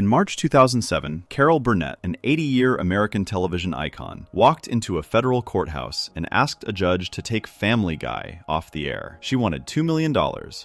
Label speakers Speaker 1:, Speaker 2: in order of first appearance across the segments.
Speaker 1: In March 2007, Carol Burnett, an 80-year American television icon, walked into a federal courthouse and asked a judge to take Family Guy off the air. She wanted $2 million.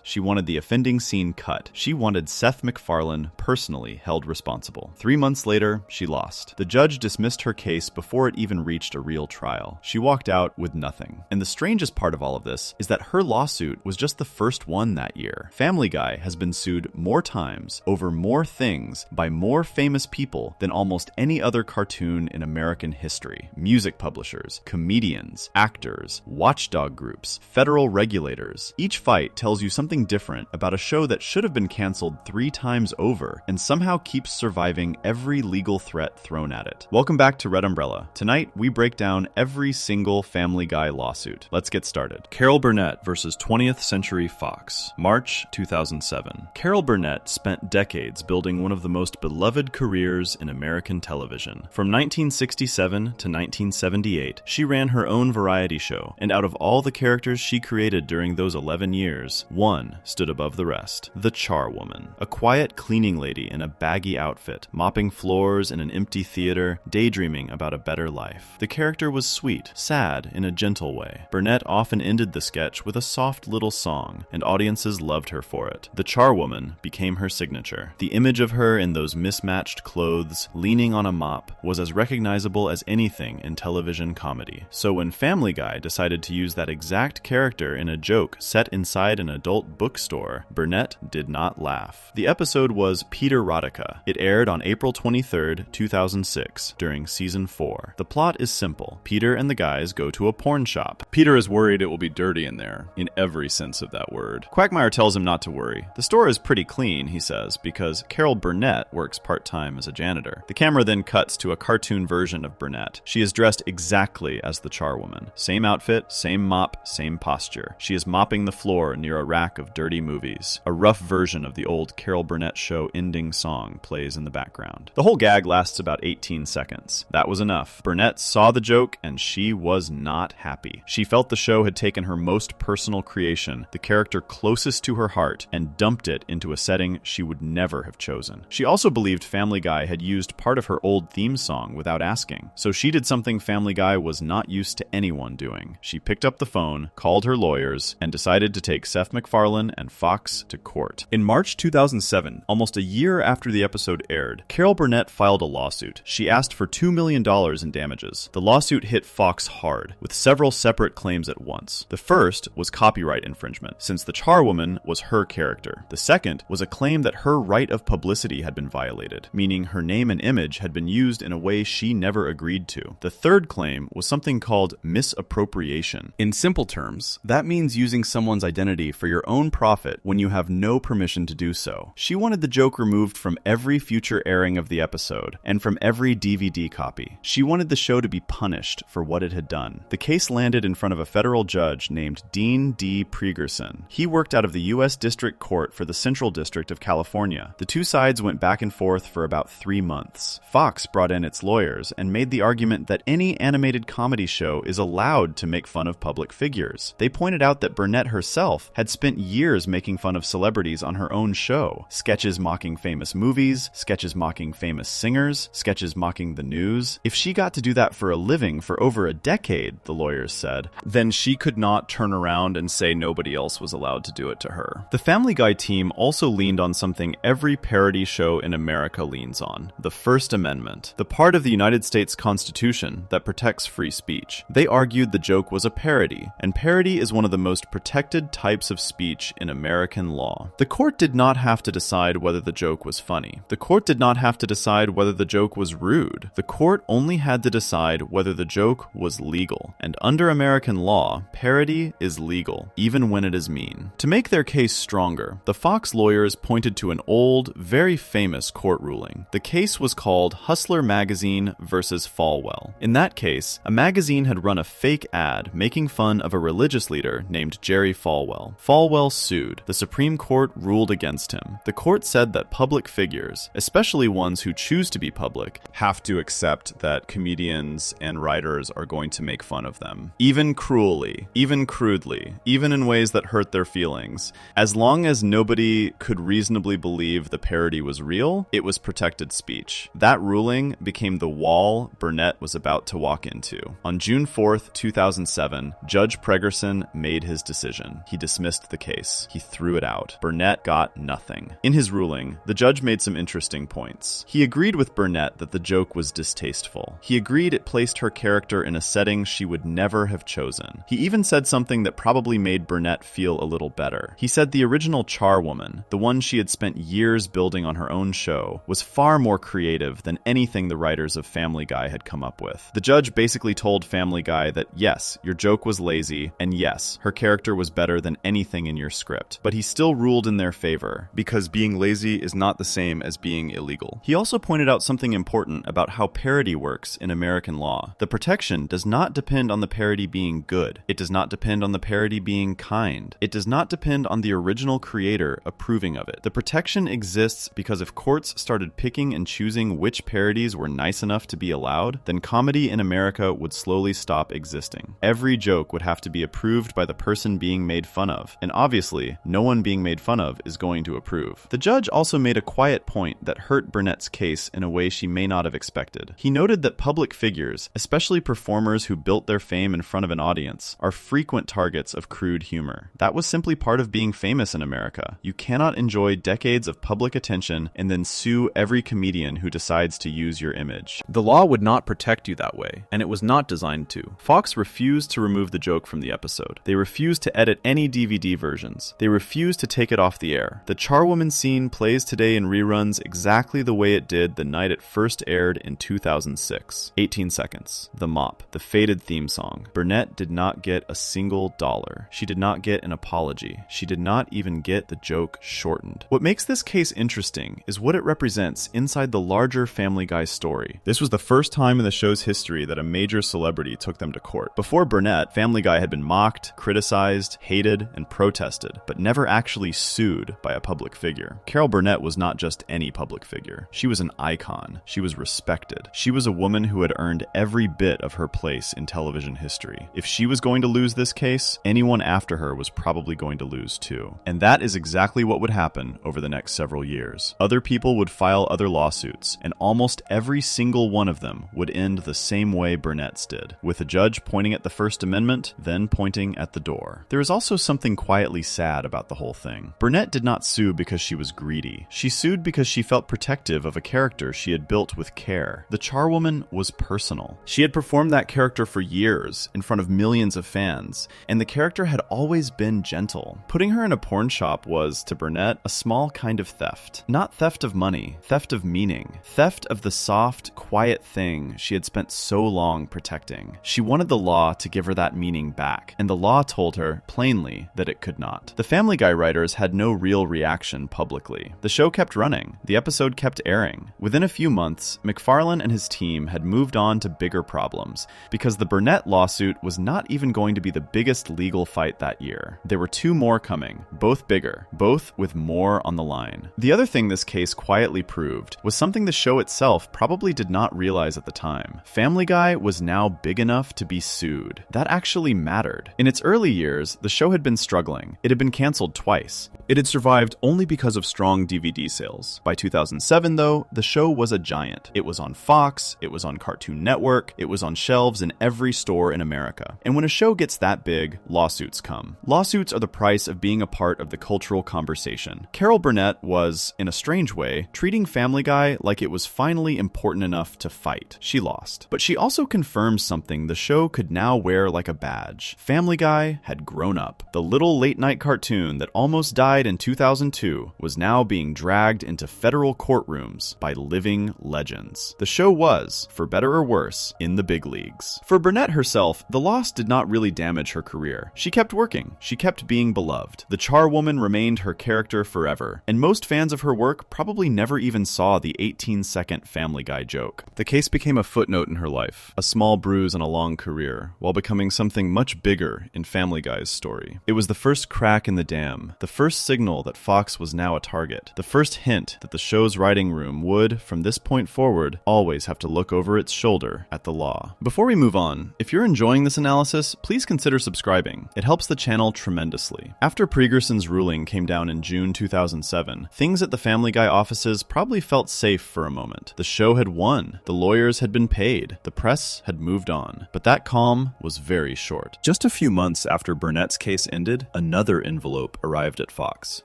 Speaker 1: She wanted the offending scene cut. She wanted Seth MacFarlane personally held responsible. 3 months later, she lost. The judge dismissed her case before it even reached a real trial. She walked out with nothing. And the strangest part of all of this is that her lawsuit was just the first one that year. Family Guy has been sued more times over more things by more famous people than almost any other cartoon in American history. Music publishers, comedians, actors, watchdog groups, federal regulators. Each fight tells you something different about a show that should have been canceled 3 times over and somehow keeps surviving every legal threat thrown at it. Welcome back to Red Umbrella. Tonight, we break down every single Family Guy lawsuit. Let's get started. Carol Burnett versus 20th Century Fox, March 2007. Carol Burnett spent decades building one of the most beloved careers in American television. From 1967 to 1978, she ran her own variety show, and out of all the characters she created during those 11 years, one stood above the rest: the Charwoman, a quiet cleaning lady in a baggy outfit, mopping floors in an empty theater, daydreaming about a better life. The character was sweet, sad in a gentle way. Burnett often ended the sketch with a soft little song, and audiences loved her for it. The Charwoman became her signature. The image of her in those mismatched clothes, leaning on a mop, was as recognizable as anything in television comedy. So when Family Guy decided to use that exact character in a joke set inside an adult bookstore, Burnett did not laugh. The episode was Peter Rodica. It aired on April 23, 2006, during season 4. The plot is simple. Peter and the guys go to a porn shop. Peter is worried it will be dirty in there, in every sense of that word. Quagmire tells him not to worry. The store is pretty clean, he says, because Carol Burnett works part-time as a janitor. The camera then cuts to a cartoon version of Burnett. She is dressed exactly as the Charwoman. Same outfit, same mop, same posture. She is mopping the floor near a rack of dirty movies. A rough version of the old Carol Burnett show ending song plays in the background. The whole gag lasts about 18 seconds. That was enough. Burnett saw the joke and she was not happy. She felt the show had taken her most personal creation, the character closest to her heart, and dumped it into a setting she would never have chosen. She also believed Family Guy had used part of her old theme song without asking, so she did something Family Guy was not used to anyone doing. She picked up the phone, called her lawyers, and decided to take Seth MacFarlane and Fox to court. In March 2007, almost a year after the episode aired, Carol Burnett filed a lawsuit. She asked for $2 million in damages. The lawsuit hit Fox hard, with several separate claims at once. The first was copyright infringement, since the Charwoman was her character. The second was a claim that her right of publicity had been violated, meaning her name and image had been used in a way she never agreed to. The third claim was something called misappropriation. In simple terms, that means using someone's identity for your own profit when you have no permission to do so. She wanted the joke removed from every future airing of the episode, and from every DVD copy. She wanted the show to be punished for what it had done. The case landed in front of a federal judge named Dean D. Pregerson. He worked out of the U.S. District Court for the Central District of California. The two sides went back and forth for about 3 months. Fox brought in its lawyers and made the argument that any animated comedy show is allowed to make fun of public figures. They pointed out that Burnett herself had spent years making fun of celebrities on her own show. Sketches mocking famous movies, sketches mocking famous singers, sketches mocking the news. If she got to do that for a living for over a decade, the lawyers said, then she could not turn around and say nobody else was allowed to do it to her. The Family Guy team also leaned on something every parody show in America leans on: the First Amendment, the part of the United States Constitution that protects free speech. They argued the joke was a parody, and parody is one of the most protected types of speech in American law. The court did not have to decide whether the joke was funny. The court did not have to decide whether the joke was rude. The court only had to decide whether the joke was legal. And under American law, parody is legal, even when it is mean. To make their case stronger, the Fox lawyers pointed to an old, very famous court ruling. The case was called Hustler Magazine versus Falwell. In that case, a magazine had run a fake ad making fun of a religious leader named Jerry Falwell. Falwell sued. The Supreme Court ruled against him. The court said that public figures, especially ones who choose to be public, have to accept that comedians and writers are going to make fun of them. Even cruelly, even crudely, even in ways that hurt their feelings. As long as nobody could reasonably believe the parody was real, Still, it was protected speech. That ruling became the wall Burnett was about to walk into. On June 4th, 2007, Judge Pregerson made his decision. He dismissed the case. He threw it out. Burnett got nothing. In his ruling, the judge made some interesting points. He agreed with Burnett that the joke was distasteful. He agreed it placed her character in a setting she would never have chosen. He even said something that probably made Burnett feel a little better. He said the original charwoman, the one she had spent years building on her own show, was far more creative than anything the writers of Family Guy had come up with. The judge basically told Family Guy that yes, your joke was lazy, and yes, her character was better than anything in your script. But he still ruled in their favor, because being lazy is not the same as being illegal. He also pointed out something important about how parody works in American law. The protection does not depend on the parody being good. It does not depend on the parody being kind. It does not depend on the original creator approving of it. The protection exists because if courts started picking and choosing which parodies were nice enough to be allowed, then comedy in America would slowly stop existing. Every joke would have to be approved by the person being made fun of, and obviously, no one being made fun of is going to approve. The judge also made a quiet point that hurt Burnett's case in a way she may not have expected. He noted that public figures, especially performers who built their fame in front of an audience, are frequent targets of crude humor. That was simply part of being famous in America. You cannot enjoy decades of public attention and then sue every comedian who decides to use your image. The law would not protect you that way, and it was not designed to. Fox refused to remove the joke from the episode. They refused to edit any DVD versions. They refused to take it off the air. The charwoman scene plays today in reruns exactly the way it did the night it first aired in 2006. 18 seconds. The mop. The faded theme song. Burnett did not get a single dollar. She did not get an apology. She did not even get the joke shortened. What makes this case interesting is what it represents inside the larger Family Guy story. This was the first time in the show's history that a major celebrity took them to court. Before Burnett, Family Guy had been mocked, criticized, hated, and protested, but never actually sued by a public figure. Carol Burnett was not just any public figure. She was an icon. She was respected. She was a woman who had earned every bit of her place in television history. If she was going to lose this case, anyone after her was probably going to lose too. And that is exactly what would happen over the next several years. Other people would file other lawsuits, and almost every single one of them would end the same way Burnett's did, with a judge pointing at the First Amendment, then pointing at the door. There is also something quietly sad about the whole thing. Burnett did not sue because she was greedy. She sued because she felt protective of a character she had built with care. The charwoman was personal. She had performed that character for years in front of millions of fans, and the character had always been gentle. Putting her in a porn shop was, to Burnett, a small kind of theft. Not theft of money, theft of meaning. Theft of the soft, quiet thing she had spent so long protecting. She wanted the law to give her that meaning back, and the law told her, plainly, that it could not. The Family Guy writers had no real reaction publicly. The show kept running. The episode kept airing. Within a few months, MacFarlane and his team had moved on to bigger problems, because the Burnett lawsuit was not even going to be the biggest legal fight that year. There were two more coming, both bigger, both with more on the line. The other thing this case quietly proved was something the show itself probably did not realize at the time. Family Guy was now big enough to be sued. That actually mattered. In its early years, the show had been struggling. It had been canceled twice. It had survived only because of strong DVD sales. By 2007, though, the show was a giant. It was on Fox, it was on Cartoon Network, it was on shelves in every store in America. And when a show gets that big, lawsuits come. Lawsuits are the price of being a part of the cultural conversation. Carol Burnett was, in a strange way, treating Family Guy like it was finally important enough to fight. She lost. But she also confirmed something the show could now wear like a badge. Family Guy had grown up. The little late-night cartoon that almost died in 2002 was now being dragged into federal courtrooms by living legends. The show was, for better or worse, in the big leagues. For Burnett herself, the loss did not really damage her career. She kept working. She kept being beloved. The charwoman remained her character forever, and most fans of her work probably never even saw the 18-second Family Guy joke. The case became a footnote in her life, a small bruise on a long career, while becoming something much bigger in Family Guy's story. It was the first crack in the dam, the first first signal that Fox was now a target, the first hint that the show's writing room would, from this point forward, always have to look over its shoulder at the law. Before we move on, if you're enjoying this analysis, please consider subscribing. It helps the channel tremendously. After Pregerson's ruling came down in June 2007, things at the Family Guy offices probably felt safe for a moment. The show had won, the lawyers had been paid, the press had moved on. But that calm was very short. Just a few months after Burnett's case ended, another envelope arrived at Fox.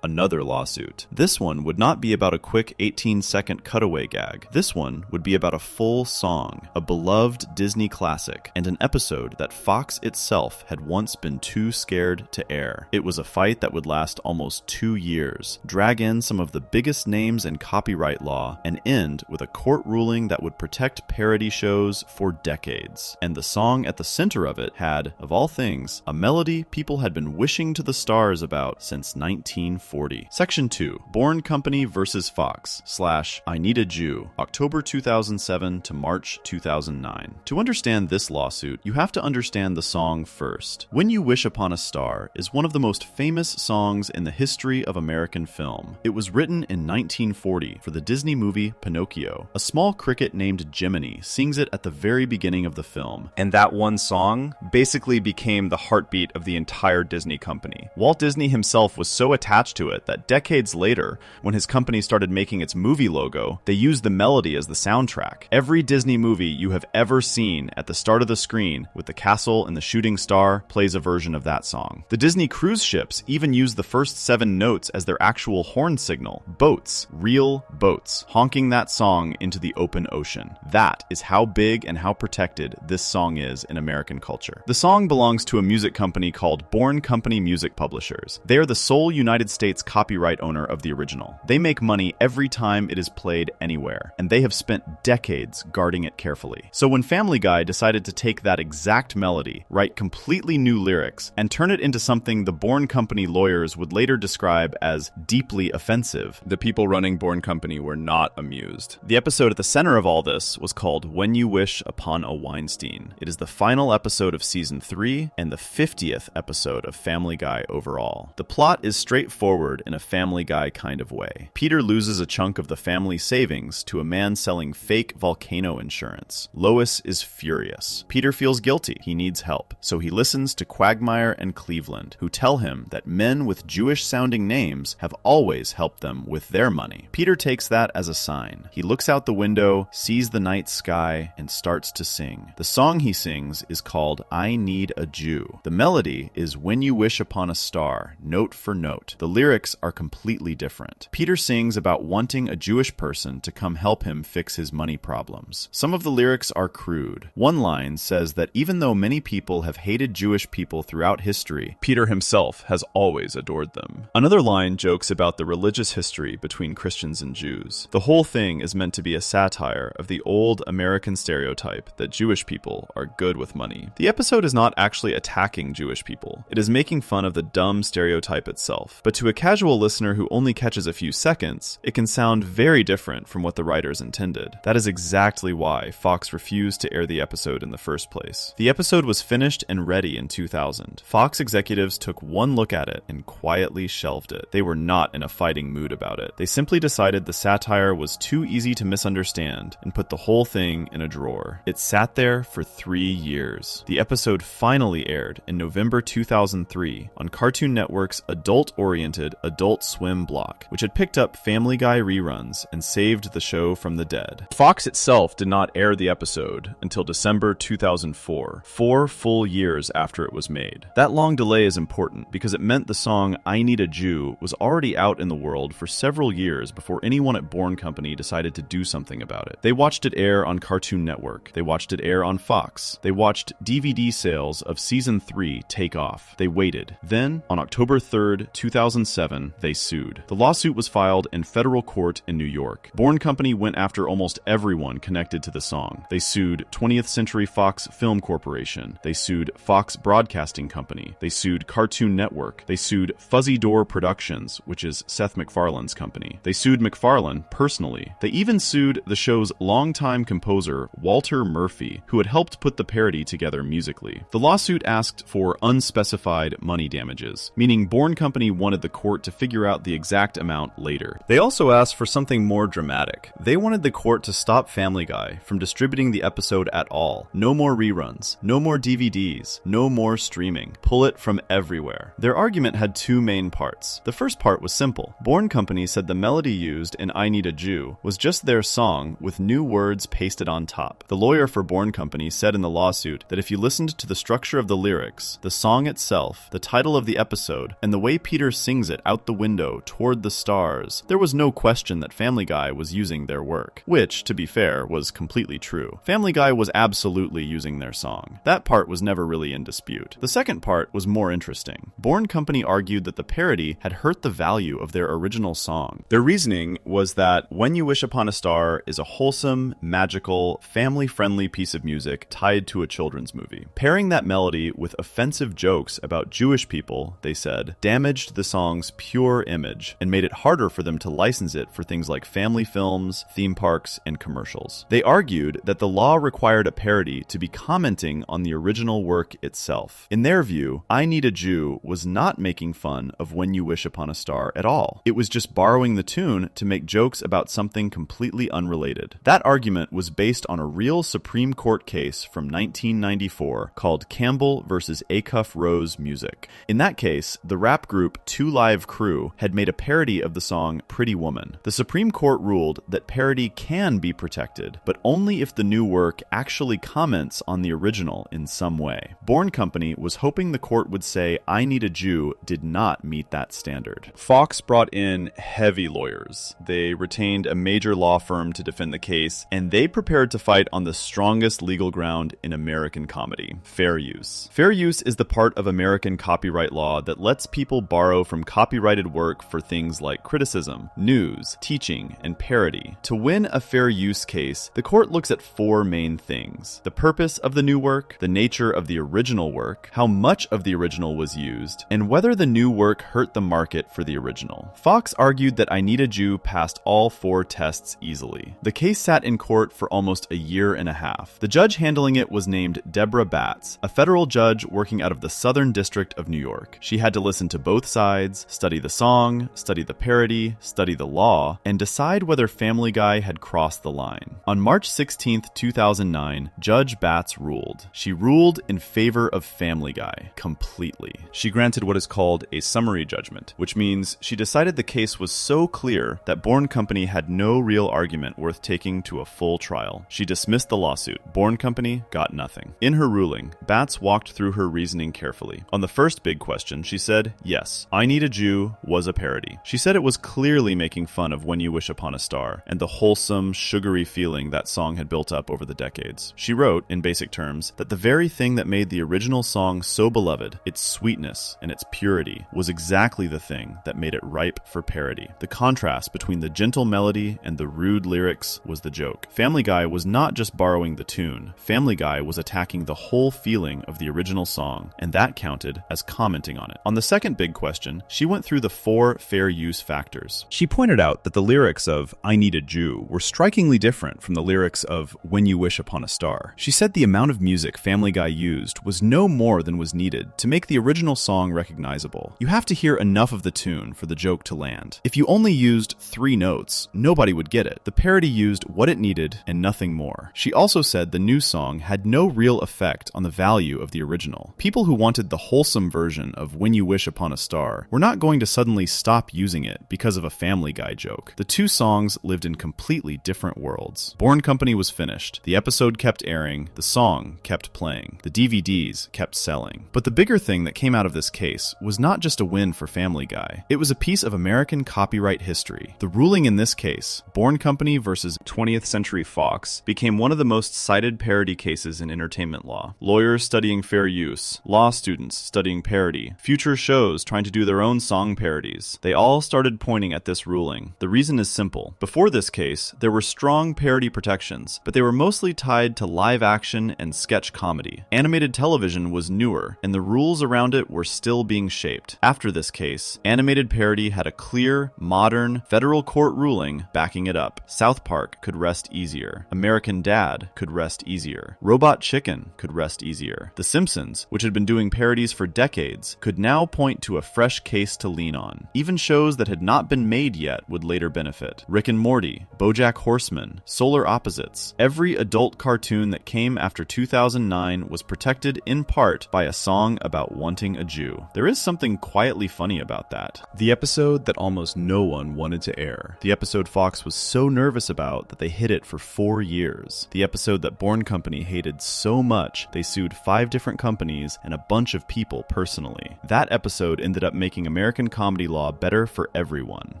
Speaker 1: Another lawsuit. This one would not be about a quick 18-second cutaway gag. This one would be about a full song, a beloved Disney classic, and an episode that Fox itself had once been too scared to air. It was a fight that would last almost 2 years, drag in some of the biggest names in copyright law, and end with a court ruling that would protect parody shows for decades. And the song at the center of it had, of all things, a melody people had been wishing to the stars about since 1940. Section 2. Bourne Company vs. Fox / I Need a Jew, October 2007 to March 2009. To understand this lawsuit, you have to understand the song first. When You Wish Upon a Star is one of the most famous songs in the history of American film. It was written in 1940 for the Disney movie Pinocchio. A small cricket named Jiminy sings it at the very beginning of the film.
Speaker 2: And that one song basically became the heartbeat of the entire Disney company. Walt Disney himself was so attached to it that decades later, when his company started making its movie logo, they used the melody as the soundtrack. Every Disney movie you have ever seen at the start of the screen with the castle and the shooting star plays a version of that song. The Disney cruise ships even use the first 7 notes as their actual horn signal. Boats, real boats, honking that song into the open ocean. That is how big and how protected this song is in American culture. The song belongs to a music company called Bourne Company Music Publishers. They are the sole United States copyright owner of the original. They make money every time it is played anywhere, and they have spent decades guarding it carefully. So when Family Guy decided to take that exact melody, write completely new lyrics, and turn it into something the Bourne Company lawyers would later describe as deeply offensive,
Speaker 1: the people running Bourne Company were not amused. The episode at the center of all this was called When You Wish Upon a Weinstein. It is the final episode of season 3 and the 50th episode of Family Guy overall. The plot is straightforward in a Family Guy kind of way. Peter loses a chunk of the family savings to a man selling fake volcano insurance. Lois is furious. Peter feels guilty. He needs help. So he listens to Quagmire and Cleveland, who tell him that men with Jewish-sounding names have always helped them with their money. Peter takes that as a sign. He looks out the window, sees the night sky, and starts to sing. The song he sings is called I Need a Jew. The melody is When You Wish Upon a Star, note for note. The lyrics are completely different. Peter sings about wanting a Jewish person to come help him fix his money problems. Some of the lyrics are crude. One line says that even though many people have hated Jewish people throughout history, Peter himself has always adored them. Another line jokes about the religious history between Christians and Jews. The whole thing is meant to be a satire of the old American stereotype that Jewish people are good with money. The episode is not actually attacking Jewish people. It is making fun of the dumb stereotype itself. But to a casual listener who only catches a few seconds, it can sound very different from what the writers intended. That is exactly why Fox refused to air the episode in the first place. The episode was finished and ready in 2000. Fox executives took one look at it and quietly shelved it. They were not in a fighting mood about it. They simply decided the satire was too easy to misunderstand and put the whole thing in a drawer. It sat there for 3 years. The episode finally aired in November 2003 on Cartoon Network's adult-oriented Adult Swim block, which had picked up Family Guy reruns and saved the show from the dead. Fox itself did not air the episode until December 2004, 4 full years after it was made. That long delay is important because it meant the song I Need a Jew was already out in the world for several years before anyone at Bourne Company decided to do something about it. They watched it air on Cartoon Network. They watched it air on Fox. They watched DVD sales of season 3 take off. They waited. Then, on October 3rd, 2007, they sued. The lawsuit was filed in federal court in New York. Bourne Company went after almost everyone connected to the song. They sued 20th Century Fox Film Corporation. They sued Fox Broadcasting Company. They sued Cartoon Network. They sued Fuzzy Door Productions, which is Seth MacFarlane's company. They sued MacFarlane personally. They even sued the show's longtime composer, Walter Murphy, who had helped put the parody together musically. The lawsuit asked for unspecified money damages, meaning Bourne Company
Speaker 2: wanted the court to figure out the exact amount later. They also asked for something more dramatic. They wanted the court to stop Family Guy from distributing the episode at all. No more reruns, no more DVDs, no more streaming. Pull it from everywhere. Their argument had two main parts. The first part was simple. Bourne Company said the melody used in I Need a Jew was just their song with new words pasted on top. The lawyer for Bourne Company said in the lawsuit that if you listened to the structure of the lyrics, the song itself, the title of the episode, and the way Peter sings it out the window toward the stars, there was no question that Family Guy was using their work. Which, to be fair, was completely true. Family Guy was absolutely using their song. That part was never really in dispute. The second part was more interesting. Bourne Company argued that the parody had hurt the value of their original song. Their reasoning was that When You Wish Upon a Star is a wholesome, magical, family-friendly piece of music tied to a children's movie. Pairing that melody with offensive jokes about Jewish people, they said, damaged the song's pure image and made it harder for them to license it for things like family films, theme parks, and commercials. They argued that the law required a parody to be commenting on the original work itself. In their view, I Need a Jew was not making fun of When You Wish Upon a Star at all. It was just borrowing the tune to make jokes about something completely unrelated. That argument was based on a real Supreme Court case from 1994 called Campbell versus Acuff Rose Music. In that case, the rap group Two Live Crew had made a parody of the song Pretty Woman. The Supreme Court ruled that parody can be protected, but only if the new work actually comments on the original in some way. Bourne Company was hoping the court would say I Need a Jew did not meet that standard. Fox brought in heavy lawyers. They retained a major law firm to defend the case, and they prepared to fight on the strongest legal ground in American comedy: fair use. Fair use is the part of American copyright law that lets people borrow from copyrighted work for things like criticism, news, teaching, and parody. To win a fair use case, the court looks at four main things: the purpose of the new work, the nature of the original work, how much of the original was used, and whether the new work hurt the market for the original. Fox argued that I Need a Jew passed all four tests easily. The case sat in court for almost a year and a half. The judge handling it was named Deborah Batts, a federal judge working out of the Southern District of New York. She had to listen to both sides, study the song, study the parody, study the law, and decide whether Family Guy had crossed the line. On March 16, 2009, Judge Batts ruled. She ruled in favor of Family Guy, completely. She granted what is called a summary judgment, which means she decided the case was so clear that Bourne Company had no real argument worth taking to a full trial. She dismissed the lawsuit. Bourne Company got nothing. In her ruling, Batts walked through her reasoning carefully. On the first big question, she said, yes, I Need a Jew was a parody. She said it was clearly making fun of When You Wish Upon a Star and the wholesome, sugary feeling that song had built up over the decades. She wrote, in basic terms, that the very thing that made the original song so beloved, its sweetness and its purity, was exactly the thing that made it ripe for parody. The contrast between the gentle melody and the rude lyrics was the joke. Family Guy was not just borrowing the tune. Family Guy was attacking the whole feeling of the original song, and that counted as commenting on it. On the second big question, she went through the four fair use factors. She pointed out that the lyrics of I Need a Jew were strikingly different from the lyrics of When You Wish Upon a Star. She said the amount of music Family Guy used was no more than was needed to make the original song recognizable. You have to hear enough of the tune for the joke to land. If you only used 3 notes, nobody would get it. The parody used what it needed and nothing more. She also said the new song had no real effect on the value of the original. People who wanted the wholesome version of When You Wish Upon a Star were not going to suddenly stop using it because of a Family Guy joke. The two songs lived in completely different worlds. Bourne Company was finished. The episode kept airing. The song kept playing. The DVDs kept selling. But the bigger thing that came out of this case was not just a win for Family Guy. It was a piece of American copyright history. The ruling in this case, Bourne Company versus 20th Century Fox, became one of the most cited parody cases in entertainment law. Lawyers studying fair use, law students studying parody, future shows trying to do their own song parodies. They all started pointing at this ruling. The reason is simple. Before this case, there were strong parody protections, but they were mostly tied to live action and sketch comedy. Animated television was newer, and the rules around it were still being shaped. After this case, animated parody had a clear, modern, federal court ruling backing it up. South Park could rest easier. American Dad could rest easier. Robot Chicken could rest easier. The Simpsons, which had been doing parodies for decades, could now point to a fresh fresh case to lean on. Even shows that had not been made yet would later benefit. Rick and Morty, BoJack Horseman, Solar Opposites. Every adult cartoon that came after 2009 was protected in part by a song about wanting a Jew. There is something quietly funny about that. The episode that almost no one wanted to air. The episode Fox was so nervous about that they hid it for 4 years. The episode that Bourne Company hated so much they sued 5 different companies and a bunch of people personally. That episode ended up making American comedy law better for everyone.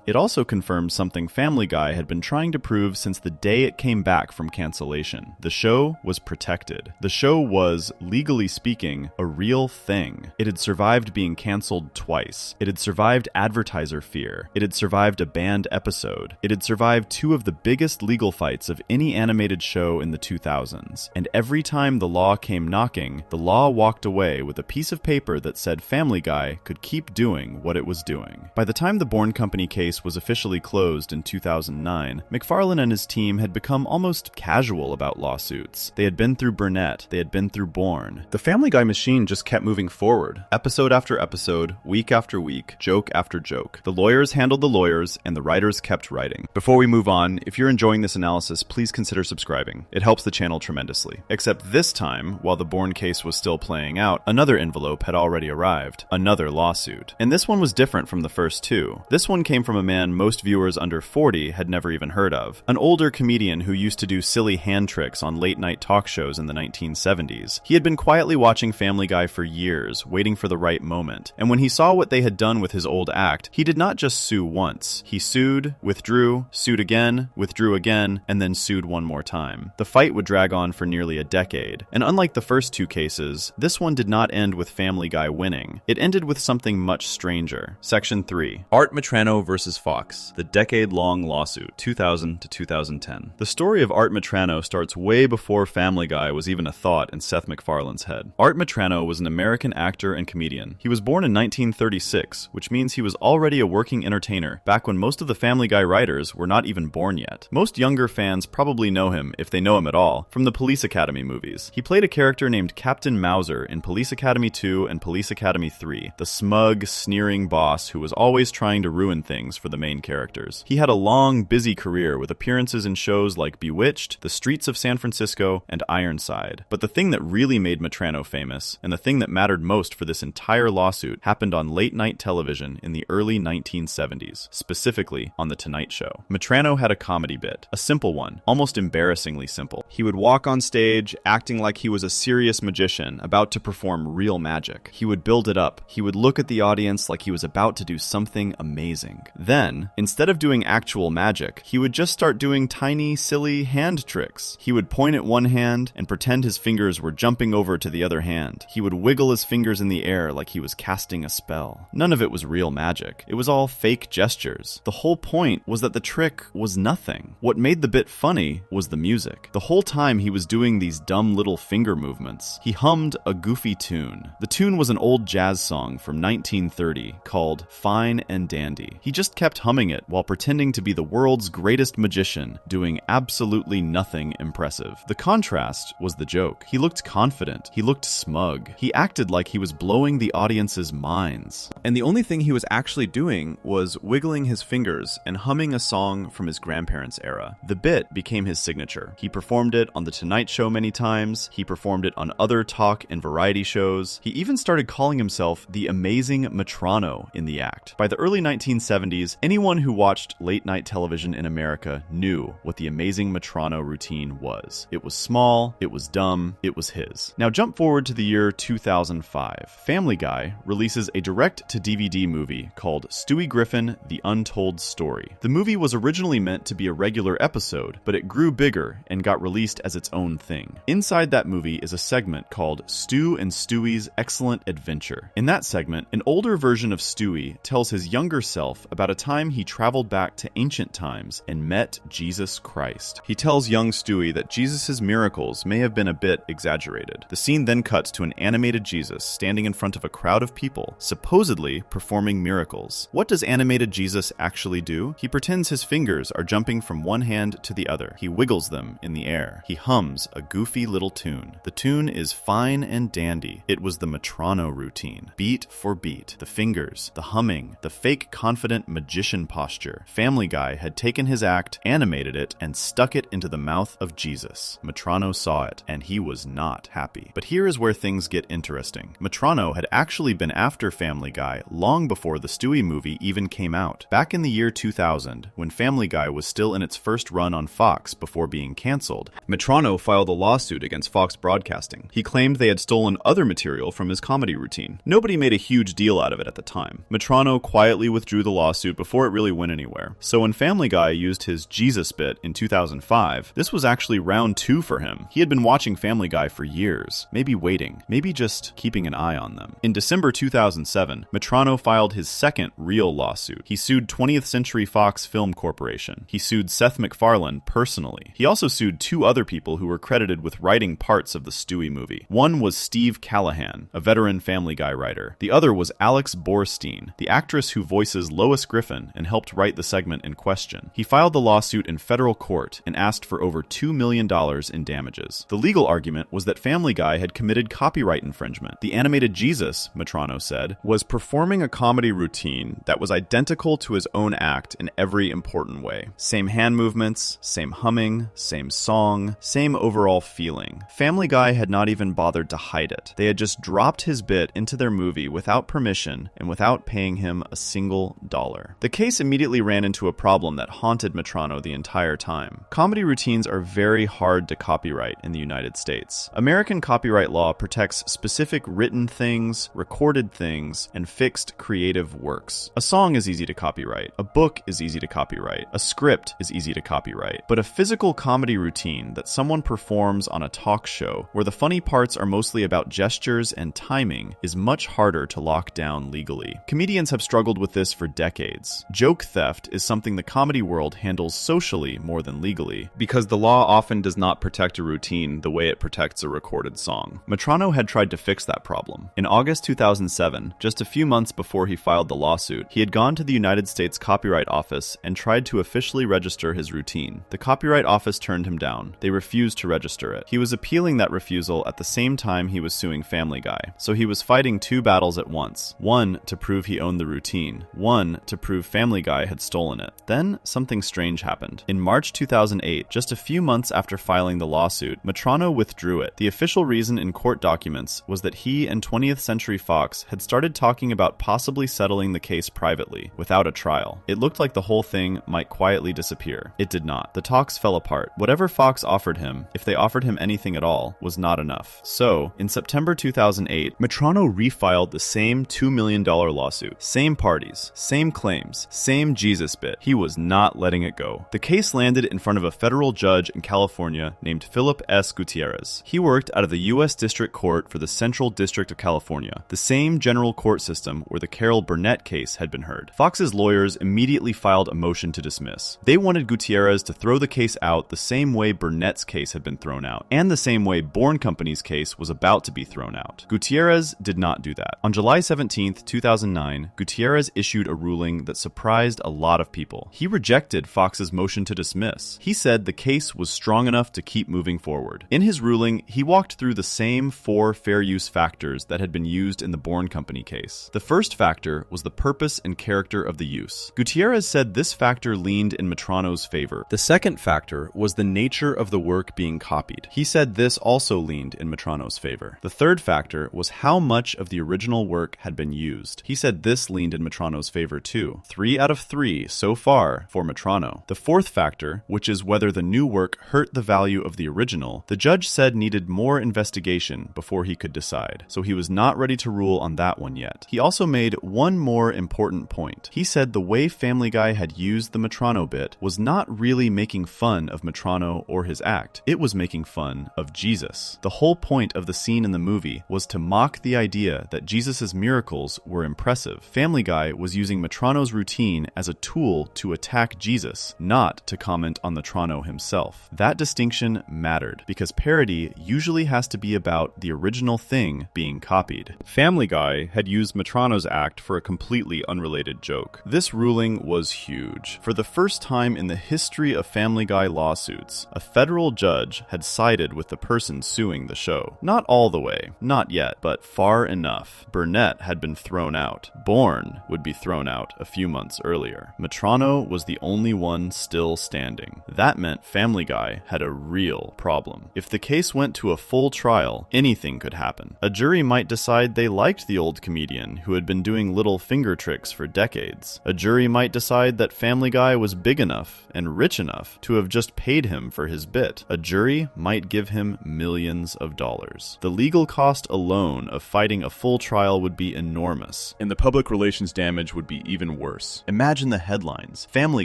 Speaker 2: It also confirmed something Family Guy had been trying to prove since the day it came back from cancellation. The show was protected. The show was, legally speaking, a real thing. It had survived being canceled twice. It had survived advertiser fear. It had survived a banned episode. It had survived 2 of the biggest legal fights of any animated show in the 2000s. And every time the law came knocking, the law walked away with a piece of paper that said Family Guy could keep doing what it was doing. By the time the Bourne Company case was officially closed in 2009, McFarlane and his team had become almost casual about lawsuits. They had been through Burnett. They had been through Bourne. The Family Guy machine just kept moving forward. Episode after episode, week after week, joke after joke. The lawyers handled the lawyers, and the writers kept writing. Before we move on, if you're enjoying this analysis, please consider subscribing. It helps the channel tremendously. Except this time, while the Bourne case was still playing out, another envelope had already arrived. Another lawsuit. And this one was different from the first 2. This one came from a man most viewers under 40 had never even heard of. An older comedian who used to do silly hand tricks on late-night talk shows in the 1970s. He had been quietly watching Family Guy for years, waiting for the right moment. And when he saw what they had done with his old act, he did not just sue once. He sued, withdrew, sued again, withdrew again, and then sued one more time. The fight would drag on for nearly a decade. And unlike the first 2 cases, this one did not end with Family Guy winning. It ended with something much stranger. Section 3. Art Metrano versus Fox. The decade-long lawsuit, 2000 to 2010. The story of Art Metrano starts way before Family Guy was even a thought in Seth MacFarlane's head. Art Metrano was an American actor and comedian. He was born in 1936, which means he was already a working entertainer back when most of the Family Guy writers were not even born yet. Most younger fans probably know him, if they know him at all, from the Police Academy movies. He played a character named Captain Mauser in Police Academy 2 and Police Academy 3, the smug, sneering boss who was always trying to ruin things for the main characters. He had a long, busy career with appearances in shows like Bewitched, The Streets of San Francisco, and Ironside. But the thing that really made Metrano famous, and the thing that mattered most for this entire lawsuit, happened on late-night television in the early 1970s, specifically on The Tonight Show. Metrano had a comedy bit, a simple one, almost embarrassingly simple. He would walk on stage acting like he was a serious magician about to perform real magic. He would build it up. He would look at the audience like he was about to do something amazing. Then, instead of doing actual magic, he would just start doing tiny, silly hand tricks. He would point at one hand and pretend his fingers were jumping over to the other hand. He would wiggle his fingers in the air like he was casting a spell. None of it was real magic. It was all fake gestures. The whole point was that the trick was nothing. What made the bit funny was the music. The whole time he was doing these dumb little finger movements, he hummed a goofy tune. The tune was an old jazz song from 1930 called Fine and Dandy. He just kept humming it while pretending to be the world's greatest magician, doing absolutely nothing impressive. The contrast was the joke. He looked confident. He looked smug. He acted like he was blowing the audience's minds. And the only thing he was actually doing was wiggling his fingers and humming a song from his grandparents' era. The bit became his signature. He performed it on The Tonight Show many times. He performed it on other talk and variety shows. He even started calling himself the Amazing Metrano in the act. By the early 1970s, anyone who watched late-night television in America knew what the Amazing Metrano routine was. It was small, it was dumb, it was his. Now jump forward to the year 2005. Family Guy releases a direct-to-DVD movie called Stewie Griffin: The Untold Story. The movie was originally meant to be a regular episode, but it grew bigger and got released as its own thing. Inside that movie is a segment called Stu and Stewie's Excellent Adventure. In that segment, an older version of Stewie tells his younger self about a time he traveled back to ancient times and met Jesus Christ. He tells young Stewie that Jesus' miracles may have been a bit exaggerated. The scene then cuts to an animated Jesus standing in front of a crowd of people, supposedly performing miracles. What does animated Jesus actually do? He pretends his fingers are jumping from one hand to the other. He wiggles them in the air. He hums a goofy little tune. The tune is Fine and Dandy. It was the Metrano routine, beat for beat. The
Speaker 1: the fingers, the humming, the fake confident magician posture. Family Guy had taken his act, animated it, and stuck it into the mouth of Jesus. Metrano saw it, and he was not happy. But here is where things get interesting. Metrano had actually been after Family Guy long before the Stewie movie even came out. Back in the year 2000, when Family Guy was still in its first run on Fox before being canceled, Metrano filed a lawsuit against Fox Broadcasting. He claimed they had stolen other material from his comedy routine. Nobody made a huge deal out of it at the time. Metrano quietly withdrew the lawsuit before it really went anywhere. So when Family Guy used his Jesus bit in 2005, this was actually round 2 for him. He had been watching Family Guy for years, maybe waiting, maybe just keeping an eye on them. In December 2007, Metrano filed his second real lawsuit. He sued 20th Century Fox Film Corporation. He sued Seth MacFarlane personally. He also sued 2 other people who were credited with writing parts of the Stewie movie. One was Steve Callahan, a veteran Family Guy writer. The other was Alex Borstein, the actress who voices Lois Griffin and helped write the segment in question. He filed the lawsuit in federal court and asked for over $2 million in damages. The legal argument was that Family Guy had committed copyright infringement. The animated Jesus, Metrano said, was performing a comedy routine that was identical to his own act in every important way. Same hand movements, same humming, same song, same overall feeling. Family Guy had not even bothered to hide it. They had just dropped his bit into their movie without permission and without paying him a single dollar. The case immediately ran into a problem that haunted Metrano the entire time. Comedy routines are very hard to copyright in the United States. American copyright law protects specific written things, recorded things, and fixed creative works. A song is easy to copyright. A book is easy to copyright. A script is easy to copyright. But a physical comedy routine that someone performs on a talk show, where the funny parts are mostly about gestures and timing, is much harder to lock down legally. Comedians have struggled with this for decades. Joke theft is something the comedy world handles socially more than legally, because the law often does not protect a routine the way it protects a recorded song. Metrano had tried to fix that problem. In August 2007, just a few months before he filed the lawsuit, he had gone to the United States Copyright Office and tried to officially register his routine. The Copyright Office turned him down. They refused to register it. He was appealing that refusal at the same time he was suing Family Guy, so he was fighting 2 battles at once. One to prove he owned the routine, one to prove Family Guy had stolen it. Then something strange happened. In March 2008, just a few months after filing the lawsuit, Metrano withdrew it. The official reason in court documents was that he and 20th Century Fox had started talking about possibly settling the case privately, without a trial. It looked like the whole thing might quietly disappear. It did not. The talks fell apart. Whatever Fox offered him, if they offered him anything at all, was not enough. So, in September 2008, Metrano refiled the same $2 million lawsuit. Same parties, same claims, same Jesus bit. He was not letting it go. The case landed in front of a federal judge in California named Philip S. Gutierrez. He worked out of the U.S. District Court for the Central District of California, the same general court system where the Carol Burnett case had been heard. Fox's lawyers immediately filed a motion to dismiss. They wanted Gutierrez to throw the case out the same way Burnett's case had been thrown out, and the same way Bourne Company's case was about to be thrown out. Gutierrez did not do that. On July 17, 2009, Gutierrez issued a ruling that surprised a lot of people. He rejected Fox's motion to dismiss. He said the case was strong enough to keep moving forward. In his ruling, he walked through the same 4 fair use factors that had been used in the Bourne Company case. The first factor was the purpose and character of the use. Gutierrez said this factor leaned in Metrano's favor. The second factor was the nature of the work being copied. He said this also leaned in Metrano's favor. The third factor was how much of the original work had been used. He said this leaned in Metrano's favor too. 3 out of 3 so far for Metrano. The fourth factor, which is whether the new work hurt the value of the original, the judge said needed more investigation before he could decide, so he was not ready to rule on that one yet. He also made one more important point. He said the way Family Guy had used the Metrano bit was not really making fun of Metrano or his act. It was making fun of Jesus. The whole point of the scene in the movie was to mock the idea that Jesus' miracles were impressive. Family Guy was using Metrano's routine as a tool to attack Jesus, not to comment on the Metrano himself. That distinction mattered, because parody usually has to be about the original thing being copied. Family Guy had used Metrano's act for a completely unrelated joke. This ruling was huge. For the first time in the history of Family Guy lawsuits, a federal judge had sided with the person suing the show. Not all the way, not yet, but far enough. Burnett had been
Speaker 2: thrown out. Bourne would be thrown out a few months earlier. Metrano was the only one still standing. That meant Family Guy had a real problem. If the case went to a full trial, anything could happen. A jury might decide they liked the old comedian who had been doing little finger tricks for decades. A jury might decide that Family Guy was big enough and rich enough to have just paid him for his bit. A jury might give him millions of dollars. The legal cost alone of fighting a full trial would be enormous, and the public relations damage would be even worse. Imagine the headlines. Family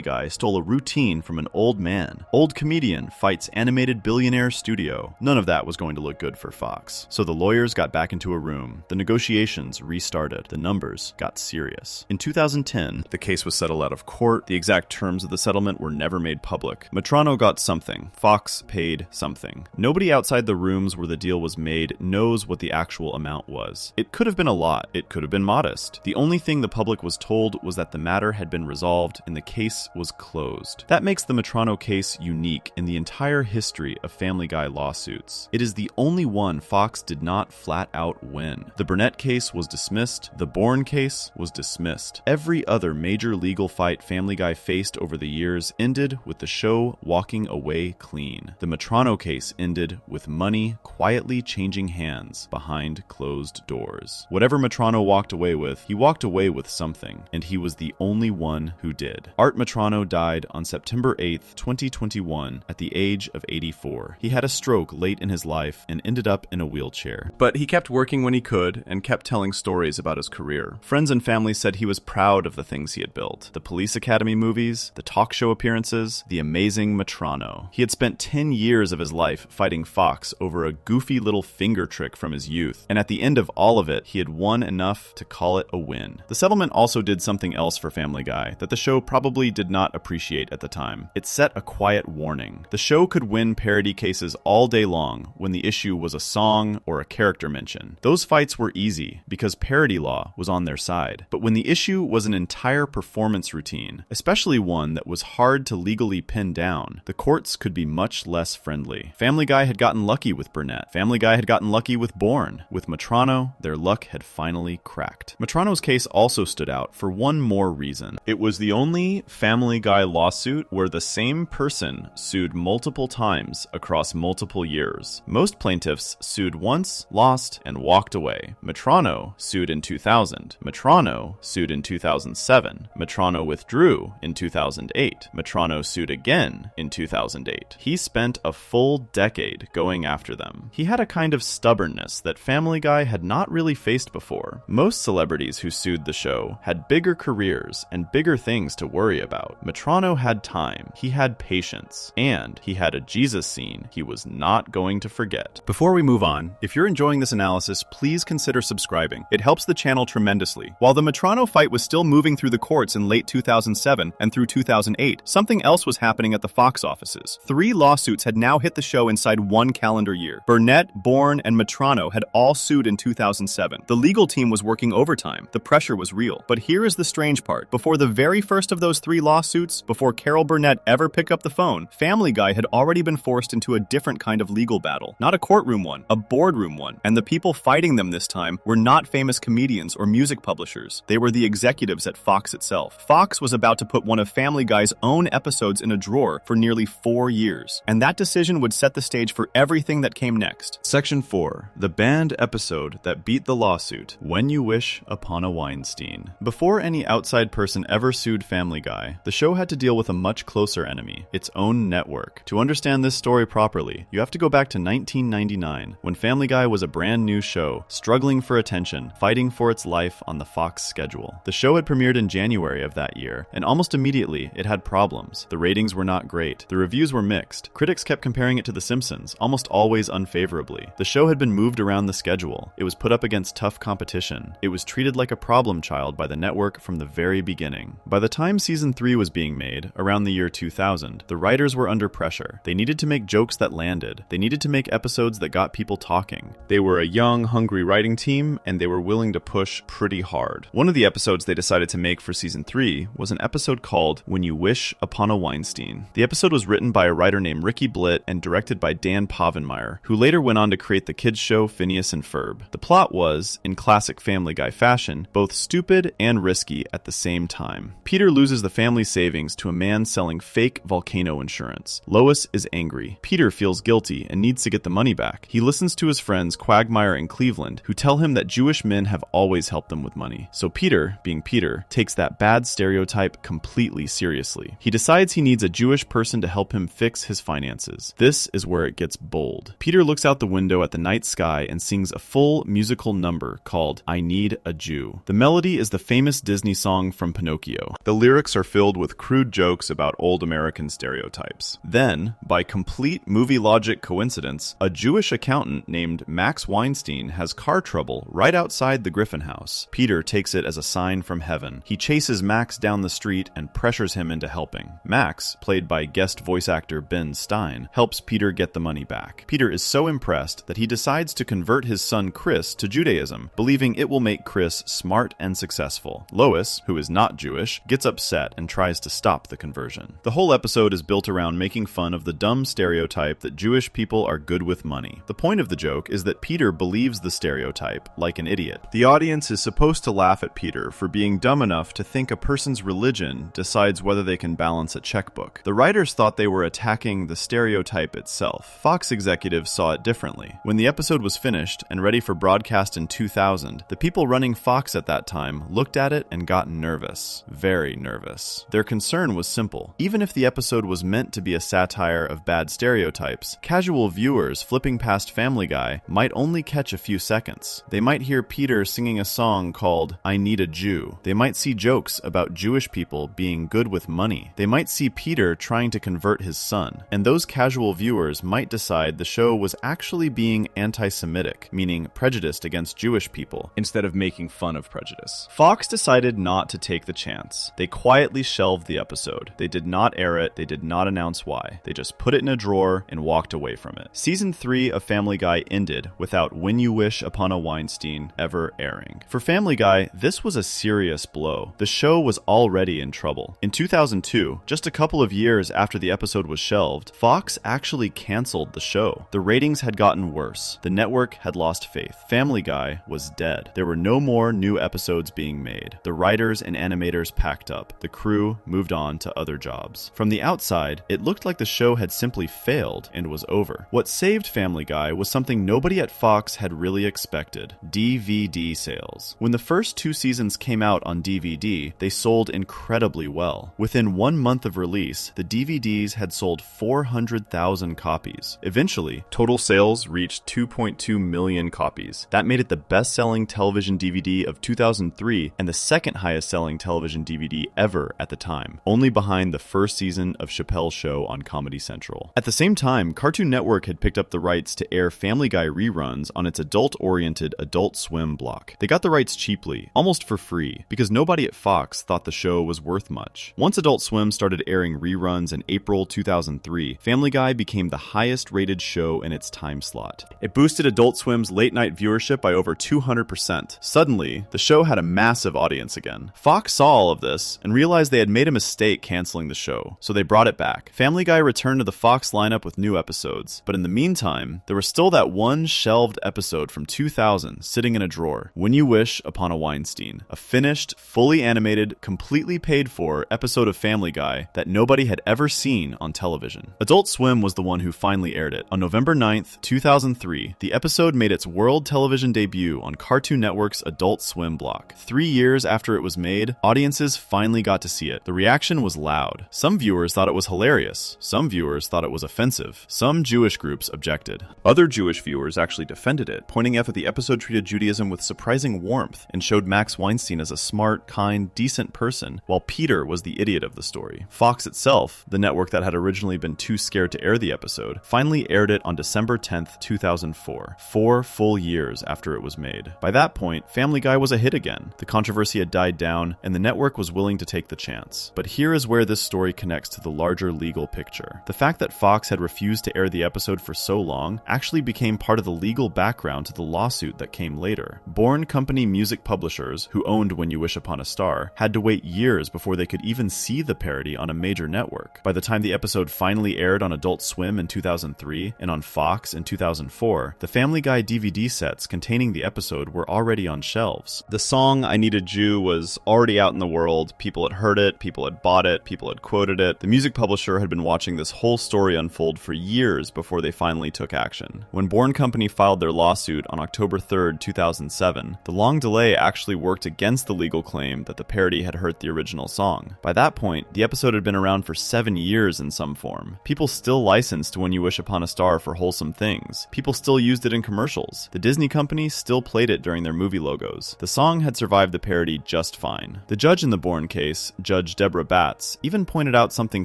Speaker 2: Guy stole a routine from an old man. Old comedian fights animated billionaire studio. None of that was going to look good for Fox. So the lawyers got back into a room. The negotiations restarted. The numbers got serious. In 2010, the case was settled out of court. The exact terms of the settlement were never made public. Metrano got something. Fox paid something. Nobody outside the rooms where the deal was made knows what the actual amount was. It could have been a lot. It could have been modest. The only thing the public was told was that the matter had been resolved and the case was closed. That makes the Metrano case unique in the entire history of Family Guy lawsuits. It is the only one Fox did not flat out win. The Burnett case was dismissed. The Bourne case was dismissed. Every other major legal fight Family Guy faced over the years ended with the show walking away clean. The Metrano case ended with money quietly changing hands behind closed doors. Whatever Metrano walked away with, he walked away with something, and he was the only one who did. Art Metrano died on September 8th, 2021, at the age of 84. He had a stroke late in his life and ended up in a wheelchair. But he kept working when he could and kept telling stories about his career. Friends and family said he was proud of the things he had built. The Police Academy movies, the talk show appearances, the amazing Metrano. He had spent 10 years of his life fighting Fox over a goofy little finger trick from his youth, and at the end of all of it, he had won enough to call it a win. The settlement also did something else for Family Guy that the show probably did not appreciate at the time. It set a quiet warning. The show could win parody cases all day long when the issue was a song or a character mention. Those fights were easy because parody law was on their side. But when the issue was an entire performance routine, especially one that was hard to legally pin down, the courts could be much less friendly. Family Guy had gotten lucky with Burnett. Family Guy had gotten lucky with Bourne. With Metrano, their luck had finally cracked. Metrano's case also stood out for one more reason. It was the only Family Guy lawsuit where the same person sued multiple times across multiple years. Most plaintiffs sued once, lost, and walked away. Metrano sued in 2000. Metrano sued in 2007. Metrano withdrew in 2008. Metrano sued again in 2008. He spent a full decade going after them. He had a kind of stubbornness that Family Guy had not really faced before. Most celebrities who sued the show had bigger careers and bigger things to worry about. Metrano had time, he had patience, and he had a Jesus scene he was not going to forget. Before we move on, if you're enjoying this analysis, please consider subscribing. It helps the channel tremendously. While the Metrano fight was still moving through the courts in late 2007 and through 2008, something else was happening at the Fox offices. 3 lawsuits had now hit the show inside one calendar year. Burnett, Bourne, and Metrano had all sued in 2007. The legal team was working overtime. The pressure was real. But here is the strange part. Before the very first of those 3 lawsuits, before Carol Burnett ever picked up the phone, Family Guy had already been forced into a different kind of legal battle. Not a courtroom one, a boardroom one. And the people fighting them this time were not famous comedians or music publishers. They were the executives at Fox itself. Fox was about to put one of Family Guy's own episodes in a drawer for nearly 4 years. And that decision would set the stage for everything that came next. Section 4. The banned episode that beat the lawsuit, When You Wish Upon a Weinstein. Before any outside person ever sued Family Guy, the show had to deal with a much closer enemy, its own network. To understand this story properly, you have to go back to 1999, when Family Guy was a brand new show, struggling for attention, fighting for its life on the Fox schedule. The show had premiered in January of that year, and almost immediately it had problems. The ratings were not great. The reviews were mixed. Critics kept comparing it to The Simpsons, almost always unfavorably. The show had been moved around the schedule. It was put up against tough competition. It was treated like a problem child by the network from the very beginning. By the time season 3 was being made, around the year 2000, the writers were under pressure. They needed to make jokes that landed. They needed to make episodes that got people talking. They were a young, hungry writing team, and they were willing to push pretty hard. One of the episodes they decided to make for season 3 was an episode called When You Wish Upon a Weinstein. The episode was written by a writer named Ricky Blitt and directed by Dan Povenmire, who later went on to create the kids show Phineas and Ferb. The plot was, in classic family Family Guy fashion, both stupid and risky at the same time. Peter loses the family savings to a man selling fake volcano insurance. Lois is angry. Peter feels guilty and needs to get the money back. He listens to his friends Quagmire and Cleveland, who tell him that Jewish men have always helped him with money. So Peter, being Peter, takes that bad stereotype completely seriously. He decides he needs a Jewish person to help him fix his finances. This is where it gets bold. Peter looks out the window at the night sky and sings a full musical number called I Need a Jew. The melody is the famous Disney song from Pinocchio. The lyrics are filled with crude jokes about old American stereotypes. Then, by complete movie logic coincidence, a Jewish accountant named Max Weinstein has car trouble right outside the Griffin house. Peter takes it as a sign from heaven. He chases Max down the street and pressures him into helping. Max, played by guest voice actor Ben Stein, helps Peter get the money back. Peter is so impressed that he decides to convert his son Chris to Judaism, believing it will make Chris smart and successful. Lois, who is not Jewish, gets upset and tries to stop the conversion. The whole episode is built around making fun of the dumb stereotype that Jewish people are good with money. The point of the joke is that Peter believes the stereotype, like an idiot. The audience is supposed to laugh at Peter for being dumb enough to think a person's religion decides whether they can balance a checkbook. The writers thought they were attacking the stereotype itself. Fox executives saw it differently. When the episode was finished and ready for broadcast in 2000, the people running Fox at that time looked at it and got nervous. Very nervous. Their concern was simple. Even if the episode was meant to be a satire of bad stereotypes, casual viewers flipping past Family Guy might only catch a few seconds. They might hear Peter singing a song called I Need a Jew. They might see jokes about Jewish people being good with money. They might see Peter trying to convert his son. And those casual viewers might decide the show was actually being anti-Semitic, meaning prejudiced against Jewish people, instead of making fun of prejudice. Fox decided not to take the chance. They quietly shelved the episode. They did not air it. They did not announce why. They just put it in a drawer and walked away from it. Season 3 of Family Guy ended without When You Wish Upon a Weinstein ever airing. For Family Guy, this was a serious blow. The show was already in trouble. In 2002, just a couple of years after the episode was shelved, Fox actually canceled the show. The ratings had gotten worse. The network had lost faith. Family Guy was dead. There were no more new episodes being made. The writers and animators packed up. The crew moved on to other jobs. From the outside, it looked like the show had simply failed and was over. What saved Family Guy was something nobody at Fox had really expected: DVD sales. When the first 2 seasons came out on DVD, they sold incredibly well. Within 1 month of release, the DVDs had sold 400,000 copies. Eventually, total sales reached 2.2 million copies. That made it the best-selling television DVD of 2003 and the second highest-selling television DVD ever at the time, only behind the first season of Chappelle's Show on Comedy Central. At the same time, Cartoon Network had picked up the rights to air Family Guy reruns on its adult-oriented Adult Swim block. They got the rights cheaply, almost for free, because nobody at Fox thought the show was worth much. Once Adult Swim started airing reruns in April 2003, Family Guy became the highest-rated show in its time slot. It boosted Adult Swim's late-night viewership by over 200%. Suddenly, the show had a massive audience again. Fox saw all of this and realized they had made a mistake canceling the show, so they brought it back. Family Guy returned to the Fox lineup with new episodes, but in the meantime, there was still that one shelved episode from 2000 sitting in a drawer: When You Wish Upon a Weinstein, a finished, fully animated, completely paid for episode of Family Guy that nobody had ever seen on television. Adult Swim was the one who finally aired it. On November 9th, 2003, the episode made its world television debut on Cartoon Network's Adult Swim block. 3 years after it was made, audiences finally got to see it. The reaction was loud. Some viewers thought it was hilarious. Some viewers thought it was offensive. Some Jewish groups objected. Other Jewish viewers actually defended it, pointing out that the episode treated Judaism with surprising warmth and showed Max Weinstein as a smart, kind, decent person, while Peter was the idiot of the story. Fox itself, the network that had originally been too scared to air the episode, finally aired it on December 10th, 2004, 4 full years after it was made. By that point, Family Guy was a hit again. The controversy had died down, and the network was willing to take the chance. But here is where this story connects to the larger legal picture. The fact that Fox had refused to air the episode for so long actually became part of the legal background to the lawsuit that came later. Bourne Company music publishers, who owned When You Wish Upon a Star, had to wait years before they could even see the parody on a major network. By the time the episode finally aired on Adult Swim in 2003 and on Fox in 2004, the Family Guy DVD sets containing the episode were already already on shelves. The song I Need a Jew was already out in the world. People had heard it, people had bought it, people had quoted it. The music publisher had been watching this whole story unfold for years before they finally took action. When Bourne Company filed their lawsuit on October 3rd, 2007, the long delay actually worked against the legal claim that the parody had hurt the original song. By that point, the episode had been around for 7 years in some form. People still licensed When You Wish Upon a Star for wholesome things. People still used it in commercials. The Disney company still played it during their movie logos. The song had survived the parody just fine. The judge in the Bourne case, Judge Deborah Batts, even pointed out something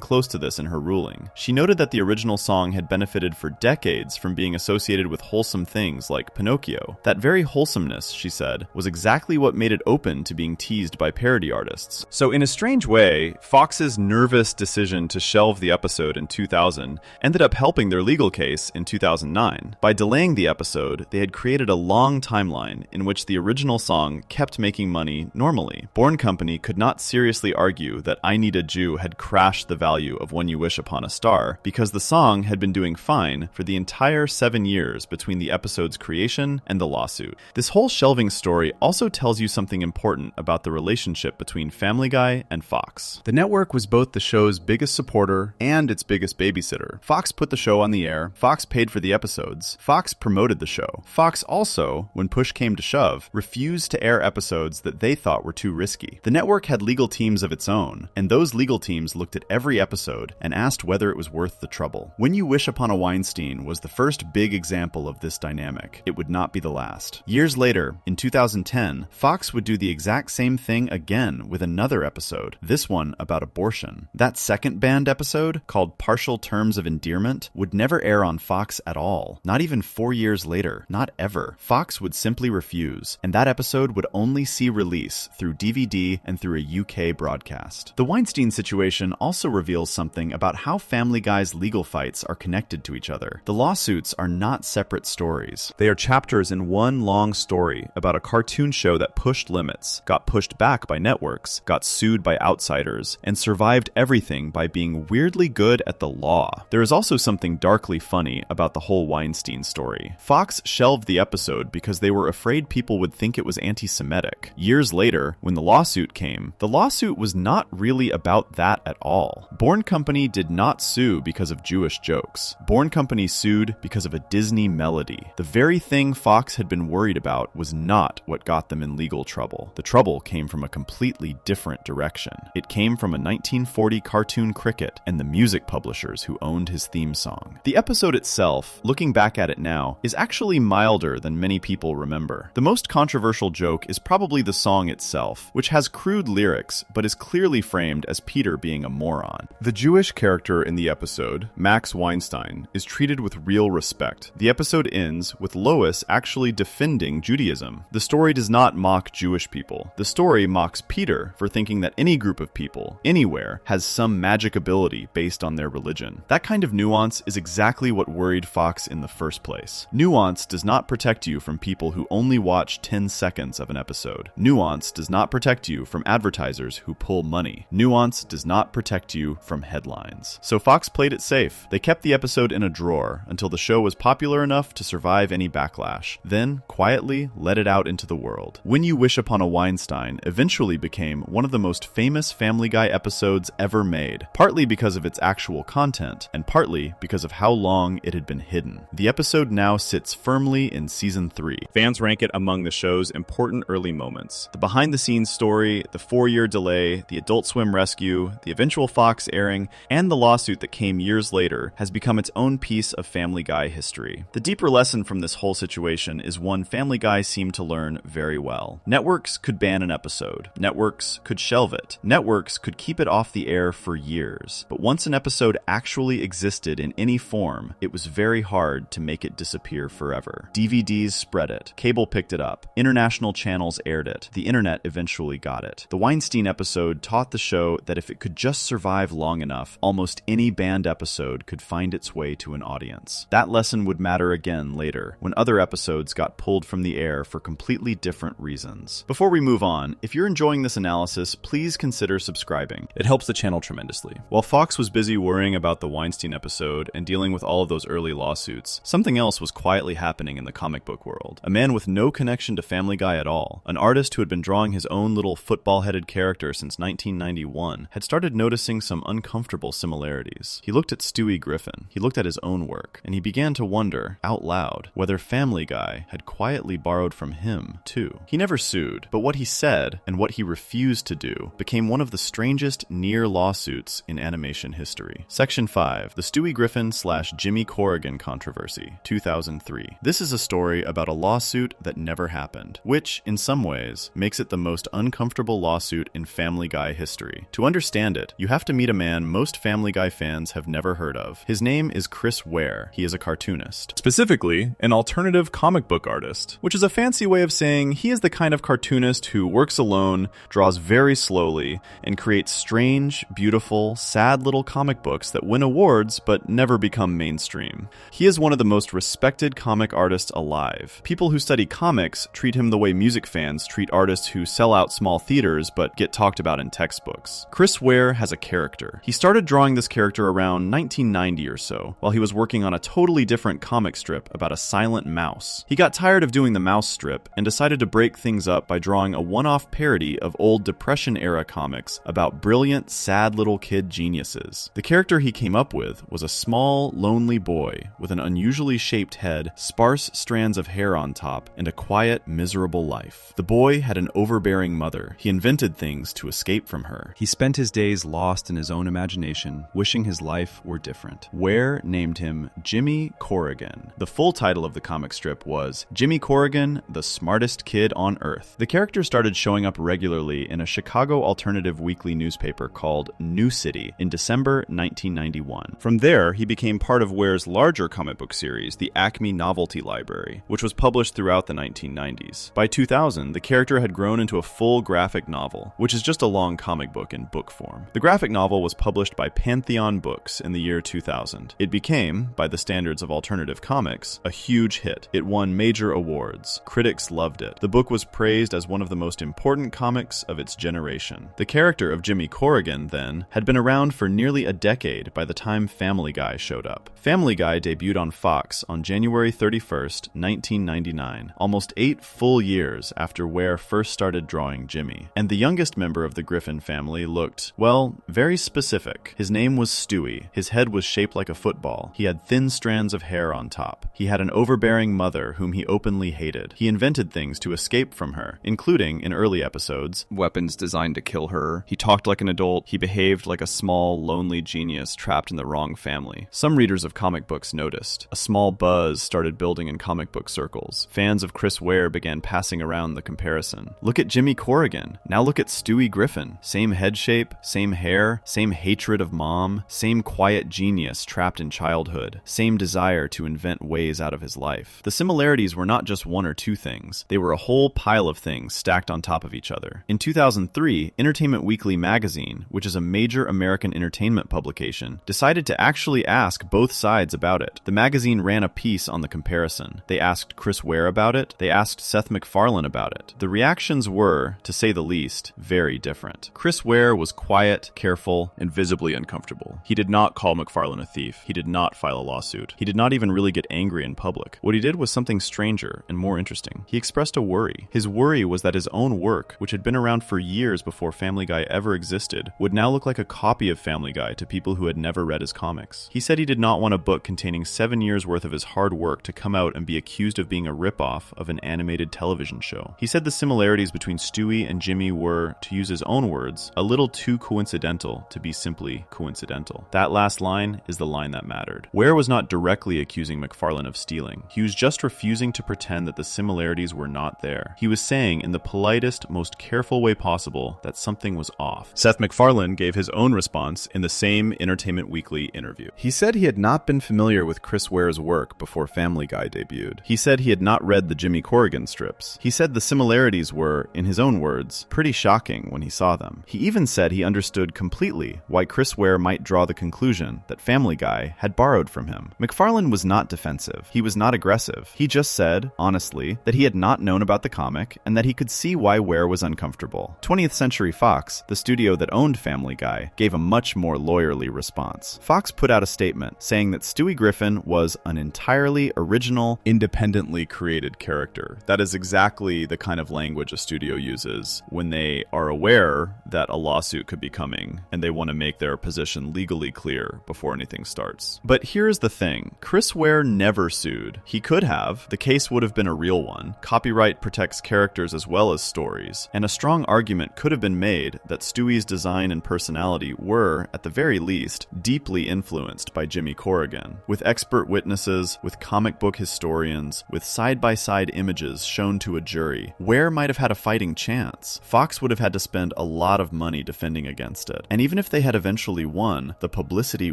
Speaker 2: close to this in her ruling. She noted that the original song had benefited for decades from being associated with wholesome things like Pinocchio. That very wholesomeness, she said, was exactly what made it open to being teased by parody artists. So in a strange way, Fox's nervous decision to shelve the episode in 2000 ended up helping their legal case in 2009. By delaying the episode, they had created a long timeline in which the original song kept making money normally. Bourne Company could not seriously argue that I Need a Jew had crashed the value of When You Wish Upon a Star because the song had been doing fine for the entire 7 years between the episode's creation and the lawsuit. This whole shelving story also tells you something important about the relationship between Family Guy and Fox. The network was both the show's biggest supporter and its biggest babysitter. Fox put the show on the air, Fox paid for the episodes, Fox promoted the show. Fox also, when push came to shove, refused to air episodes that they thought were too risky. The network had legal teams of its own, and those legal teams looked at every episode and asked whether it was worth the trouble. When You Wish Upon a Weinstein was the first big example of this dynamic. It would not be the last. Years later, in 2010, Fox would do the exact same thing again with another episode, this one about abortion. That second banned episode, called Partial Terms of Endearment, would never air on Fox at all. Not even 4 years later. Not ever. Fox would simply refuse, and that episode would only see release through DVD and through a UK broadcast. The Weinstein situation also reveals something about how Family Guy's legal fights are connected to each other. The lawsuits are not separate stories. They are chapters in one long story about a cartoon show that pushed limits, got pushed back by networks, got sued by outsiders, and survived everything by being weirdly good at the law. There is also something darkly funny about the whole Weinstein story. Fox shelved the episode because they were afraid people would think it was anti-Semitic. Years later, when the lawsuit came, the lawsuit was not really about that at all. Bourne Company did not sue because of Jewish jokes. Bourne Company sued because of a Disney melody. The very thing Fox had been worried about was not what got them in legal trouble. The trouble came from a completely different direction. It came from a 1940 cartoon cricket and the music publishers who owned his theme song. The episode itself, looking back at it now, is actually milder than many people remember. The most controversial joke is probably the song itself, which has crude lyrics, but is clearly framed as Peter being a moron. The Jewish character in the episode, Max Weinstein, is treated with real respect. The episode ends with Lois actually defending Judaism. The story does not mock Jewish people. The story mocks Peter for thinking that any group of people, anywhere, has some magic ability based on their religion. That kind of nuance is exactly what worried Fox in the first place. Nuance does not protect you from people who only watch 10 seconds of an episode. Nuance does not protect you from advertisers who pull money. Nuance does not protect you from headlines. So Fox played it safe. They kept the episode in a drawer until the show was popular enough to survive any backlash, then quietly let it out into the world. When You Wish Upon a Weinstein eventually became one of the most famous Family Guy episodes ever made, partly because of its actual content, and partly because of how long it had been hidden. The episode now sits firmly in Season 3. Fans rank it among the show's important early moments. The behind-the-scenes story, the 4-year delay, the Adult Swim rescue, the eventual Fox airing, and the lawsuit that came years later has become its own piece of Family Guy history. The deeper lesson from this whole situation is one Family Guy seemed to learn very well. Networks could ban an episode. Networks could shelve it. Networks could keep it off the air for years. But once an episode actually existed in any form, it was very hard to make it disappear forever. DVDs spread it. Cable picked it up. International channels aired it. The internet eventually got it. The Weinstein episode taught the show that if it could just survive long enough, almost any banned episode could find its way to an audience. That lesson would matter again later, when other episodes got pulled from the air for completely different reasons. Before we move on, if you're enjoying this analysis, please consider subscribing. It helps the channel tremendously. While Fox was busy worrying about the Weinstein episode and dealing with all of those early lawsuits, something else was quietly happening in the comic book world. A man with no connection connection to Family Guy at all. An artist who had been drawing his own little football-headed character since 1991 had started noticing some uncomfortable similarities. He looked at Stewie Griffin, he looked at his own work, and he began to wonder, out loud, whether Family Guy had quietly borrowed from him, too. He never sued, but what he said, and what he refused to do, became one of the strangest near lawsuits in animation history. Section 5. The Stewie Griffin/Jimmy Corrigan Controversy, 2003. This is a story about a lawsuit that never happened, which, in some ways, makes it the most uncomfortable lawsuit in Family Guy history. To understand it, you have to meet a man most Family Guy fans have never heard of. His name is Chris Ware. He is a cartoonist. Specifically, an alternative comic book artist, which is a fancy way of saying he is the kind of cartoonist who works alone, draws very slowly, and creates strange, beautiful, sad little comic books that win awards but never become mainstream. He is one of the most respected comic artists alive. People who study comics treat him the way music fans treat artists who sell out small theaters but get talked about in textbooks. Chris Ware has a character. He started drawing this character around 1990 or so, while he was working on a totally different comic strip about a silent mouse. He got tired of doing the mouse strip and decided to break things up by drawing a one-off parody of old Depression-era comics about brilliant, sad little kid geniuses. The character he came up with was a small, lonely boy with an unusually shaped head, sparse strands of hair on top, and a quiet, miserable life. The boy had an overbearing mother. He invented things to escape from her. He spent his days lost in his own imagination, wishing his life were different. Ware named him Jimmy Corrigan. The full title of the comic strip was Jimmy Corrigan, the Smartest Kid on Earth. The character started showing up regularly in a Chicago alternative weekly newspaper called New City in December 1991. From there, he became part of Ware's larger comic book series, the Acme Novelty Library, which was published throughout the 1990s. By 2000, the character had grown into a full graphic novel, which is just a long comic book in book form. The graphic novel was published by Pantheon Books in the year 2000. It became, by the standards of alternative comics, a huge hit. It won major awards. Critics loved it. The book was praised as one of the most important comics of its generation. The character of Jimmy Corrigan, then, had been around for nearly a decade by the time Family Guy showed up. Family Guy debuted on Fox on January 31st, 1999, almost 8 full years after Ware first started drawing Jimmy. And the youngest member of the Griffin family looked, well, very specific. His name was Stewie. His head was shaped like a football. He had thin strands of hair on top. He had an overbearing mother whom he openly hated. He invented things to escape from her, including, in early episodes, weapons designed to kill her. He talked like an adult. He behaved like a small, lonely genius trapped in the wrong family. Some readers of comic books noticed. A small buzz started building in comic book circles. Fans of Chris Ware began passing around the comparison. Look at Jimmy Corrigan. Now look at Stewie Griffin. Same head shape, same hair, same hatred of mom, same quiet genius trapped in childhood, same desire to invent ways out of his life. The similarities were not just one or two things. They were a whole pile of things stacked on top of each other. In 2003, Entertainment Weekly magazine, which is a major American entertainment publication, decided to actually ask both sides about it. The magazine ran a piece on the comparison. They asked Chris Ware about it. They asked Seth MacFarlane about it. The reactions were, to say the least, very different. Chris Ware was quiet, careful, and visibly uncomfortable. He did not call MacFarlane a thief. He did not file a lawsuit. He did not even really get angry in public. What he did was something stranger and more interesting. He expressed a worry. His worry was that his own work, which had been around for years before Family Guy ever existed, would now look like a copy of Family Guy to people who had never read his comics. He said he did not want a book containing 7 years worth of his hard work to come out and be accused of being a ripoff of an animated television show. He said the similarities between Stewie and Jimmy were, to use his own words, a little too coincidental to be simply coincidental. That last line is the line that mattered. Ware was not directly accusing MacFarlane of stealing. He was just refusing to pretend that the similarities were not there. He was saying in the politest, most careful way possible that something was off. Seth MacFarlane gave his own response in the same Entertainment Weekly interview. He said he had not been familiar with Chris Ware's work before Family Guy debuted. He said he had not read the Jimmy Corrigan strips. He said the similarities were, in his own words, pretty shocking when he saw them. He even said he understood completely why Chris Ware might draw the conclusion that Family Guy had borrowed from him. MacFarlane was not defensive. He was not aggressive. He just said, honestly, that he had not known about the comic and that he could see why Ware was uncomfortable. 20th Century Fox, the studio that owned Family Guy, gave a much more lawyerly response. Fox put out a statement saying that Stewie Griffin was an entirely original, independently created character character. That is exactly the kind of language a studio uses when they are aware that a lawsuit could be coming and they want to make their position legally clear before anything starts. But here's the thing. Chris Ware never sued. He could have. The case would have been a real one. Copyright protects characters as well as stories, and a strong argument could have been made that Stewie's design and personality were, at the very least, deeply influenced by Jimmy Corrigan. With expert witnesses, with comic book historians, with side-by-side images shown to a jury, Ware might have had a fighting chance. Fox would have had to spend a lot of money defending against it. And even if they had eventually won, the publicity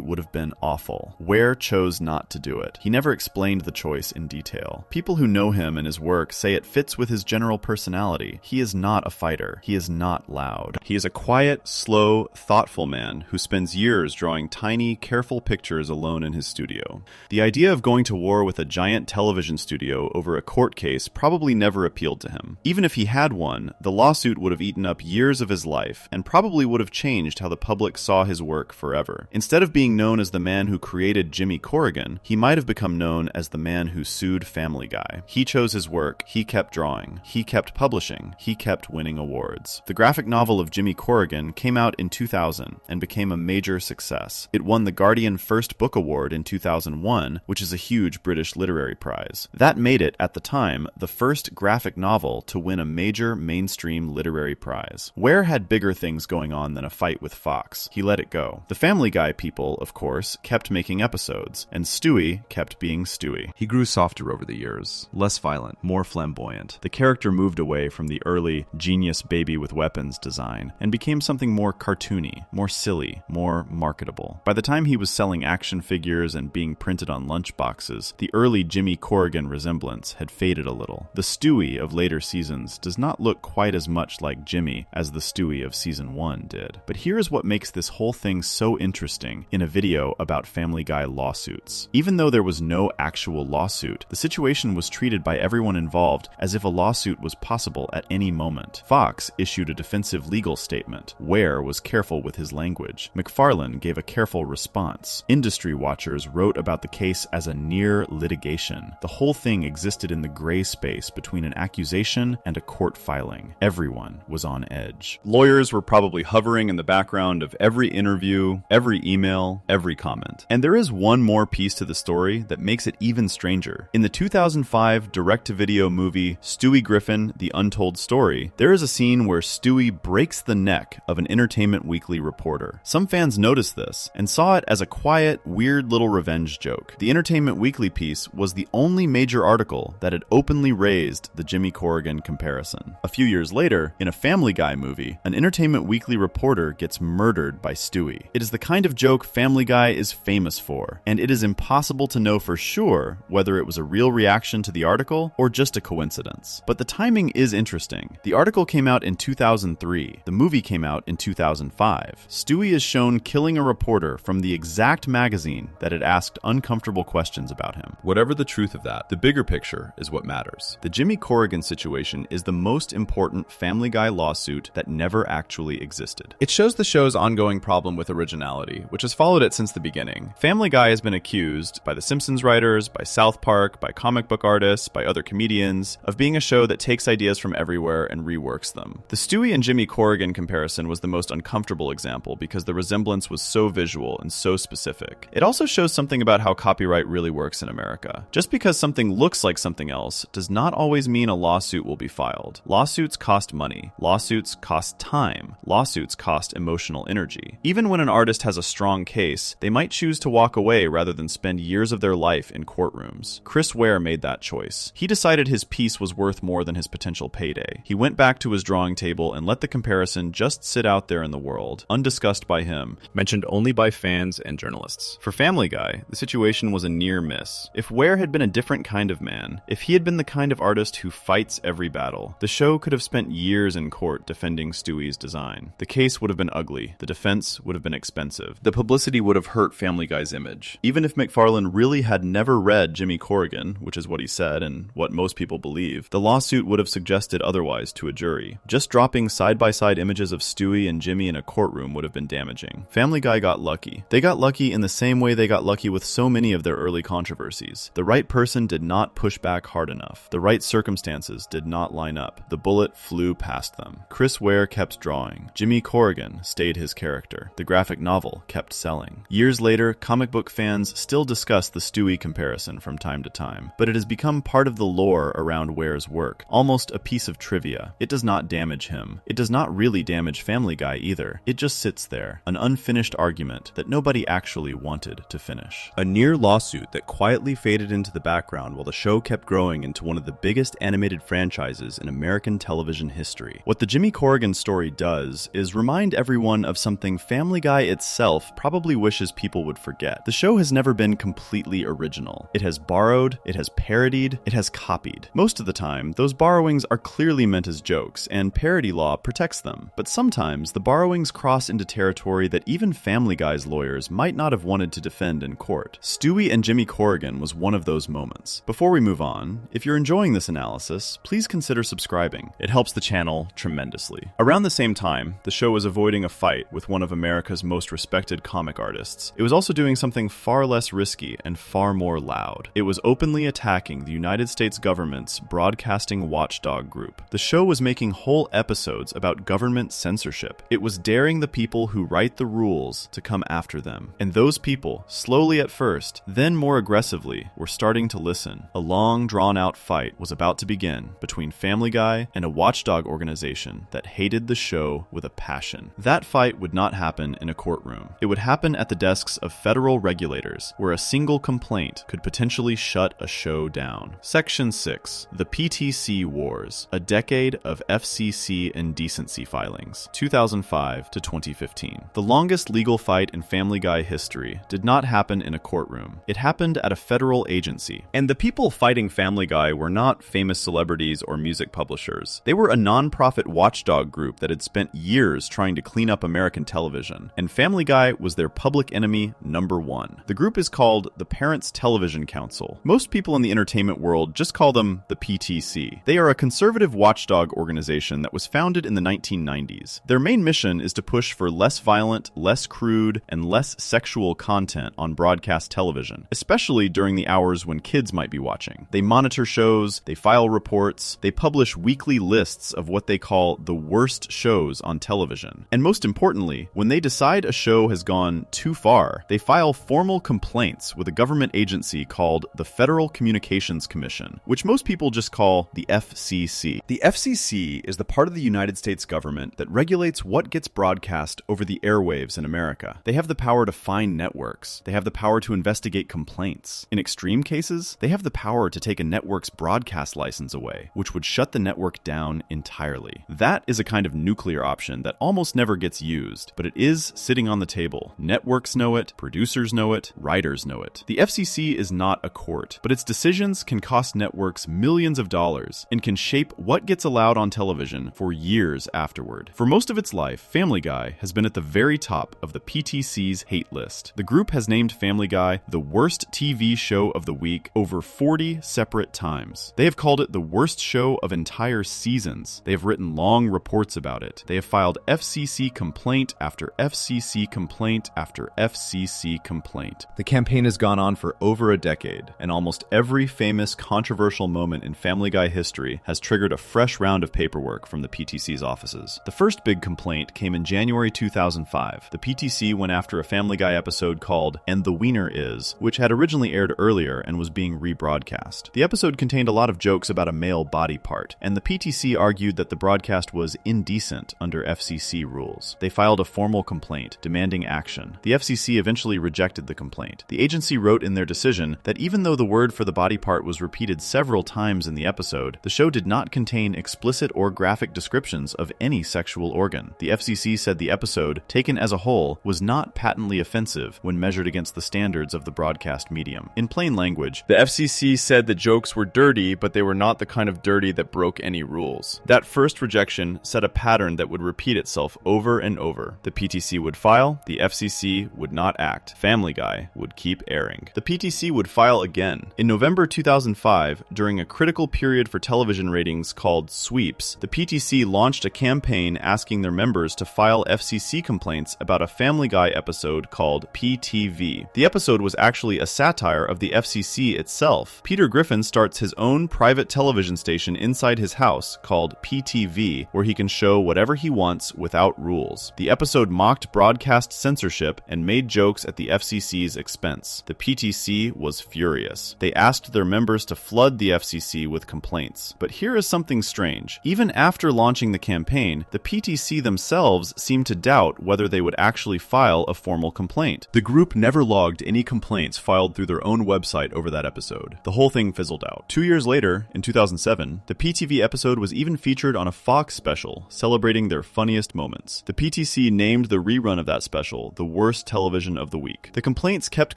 Speaker 2: would have been awful. Ware chose not to do it. He never explained the choice in detail. People who know him and his work say it fits with his general personality. He is not a fighter. He is not loud. He is a quiet, slow, thoughtful man who spends years drawing tiny, careful pictures alone in his studio. The idea of going to war with a giant television studio over a court case probably never appealed to him. Even if he had won, the lawsuit would have eaten up years of his life and probably would have changed how the public saw his work forever. Instead of being known as the man who created Jimmy Corrigan, he might have become known as the man who sued Family Guy. He chose his work, he kept drawing, he kept publishing, he kept winning awards. The graphic novel of Jimmy Corrigan came out in 2000 and became a major success. It won the Guardian First Book Award in 2001, which is a huge British literary prize. That made it, at the time, the first graphic novel to win a major mainstream literary prize. Ware had bigger things going on than a fight with Fox. He let it go. The Family Guy people, of course, kept making episodes, and Stewie kept being Stewie.
Speaker 1: He grew softer over the years, less violent, more flamboyant. The character moved away from the early genius baby with weapons design and became something more cartoony, more silly, more marketable. By the time he was selling action figures and being printed on lunchboxes, the early Jimmy Corrigan resemblance had faded a little. The Stewie of later seasons does not look quite as much like Jimmy as the Stewie of season 1 did. But here is what makes this whole thing so interesting in a video about Family Guy lawsuits. Even though there was no actual lawsuit, the situation was treated by everyone involved as if a lawsuit was possible at any moment. Fox issued a defensive legal statement. Ware was careful with his language. McFarlane gave a careful response. Industry watchers wrote about the case as a near litigation. The whole thing existed in the gray space between an accusation and a court filing. Everyone was on edge. Lawyers were probably hovering in the background of every interview, every email, every comment. And there is one more piece to the story that makes it even stranger. In the 2005 direct-to-video movie Stewie Griffin: The Untold Story, there is a scene where Stewie breaks the neck of an Entertainment Weekly reporter. Some fans noticed this and saw it as a quiet, weird little revenge joke. The Entertainment Weekly piece was the only major article that had openly raised the Jimmy Corrigan comparison. A few years later, in a Family Guy movie, an Entertainment Weekly reporter gets murdered by Stewie. It is the kind of joke Family Guy is famous for, and it is impossible to know for sure whether it was a real reaction to the article or just a coincidence. But the timing is interesting. The article came out in 2003. The movie came out in 2005. Stewie is shown killing a reporter from the exact magazine that had asked uncomfortable questions about him. Whatever the truth of that, the bigger picture is what matters. The Jimmy Corrigan situation is the most important Family Guy lawsuit that never actually existed. It shows the show's ongoing problem with originality, which has followed it since the beginning. Family Guy has been accused by The Simpsons writers, by South Park, by comic book artists, by other comedians, of being a show that takes ideas from everywhere and reworks them. The Stewie and Jimmy Corrigan comparison was the most uncomfortable example because the resemblance was so visual and so specific. It also shows something about how copyright really works in America. Just because something looks like something else does not always mean a lawsuit will be filed. Lawsuits cost money. Lawsuits cost time. Lawsuits cost emotional energy. Even when an artist has a strong case, they might choose to walk away rather than spend years of their life in courtrooms. Chris Ware made that choice. He decided his piece was worth more than his potential payday. He went back to his drawing table and let the comparison just sit out there in the world, undiscussed by him, mentioned only by fans and journalists. For Family Guy, the situation was a near miss. If Ware had been a different kind of man, if he had been the kind of artist who fights every battle, the show could have spent years in court defending Stewie's design. The case would have been ugly. The defense would have been expensive. The publicity would have hurt Family Guy's image. Even if McFarlane really had never read Jimmy Corrigan, which is what he said and what most people believe, the lawsuit would have suggested otherwise to a jury. Just dropping side-by-side images of Stewie and Jimmy in a courtroom would have been damaging. Family Guy got lucky. They got lucky in the same way they got lucky with so many of their early controversies. The right person did not push back hard enough. off. The right circumstances did not line up. The bullet flew past them. Chris Ware kept drawing. Jimmy Corrigan stayed his character. The graphic novel kept selling. Years later, comic book fans still discuss the Stewie comparison from time to time, but it has become part of the lore around Ware's work, almost a piece of trivia. It does not damage him. It does not really damage Family Guy either. It just sits there, an unfinished argument that nobody actually wanted to finish.
Speaker 2: A near lawsuit that quietly faded into the background while the show kept growing into one of the biggest animated franchises in American television history. What the Jimmy Corrigan story does is remind everyone of something Family Guy itself probably wishes people would forget. The show has never been completely original. It has borrowed, it has parodied, it has copied. Most of the time, those borrowings are clearly meant as jokes, and parody law protects them. But sometimes, the borrowings cross into territory that even Family Guy's lawyers might not have wanted to defend in court. Stewie and Jimmy Corrigan was one of those moments. Before we move on, if you're enjoying this analysis, please consider subscribing. It helps the channel tremendously. Around the same time, the show was avoiding a fight with one of America's most respected comic artists. It was also doing something far less risky and far more loud. It was openly attacking the United States government's broadcasting watchdog group. The show was making whole episodes about government censorship. It was daring the people who write the rules to come after them. And those people, slowly at first, then more aggressively, were starting to listen. A long, drawn-out fight was about to begin between Family Guy and a watchdog organization that hated the show with a passion. That fight would not happen in a courtroom. It would happen at the desks of federal regulators, where a single complaint could potentially shut a show down. Section 6. The PTC Wars. A decade of FCC indecency filings. 2005 to 2015. The longest legal fight in Family Guy history did not happen in a courtroom. It happened at a federal agency. And the people fighting Family Guy were not famous celebrities or music publishers. They were a non-profit watchdog group that had spent years trying to clean up American television, and Family Guy was their public enemy number one. The group is called the Parents Television Council. Most people in the entertainment world just call them the PTC. They are a conservative watchdog organization that was founded in the 1990s. Their main mission is to push for less violent, less crude, and less sexual content on broadcast television, especially during the hours when kids might be watching. They monitor shows, they file reports, they publish weekly lists of what they call the worst shows on television. And most importantly, when they decide a show has gone too far, they file formal complaints with a government agency called the Federal Communications Commission, which most people just call the FCC. The FCC is the part of the United States government that regulates what gets broadcast over the airwaves in America. They have the power to fine networks. They have the power to investigate complaints. In extreme cases, they have the power to take a network's broadcast license away, which would shut the network down entirely. That is a kind of nuclear option that almost never gets used, but it is sitting on the table. Networks know it, producers know it, writers know it. The FCC is not a court, but its decisions can cost networks millions of dollars and can shape what gets allowed on television for years afterward. For most of its life, Family Guy has been at the very top of the PTC's hate list. The group has named Family Guy the worst TV show of the week over 40 separate times. They have called it the worst show of entire seasons. They have written long reports about it. They have filed FCC complaint after FCC complaint after FCC complaint. The campaign has gone on for over a decade, and almost every famous controversial moment in Family Guy history has triggered a fresh round of paperwork from the PTC's offices. The first big complaint came in January 2005. The PTC went after a Family Guy episode called "And the Wiener Is," which had originally aired earlier and was being rebroadcast. The episode contained a lot of jokes about a male body part, and the PTC argued that the broadcast was indecent under FCC rules. They filed a formal complaint demanding action. The FCC eventually rejected the complaint. The agency wrote in their decision that even though the word for the body part was repeated several times in the episode, the show did not contain explicit or graphic descriptions of any sexual organ. The FCC said the episode, taken as a whole, was not patently offensive when measured against the standards of the broadcast medium. In plain language, the FCC said the jokes were dirty, but they were not the kind of dirty that broke any rules. That first rejection set a pattern that would repeat itself over and over. The PTC would file, the FCC would not act. Family Guy would keep airing. The PTC would file again. In November 2005, during a critical period for television ratings called Sweeps, the PTC launched a campaign asking their members to file FCC complaints about a Family Guy episode called PTV. The episode was actually a satire of the FCC itself. Peter Griffin starts starts his own private television station inside his house called PTV, where he can show whatever he wants without rules. The episode mocked broadcast censorship and made jokes at the FCC's expense. The PTC was furious. They asked their members to flood the FCC with complaints. But here is something strange. Even after launching the campaign, the PTC themselves seemed to doubt whether they would actually file a formal complaint. The group never logged any complaints filed through their own website over that episode. The whole thing fizzled out. 2 years later, in 2007, the PTV episode was even featured on a Fox special, celebrating their funniest moments. The PTC named the rerun of that special the worst television of the week. The complaints kept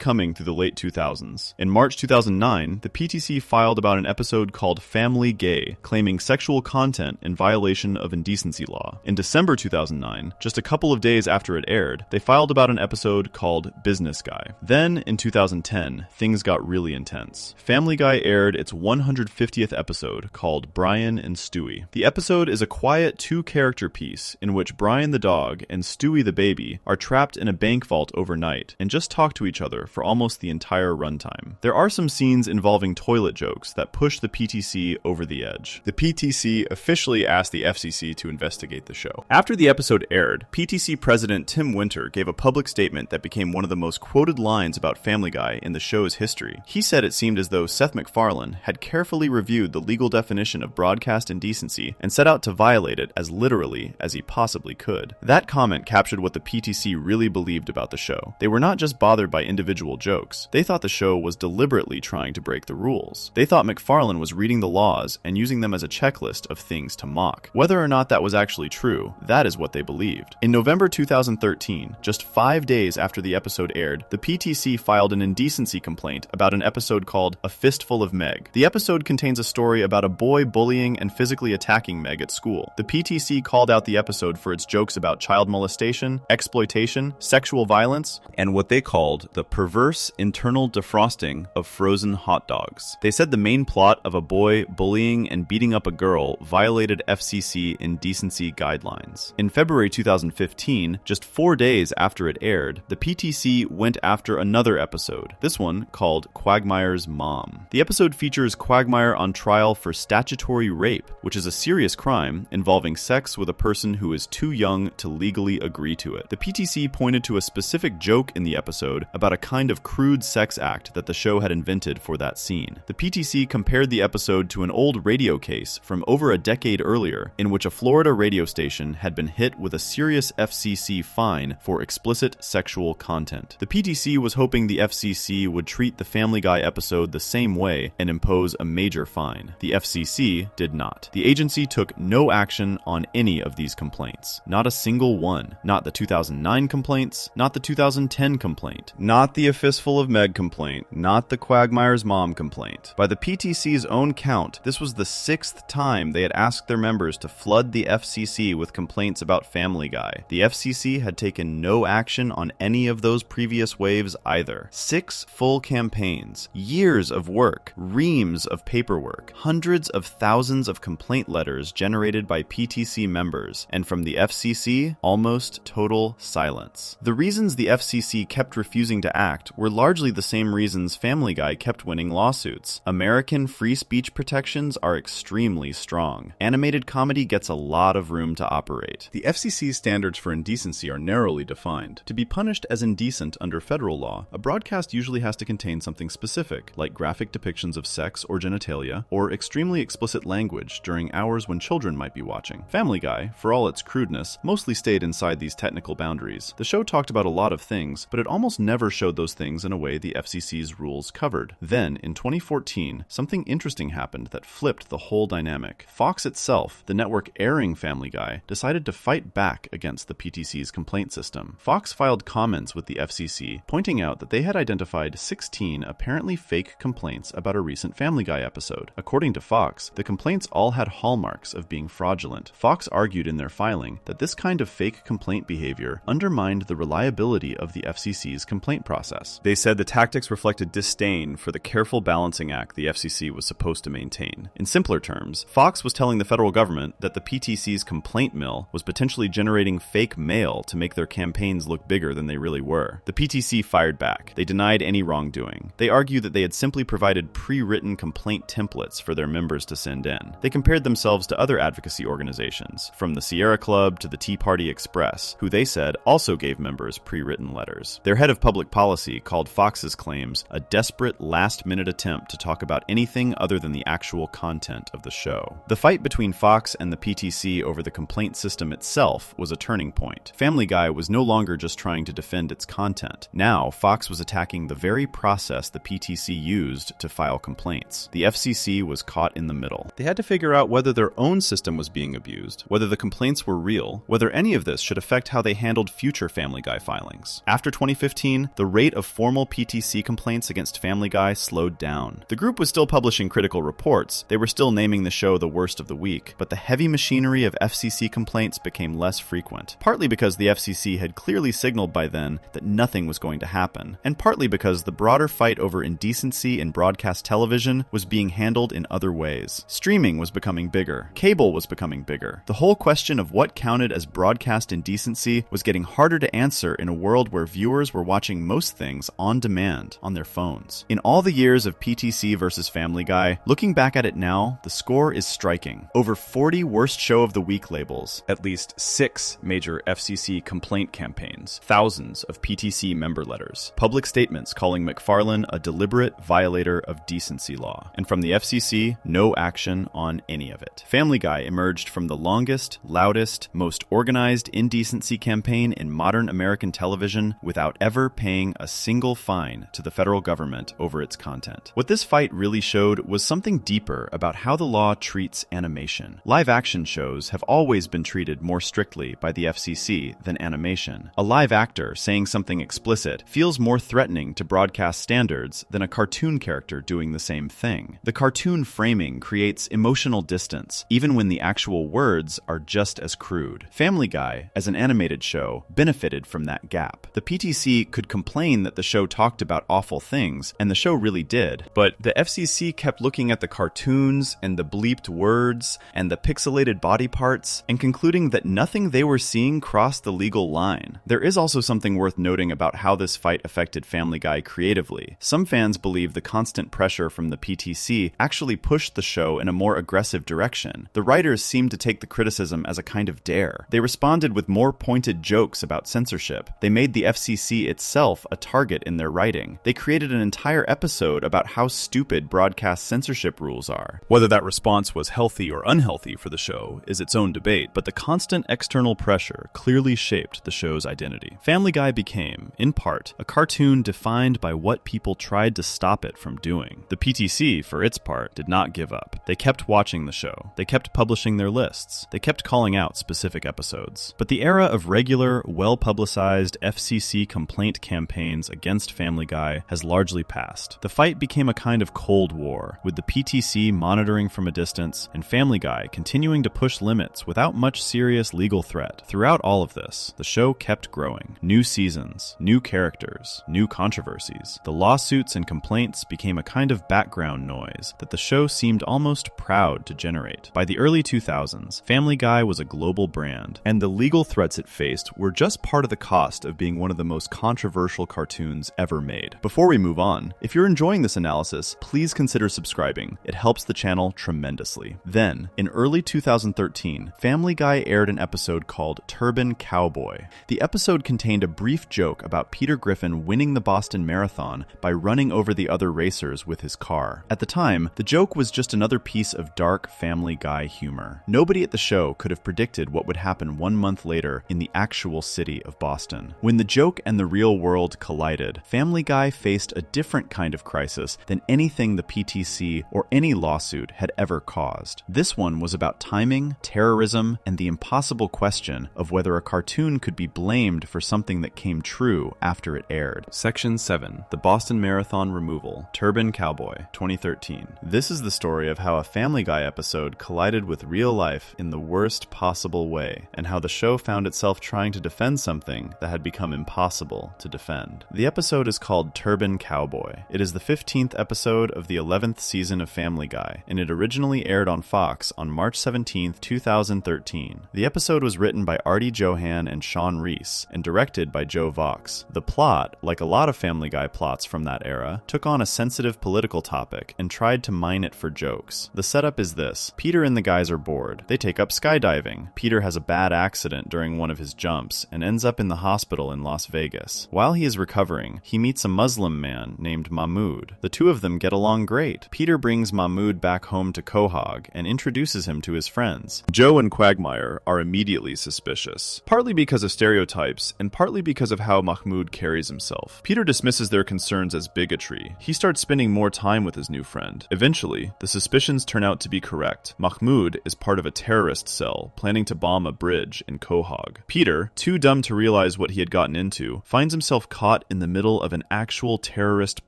Speaker 2: coming through the late 2000s. In March 2009, the PTC filed about an episode called Family Gay, claiming sexual content in violation of indecency law. In December 2009, just a couple of days after it aired, they filed about an episode called Business Guy. Then, in 2010, things got really intense. Family Guy aired its 150th episode called Brian and Stewie. The episode is a quiet two-character piece in which Brian the dog and Stewie the baby are trapped in a bank vault overnight and just talk to each other for almost the entire runtime. There are some scenes involving toilet jokes that push the PTC over the edge. The PTC officially asked the FCC to investigate the show. After the episode aired, PTC President Tim Winter gave a public statement that became one of the most quoted lines about Family Guy in the show's history. He said it seemed as though Seth MacFarlane had carefully reviewed the legal definition of broadcast indecency and set out to violate it as literally as he possibly could. That comment captured what the PTC really believed about the show. They were not just bothered by individual jokes. They thought the show was deliberately trying to break the rules. They thought MacFarlane was reading the laws and using them as a checklist of things to mock. Whether or not that was actually true, that is what they believed. In November 2013, just 5 days after the episode aired, the PTC filed an indecency complaint about an episode called A Fistful of Meg. The episode contains a story about a boy bullying and physically attacking Meg at school. The PTC called out the episode for its jokes about child molestation, exploitation, sexual violence, and what they called the perverse internal defrosting of frozen hot dogs. They said the main plot of a boy bullying and beating up a girl violated FCC indecency guidelines. In February 2015, just 4 days after it aired, the PTC went after another episode, this one called Quagmire's Mom. The episode features Quagmire on trial for statutory rape, which is a serious crime involving sex with a person who is too young to legally agree to it. The PTC pointed to a specific joke in the episode about a kind of crude sex act that the show had invented for that scene. The PTC compared the episode to an old radio case from over a decade earlier, in which a Florida radio station had been hit with a serious FCC fine for explicit sexual content. The PTC was hoping the FCC would treat the Family Guy episode the same way and impose a major fine. The FCC did not. The agency took no action on any of these complaints. Not a single one. Not the 2009 complaints, not the 2010 complaint, not the A Fistful of Meg complaint, not the Quagmire's Mom complaint. By the PTC's own count, this was the 6th time they had asked their members to flood the FCC with complaints about Family Guy. The FCC had taken no action on any of those previous waves either. 6 full campaigns, years of work, reams of paperwork, hundreds of thousands of complaint letters generated by PTC members, and from the FCC, almost total silence. The reasons the FCC kept refusing to act were largely the same reasons Family Guy kept winning lawsuits. American free speech protections are extremely strong. Animated comedy gets a lot of room to operate. The FCC's standards for indecency are narrowly defined. To be punished as indecent under federal law, a broadcast usually has to contain something specific, like graphic depictions of sex or genitalia, or extremely explicit language during hours when children might be watching. Family Guy, for all its crudeness, mostly stayed inside these technical boundaries. The show talked about a lot of things, but it almost never showed those things in a way the FCC's rules covered. Then, in 2014, something interesting happened that flipped the whole dynamic. Fox itself, the network airing Family Guy, decided to fight back against the PTC's complaint system. Fox filed comments with the FCC, pointing out that they had identified 16 apparently fake complaints about a recent Family Guy episode. According to Fox, the complaints all had hallmarks of being fraudulent. Fox argued in their filing that this kind of fake complaint behavior undermined the reliability of the FCC's complaint process. They said the tactics reflected disdain for the careful balancing act the FCC was supposed to maintain. In simpler terms, Fox was telling the federal government that the PTC's complaint mill was potentially generating fake mail to make their campaigns look bigger than they really were. The PTC fired back. They denied any wrongdoing. They argued that they had simply provided pre-written handwritten complaint templates for their members to send in. They compared themselves to other advocacy organizations, from the Sierra Club to the Tea Party Express, who they said also gave members pre-written letters. Their head of public policy called Fox's claims a desperate last-minute attempt to talk about anything other than the actual content of the show. The fight between Fox and the PTC over the complaint system itself was a turning point. Family Guy was no longer just trying to defend its content. Now, Fox was attacking the very process the PTC used to file complaints. The FCC was caught in the middle. They had to figure out whether their own system was being abused, whether the complaints were real, whether any of this should affect how they handled future Family Guy filings. After 2015, the rate of formal PTC complaints against Family Guy slowed down. The group was still publishing critical reports, they were still naming the show the worst of the week, but the heavy machinery of FCC complaints became less frequent, partly because the FCC had clearly signaled by then that nothing was going to happen, and partly because the broader fight over indecency in broadcast television was being handled in other ways. Streaming was becoming bigger. Cable was becoming bigger. The whole question of what counted as broadcast indecency was getting harder to answer in a world where viewers were watching most things on demand on their phones. In all the years of PTC versus Family Guy, looking back at it now, the score is striking. Over 40 worst show of the week labels, at least 6 major FCC complaint campaigns, thousands of PTC member letters, public statements calling McFarlane a deliberate violator of decency law, and from the FCC, no action on any of it. Family Guy emerged from the longest, loudest, most organized indecency campaign in modern American television without ever paying a single fine to the federal government over its content. What this fight really showed was something deeper about how the law treats animation. Live-action shows have always been treated more strictly by the FCC than animation. A live actor saying something explicit feels more threatening to broadcast standards than a cartoon character doing the same thing. The cartoon framing creates emotional distance, even when the actual words are just as crude. Family Guy, as an animated show, benefited from that gap. The PTC could complain that the show talked about awful things, and the show really did, but the FCC kept looking at the cartoons and the bleeped words and the pixelated body parts and concluding that nothing they were seeing crossed the legal line. There is also something worth noting about how this fight affected Family Guy creatively. Some fans believe the constant pressure from the PTC actually pushed the show in a more aggressive direction. The writers seemed to take the criticism as a kind of dare. They responded with more pointed jokes about censorship. They made the FCC itself a target in their writing. They created an entire episode about how stupid broadcast censorship rules are. Whether that response was healthy or unhealthy for the show is its own debate, but the constant external pressure clearly shaped the show's identity. Family Guy became, in part, a cartoon defined by what people tried to stop it from doing. The PTC, for its part, did not give up. They kept watching the show. They kept publishing their lists. They kept calling out specific episodes. But the era of regular, well-publicized FCC complaint campaigns against Family Guy has largely passed. The fight became a kind of Cold War, with the PTC monitoring from a distance and Family Guy continuing to push limits without much serious legal threat. Throughout all of this, the show kept growing. New seasons, new characters, new controversies. The lawsuits and complaints became a kind of background noise that the show seemed almost proud to generate. By the early 2000s, Family Guy was a global brand, and the legal threats it faced were just part of the cost of being one of the most controversial cartoons ever made. Before we move on, if you're enjoying this analysis, please consider subscribing. It helps the channel tremendously. Then, in early 2013, Family Guy aired an episode called Turban Cowboy. The episode contained a brief joke about Peter Griffin winning the Boston Marathon by running over the other racers with his car. At the time, the joke was just another piece of dark Family Guy humor. Nobody at the show could have predicted what would happen 1 month later in the actual city of Boston. When the joke and the real world collided, Family Guy faced a different kind of crisis than anything the PTC or any lawsuit had ever caused. This one was about timing, terrorism, and the impossible question of whether a cartoon could be blamed for something that came true after it aired. Section 7. The Boston Marathon Removal. Turban Cowboy, 2013. This is the story of how a Family Guy episode collided with real life in the worst possible way, and how the show found itself trying to defend something that had become impossible to defend. The episode is called Turban Cowboy. It is the 15th episode of the 11th season of Family Guy, and it originally aired on Fox on March 17, 2013. The episode was written by Artie Johan and Sean Reese, and directed by Joe Vox. The plot, like a lot of Family Guy plots from that era, took on a sensitive political topic
Speaker 1: topic and tried to mine it for jokes. The setup is this. Peter and the guys are bored. They take up skydiving. Peter has a bad accident during one of his jumps and ends up in the hospital in Las Vegas. While he is recovering, he meets a Muslim man named Mahmoud. The two of them get along great. Peter brings Mahmoud back home to Quahog and introduces him to his friends.
Speaker 2: Joe and Quagmire are immediately suspicious, partly because of stereotypes and partly because of how Mahmoud carries himself. Peter dismisses their concerns as bigotry. He starts spending more time with his new friend. Eventually, the suspicions turn out to be correct. Mahmoud is part of a terrorist cell planning to bomb a bridge in Quahog. Peter, too dumb to realize what he had gotten into, finds himself caught in the middle of an actual terrorist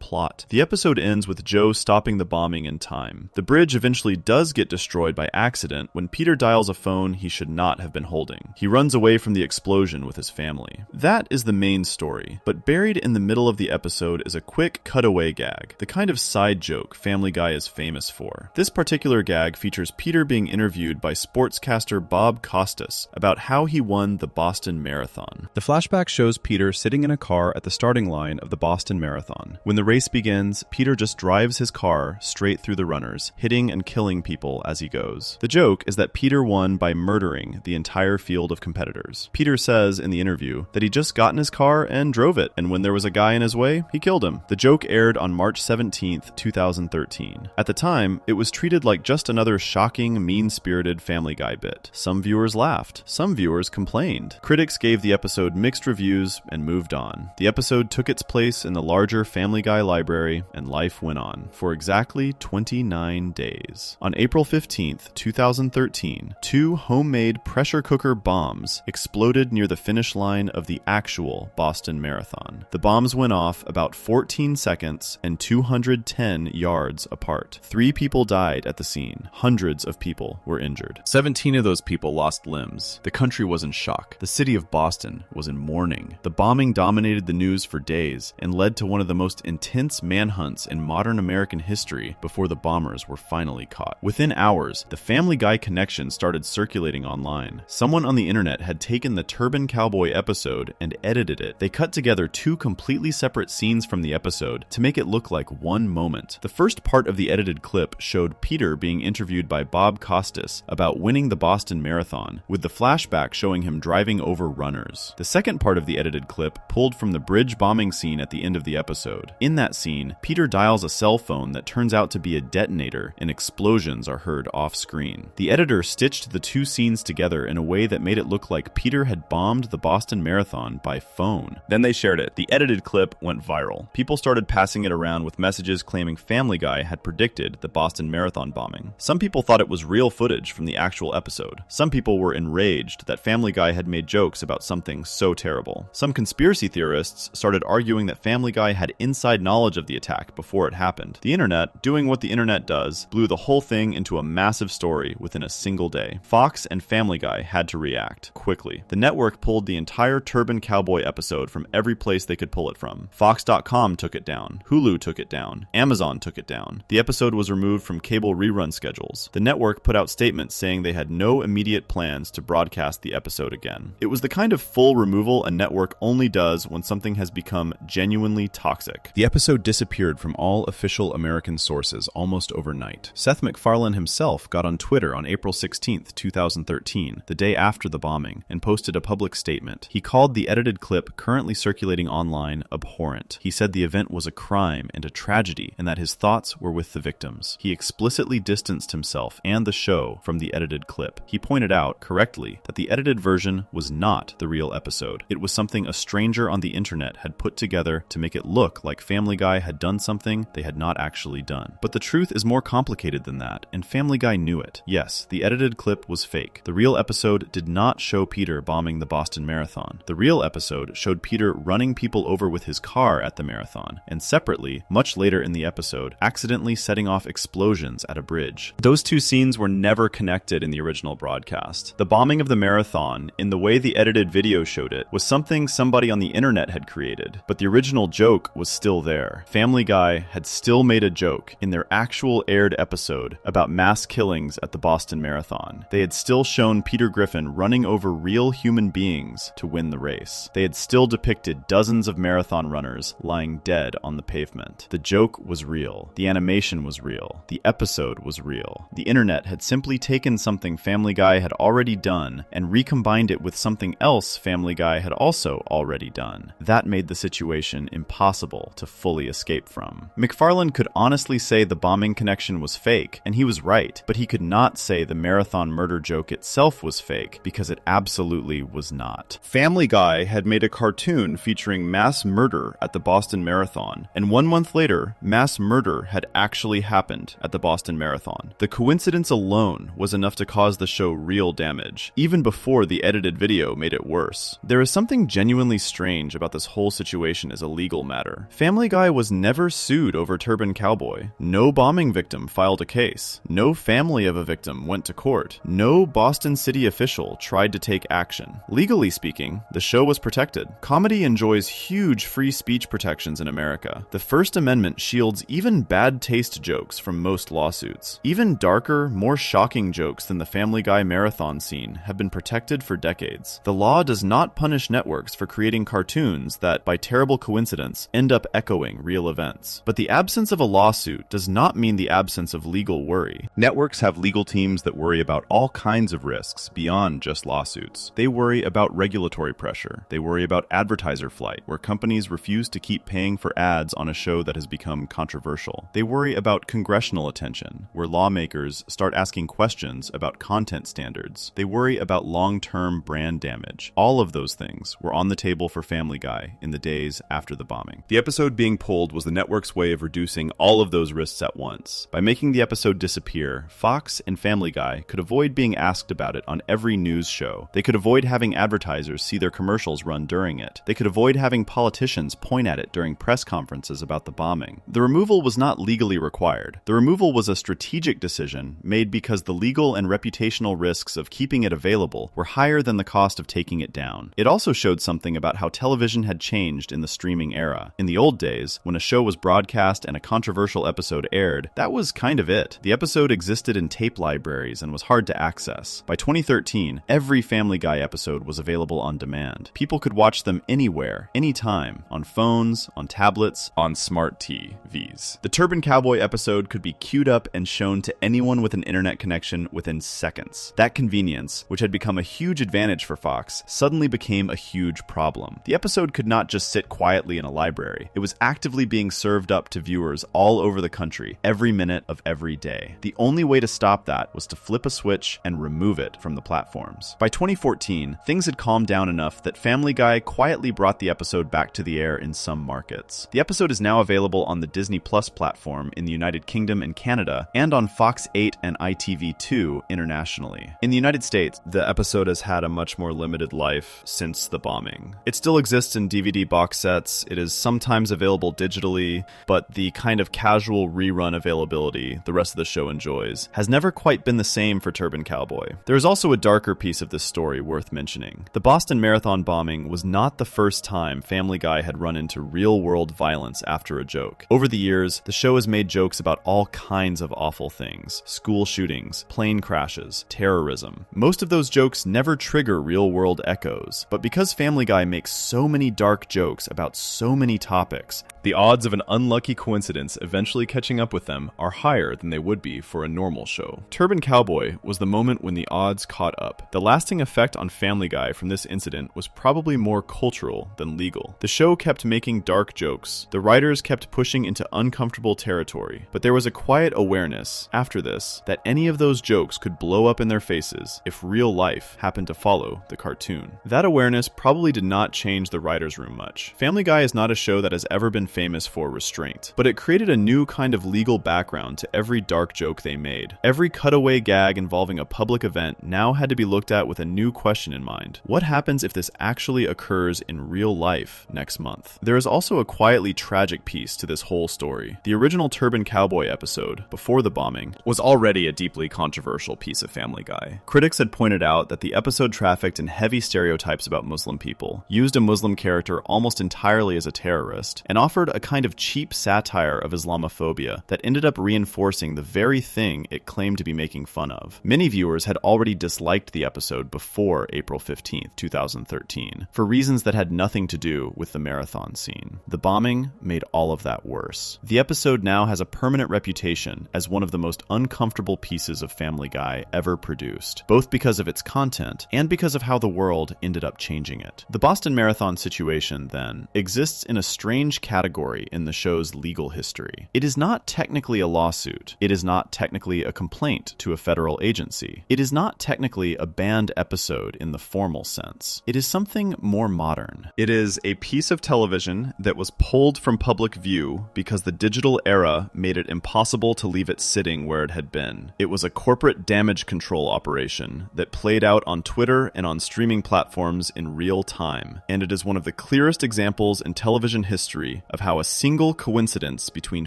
Speaker 2: plot. The episode ends with Joe stopping the bombing in time. The bridge eventually does get destroyed by accident when Peter dials a phone he should not have been holding. He runs away from the explosion with his family. That is the main story, but buried in the middle of the episode is a quick cutaway gag, the kind of side joke Family Guy is famous for. This particular gag features Peter being interviewed by sportscaster Bob Costas about how he won the Boston Marathon. The flashback shows Peter sitting in a car at the starting line of the Boston Marathon. When the race begins, Peter just drives his car straight through the runners, hitting and killing people as he goes. The joke is that Peter won by murdering the entire field of competitors. Peter says in the interview that he just got in his car and drove it, and when there was a guy in his way, he killed him. The joke aired on March 17th, 2013. At the time, it was treated like just another shocking, mean-spirited Family Guy bit. Some viewers laughed. Some viewers complained. Critics gave the episode mixed reviews and moved on. The episode took its place in the larger Family Guy library, and life went on for exactly 29 days. On April 15th, 2013, 2 homemade pressure cooker bombs exploded near the finish line of the actual Boston Marathon. The bombs went off about 14 seconds and 210 yards apart. 3 people died at the scene. Hundreds of people were injured. 17 of those people lost limbs. The country was in shock. The city of Boston was in mourning. The bombing dominated the news for days and led to one of the most intense manhunts in modern American history before the bombers were finally caught. Within hours, the Family Guy connection started circulating online. Someone on the internet had taken the Turban Cowboy episode and edited it. They cut together 2 completely separate scenes from the episode to make it look like one moment. The first part of the edited clip showed Peter being interviewed by Bob Costas about winning the Boston Marathon, with the flashback showing him driving over runners. The second part of the edited clip pulled from the bridge bombing scene at the end of the episode. In that scene, Peter dials a cell phone that turns out to be a detonator, and explosions are heard off-screen. The editor stitched the 2 scenes together in a way that made it look like Peter had bombed the Boston Marathon by phone. Then they shared it. The edited clip went viral. People started passing it around with messages claiming Family Guy had predicted the Boston Marathon bombing. Some people thought it was real footage from the actual episode. Some people were enraged that Family Guy had made jokes about something so terrible. Some conspiracy theorists started arguing that Family Guy had inside knowledge of the attack before it happened. The internet, doing what the internet does, blew the whole thing into a massive story within a single day. Fox and Family Guy had to react quickly. The network pulled the entire Turban Cowboy episode from every place they could pull it from. Fox.com took it down. Hulu took it down. Amazon took it down. The episode was removed from cable rerun schedules. The network put out statements saying they had no immediate plans to broadcast the episode again. It was the kind of full removal a network only does when something has become genuinely toxic. The episode disappeared from all official American sources almost overnight. Seth MacFarlane himself got on Twitter on April 16th, 2013, the day after the bombing, and posted a public statement. He called the edited clip currently circulating online abhorrent. He said the event was a crime and a tragedy, and that his thoughts were with the victims. He explicitly distanced himself and the show from the edited clip. He pointed out, correctly, that the edited version was not the real episode. It was something a stranger on the internet had put together to make it look like Family Guy had done something they had not actually done. But the truth is more complicated than that, and Family Guy knew it. Yes, the edited clip was fake. The real episode did not show Peter bombing the Boston Marathon. The real episode showed Peter running people over with his car at the marathon, and separately, much later in the episode, accidentally setting off explosions at a bridge. Those 2 scenes were never connected in the original broadcast. The bombing of the marathon, in the way the edited video showed it, was something somebody on the internet had created, but the original joke was still there. Family Guy had still made a joke in their actual aired episode about mass killings at the Boston Marathon. They had still shown Peter Griffin running over real human beings to win the race. They had still depicted dozens of marathon runners lying dead on the pavement. The joke was real.
Speaker 1: real. The animation was real. The episode was real. The internet had simply taken something Family Guy had already done and recombined it with something else Family Guy had also already done. That made the situation impossible to fully escape from. McFarlane could honestly say the bombing connection was fake, and he was right, but he could not say the marathon murder joke itself was fake, because it absolutely was not.
Speaker 2: Family Guy had made a cartoon featuring mass murder at the Boston Marathon, and 1 month later, mass murder had actually happened at the Boston Marathon. The coincidence alone was enough to cause the show real damage, even before the edited video made it worse. There is something genuinely strange about this whole situation as a legal matter. Family Guy was never sued over Turban Cowboy. No bombing victim filed a case. No family of a victim went to court. No Boston city official tried to take action. Legally speaking, the show was protected. Comedy enjoys huge free speech protections in America. The First Amendment shields even bad taste jokes from most lawsuits. Even darker, more shocking jokes than the Family Guy marathon scene have been protected for decades. The law does not punish networks for creating cartoons that, by terrible coincidence, end up echoing real events. But the absence of a lawsuit does not mean the absence of legal worry.
Speaker 1: Networks have legal teams that worry about all kinds of risks beyond just lawsuits. They worry about regulatory pressure. They worry about advertiser flight, where companies refuse to keep paying for ads on a show that has become controversial. They worry about congressional attention, where lawmakers start asking questions about content standards. They worry about long-term brand damage. All of those things were on the table for Family Guy in the days after the bombing. The episode being pulled was the network's way of reducing all of those risks at once. By making the episode disappear, Fox and Family Guy could avoid being asked about it on every news show. They could avoid having advertisers see their commercials run during it. They could avoid having politicians point at it during press conferences about the bombing. The removal was not legally required. The removal was a strategic decision made because the legal and reputational risks of keeping it available were higher than the cost of taking it down. It also showed something about how television had changed in the streaming era. In the old days, when a show was broadcast and a controversial episode aired, that was kind of it. The episode existed in tape libraries and was hard to access. By 2013, every Family Guy episode was available on demand. People could watch them anywhere, anytime, on phones, on tablets, on smart TVs. The Turban Cowboy episode could be queued up and shown to anyone with an internet connection within seconds. That convenience, which had become a huge advantage for Fox, suddenly became a huge problem. The episode could not just sit quietly in a library. It was actively being served up to viewers all over the country, every minute of every day. The only way to stop that was to flip a switch and remove it from the platforms. By 2014, things had calmed down enough that Family Guy quietly brought the episode back to the air in some markets. The episode is now available on the Disney Plus platform in the United Kingdom and Canada, and on Fox 8 and ITV2 internationally. In the United States, the episode has had a much more limited life since the bombing. It still exists in DVD box sets. It is sometimes available digitally, but the kind of casual rerun availability the rest of the show enjoys has never quite been the same for Turban Cowboy. There is also a darker piece of this story worth mentioning. The Boston Marathon bombing was not the first time Family Guy had run into real-world violence after a joke. Over the years, the show has made jokes about all kinds of awful things: school shootings, plane crashes, terrorism. Most of those jokes never trigger real-world echoes, but because Family Guy makes so many dark jokes about so many topics, the odds of an unlucky coincidence eventually catching up with them are higher than they would be for a normal show. Turban Cowboy was the moment when the odds caught up. The lasting effect on Family Guy from this incident was probably more cultural than legal. The show kept making dark jokes. The writers kept pushing into uncomfortable territory, but there was a quiet awareness after this that any of those jokes could blow up in their faces if real life happened to follow the cartoon. That awareness probably did not change the writers' room much. Family Guy is not a show that has ever been famous for restraint, but it created a new kind of legal background to every dark joke they made. Every cutaway gag involving a public event now had to be looked at with a new question in mind. What happens if this actually occurs in real life next month? There is also a quietly tragic piece to this whole story. The original Turban Cowboy episode, before the bombing, was already a deeply controversial piece of Family Guy. Critics had pointed out that the episode trafficked in heavy stereotypes about Muslim people, used a Muslim character almost entirely as a terrorist, and offered offered a kind of cheap satire of Islamophobia that ended up reinforcing the very thing it claimed to be making fun of. Many viewers had already disliked the episode before April 15th, 2013, for reasons that had nothing to do with the marathon scene. The bombing made all of that worse. The episode now has a permanent reputation as one of the most uncomfortable pieces of Family Guy ever produced, both because of its content and because of how the world ended up changing it. The Boston Marathon situation, then, exists in a strange category in the show's legal history. It is not technically a lawsuit. It is not technically a complaint to a federal agency. It is not technically a banned episode in the formal sense. It is something more modern.
Speaker 2: It is a piece of television that was pulled from public view because the digital era made it impossible to leave it sitting where it had been. It was a corporate damage control operation that played out on Twitter and on streaming platforms in real time, and it is one of the clearest examples in television history of how a single coincidence between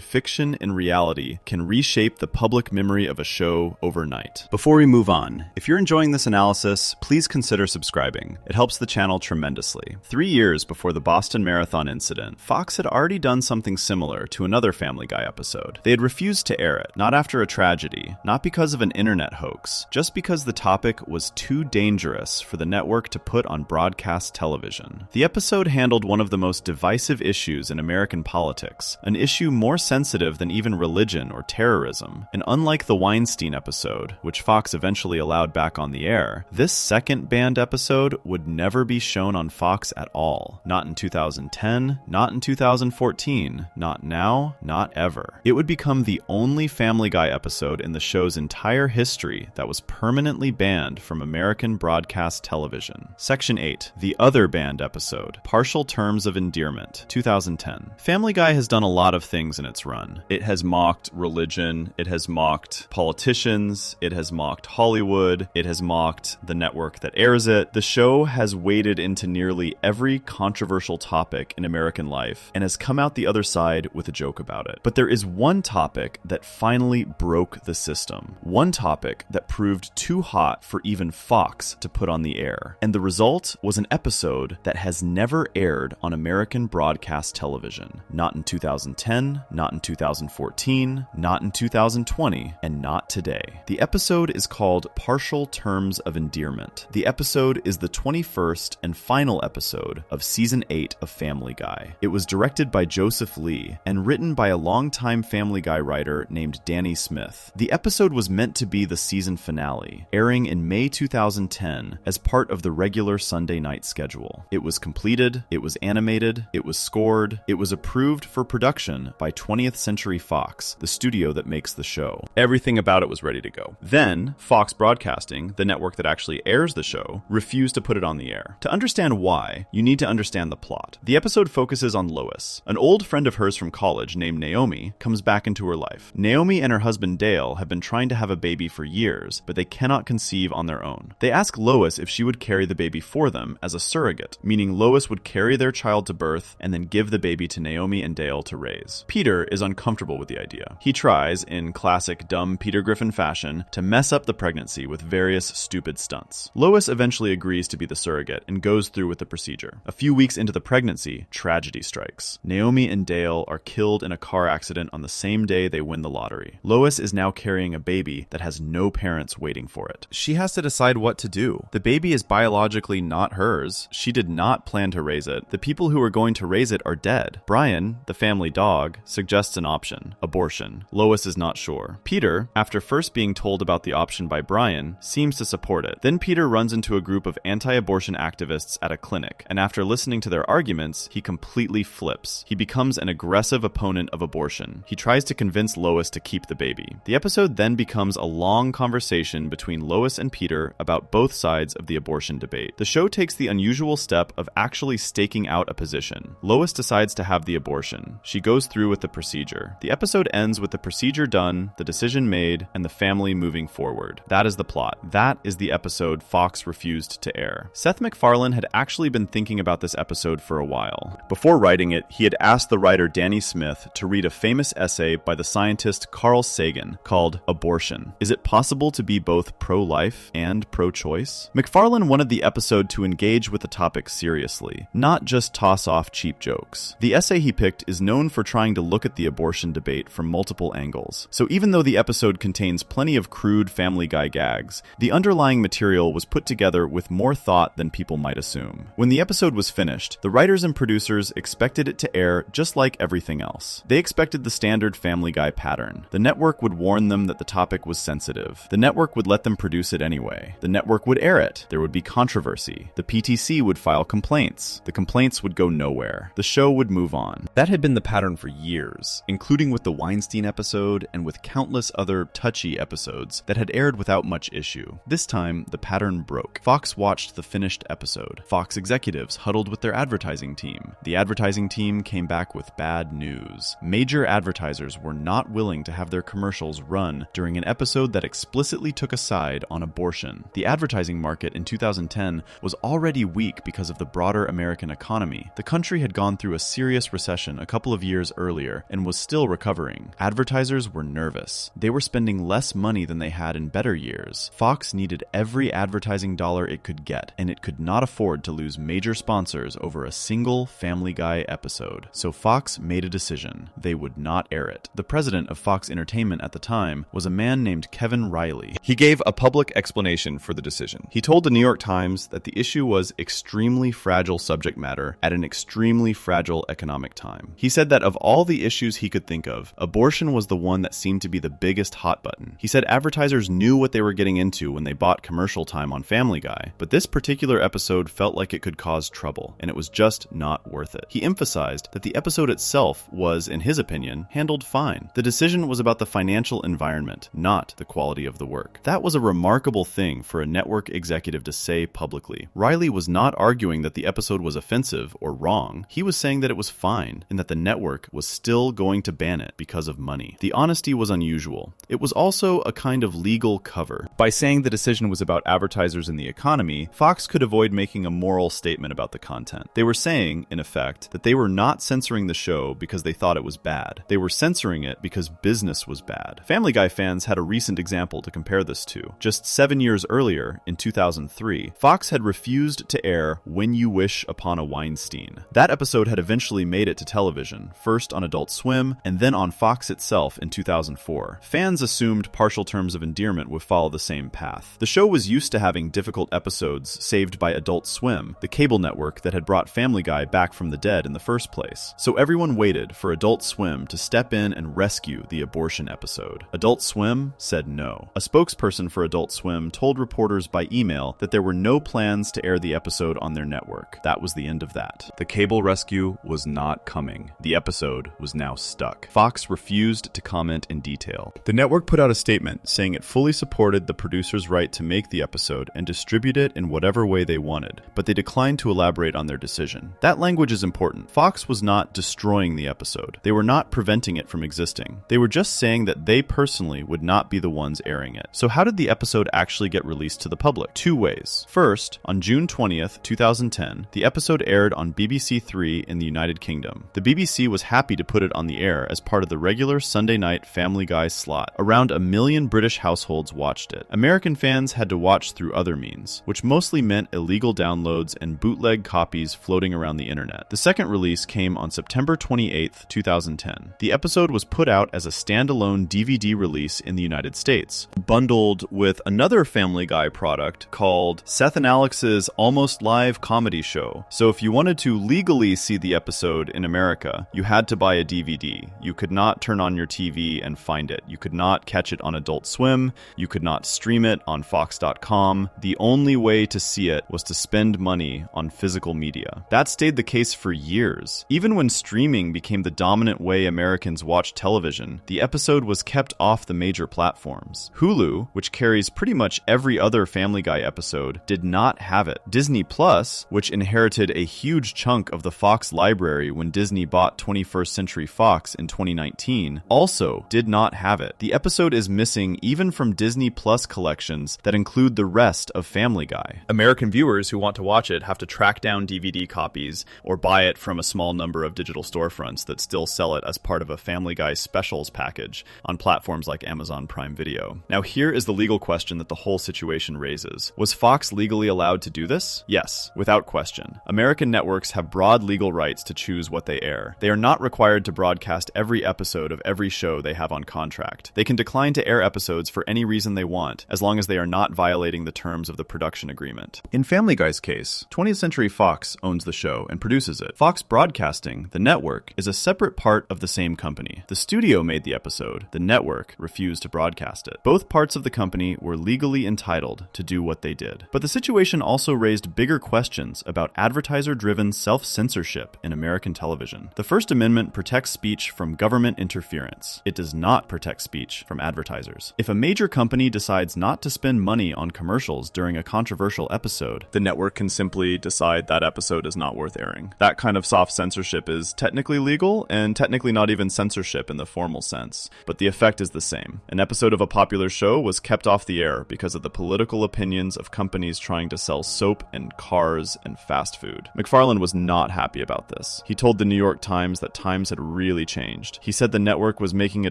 Speaker 2: fiction and reality can reshape the public memory of a show overnight. Before we move on, if you're enjoying this analysis, please consider subscribing. It helps the channel tremendously. 3 years before the Boston Marathon incident, Fox had already done something similar to another Family Guy episode. They had refused to air it, not after a tragedy, not because of an internet hoax, just because the topic was too dangerous for the network to put on broadcast television. The episode handled one of the most divisive issues in American politics, an issue more sensitive than even religion or terrorism. And unlike the Weinstein episode, which Fox eventually allowed back on the air, this second banned episode would never be shown on Fox at all. Not in 2010, not in 2014, not now, not ever. It would become the only Family Guy episode in the show's entire history that was permanently banned from American broadcast television. Section 8, the other banned episode, Partial Terms of Endearment, 2010. Family Guy has done a lot of things in its run. It has mocked religion, it has mocked politicians, it has mocked Hollywood, it has mocked the network that airs it. The show has waded into nearly every controversial topic in American life and has come out the other side with a joke about it. But there is one topic that finally broke the system. One topic that proved too hot for even Fox to put on the air. And the result was an episode that has never aired on American broadcast television. Not in 2010, not in 2014, not in 2020, and not today. The episode is called Partial Terms of Endearment. The episode is the 21st and final episode of Season 8 of Family Guy. It was directed by Joseph Lee and written by a longtime Family Guy writer named Danny Smith. The episode was meant to be the season finale, airing in May 2010 as part of the regular Sunday night schedule. It was completed, it was animated, it was scored, it was approved for production by 20th Century Fox, the studio that makes the show. Everything about it was ready to go. Then, Fox Broadcasting, the network that actually airs the show, refused to put it on the air. To understand why, you need to understand the plot. The episode focuses on Lois. An old friend of hers from college named Naomi comes back into her life. Naomi and her husband Dale have been trying to have a baby for years, but they cannot conceive on their own. They ask Lois if she would carry the baby for them as a surrogate, meaning Lois would carry their child to birth and then give the baby to Naomi and Dale to raise. Peter is uncomfortable with the idea. He tries, in classic dumb Peter Griffin fashion, to mess up the pregnancy with various stupid stunts. Lois eventually agrees to be the surrogate and goes through with the procedure. A few weeks into the pregnancy, tragedy strikes. Naomi and Dale are killed in a car accident on the same day they win the lottery. Lois is now carrying a baby that has no parents waiting for it. She has to decide what to do. The baby is biologically not hers. She did not plan to raise it. The people who are going to raise it are dead. Brian, the family dog, suggests an option: abortion. Lois is not sure. Peter, after first being told about the option by Brian, seems to support it. Then Peter runs into a group of anti-abortion activists at a clinic, and after listening to their arguments, he completely flips. He becomes an aggressive opponent of abortion. He tries to convince Lois to keep the baby. The episode then becomes a long conversation between Lois and Peter about both sides of the abortion debate. The show takes the unusual step of actually staking out a position. Lois decides to have the abortion. She goes through with the procedure. The episode ends with the procedure done, the decision made, and the family moving forward. That is the plot. That is the episode Fox refused to air. Seth MacFarlane had actually been thinking about this episode for a while. Before writing it, he had asked the writer Danny Smith to read a famous essay by the scientist Carl Sagan called Abortion. Is it possible to be both pro-life and pro-choice? MacFarlane wanted the episode to engage with the topic seriously, not just toss off cheap jokes. The essay essay he picked is known for trying to look at the abortion debate from multiple angles. So even though the episode contains plenty of crude Family Guy gags, the underlying material was put together with more thought than people might assume. When the episode was finished, the writers and producers expected it to air just like everything else. They expected the standard Family Guy pattern. The network would warn them that the topic was sensitive. The network would let them produce it anyway. The network would air it. There would be controversy. The PTC would file complaints. The complaints would go nowhere. The show would move on. That had been the pattern for years, including with the Weinstein episode and with countless other touchy episodes that had aired without much issue. This time, the pattern broke. Fox watched the finished episode. Fox executives huddled with their advertising team. The advertising team came back with bad news. Major advertisers were not willing to have their commercials run during an episode that explicitly took a side on abortion. The advertising market in 2010 was already weak because of the broader American economy. The country had gone through a serious recession a couple of years earlier and was still recovering. Advertisers were nervous. They were spending less money than they had in better years. Fox needed every advertising dollar it could get, and it could not afford to lose major sponsors over a single Family Guy episode. So Fox made a decision. They would not air it. The president of Fox Entertainment at the time was a man named Kevin Riley.
Speaker 1: He gave a public explanation for the decision. He told the New York Times that the issue was extremely fragile subject matter at an extremely fragile economic time. He said that of all the issues he could think of, abortion was the one that seemed to be the biggest hot button. He said advertisers knew what they were getting into when they bought commercial time on Family Guy, but this particular episode felt like it could cause trouble, and it was just not worth it. He emphasized that the episode itself was, in his opinion, handled fine. The decision was about the financial environment, not the quality of the work. That was a remarkable thing for a network executive to say publicly. Riley was not arguing that the episode was offensive or wrong. He was saying that it was fine, and that the network was still going to ban it because of money. The honesty was unusual. It was also a kind of legal cover. By saying the decision was about advertisers and the economy, Fox could avoid making a moral statement about the content. They were saying, in effect, that they were not censoring the show because they thought it was bad. They were censoring it because business was bad. Family Guy fans had a recent example to compare this to. Just 7 years earlier, in 2003, Fox had refused to air When You Wish Upon a Weinstein. That episode had eventually made it to television, first on Adult Swim, and then on Fox itself in 2004. Fans assumed Partial Terms of Endearment would follow the same path. The show was used to having difficult episodes saved by Adult Swim, the cable network that had brought Family Guy back from the dead in the first place. So everyone waited for Adult Swim to step in and rescue the abortion episode. Adult Swim said no. A spokesperson for Adult Swim told reporters by email that there were no plans to air the episode on their network. That was the end of that. The cable rescue was not coming. The episode was now stuck. Fox refused to comment in detail. The network put out a statement saying it fully supported the producer's right to make the episode and distribute it in whatever way they wanted, but they declined to elaborate on their decision. That language is important. Fox was not destroying the episode. They were not preventing it from existing. They were just saying that they personally would not be the ones airing it. So how did the episode actually get released to the public? Two ways. First, on June 20th, 2010, the episode aired on BBC Three in the United Kingdom. The BBC was happy to put it on the air as part of the regular Sunday night Family Guy slot. Around 1 million British households watched it. American fans had to watch through other means, which mostly meant illegal downloads and bootleg copies floating around the internet. The second release came on September 28th, 2010. The episode was put out as a standalone DVD release in the United States, bundled with another Family Guy product called Seth and Alex's Almost Live Comedy Show. So if you wanted to legally see the episode in America, you had to buy a DVD. You could not turn on your TV and find it. You could not catch it on Adult Swim. You could not stream it on Fox.com. The only way to see it was to spend money on physical media. That stayed the case for years. Even when streaming became the dominant way Americans watched television, the episode was kept off the major platforms. Hulu, which carries pretty much every other Family Guy episode, did not have it. Disney Plus, which inherited a huge chunk of the Fox library when Disney bought 21st Century Fox in 2019, also did not have it. The episode is missing even from Disney Plus collections that include the rest of Family Guy. American viewers who want to watch it have to track down DVD copies or buy it from a small number of digital storefronts that still sell it as part of a Family Guy specials package on platforms like Amazon Prime Video. Now here is the legal question that the whole situation raises. Was Fox legally allowed to do this? Yes, without question. American networks have broad legal rights to choose
Speaker 2: choose what they air. They are not required to broadcast every episode of every show they have on contract. They can decline to air episodes for any reason they want, as long as they are not violating the terms of the production agreement. In Family Guy's case, 20th Century Fox owns the show and produces it. Fox Broadcasting, the network, is a separate part of the same company. The studio made the episode. The network refused to broadcast it. Both parts of the company were legally entitled to do what they did. But the situation also raised bigger questions about advertiser-driven self-censorship in American television. The First Amendment protects speech from government interference. It does not protect speech from advertisers. If a major company decides not to spend money on commercials during a controversial episode, the network can simply decide that episode is not worth airing. That kind of soft censorship is technically legal and technically not even censorship in the formal sense, but the effect is the same. An episode of a popular show was kept off the air because of the political opinions of companies trying to sell soap and cars and fast food. McFarlane was not happy about this. He told the New York Times that times had really changed. He said the network was making a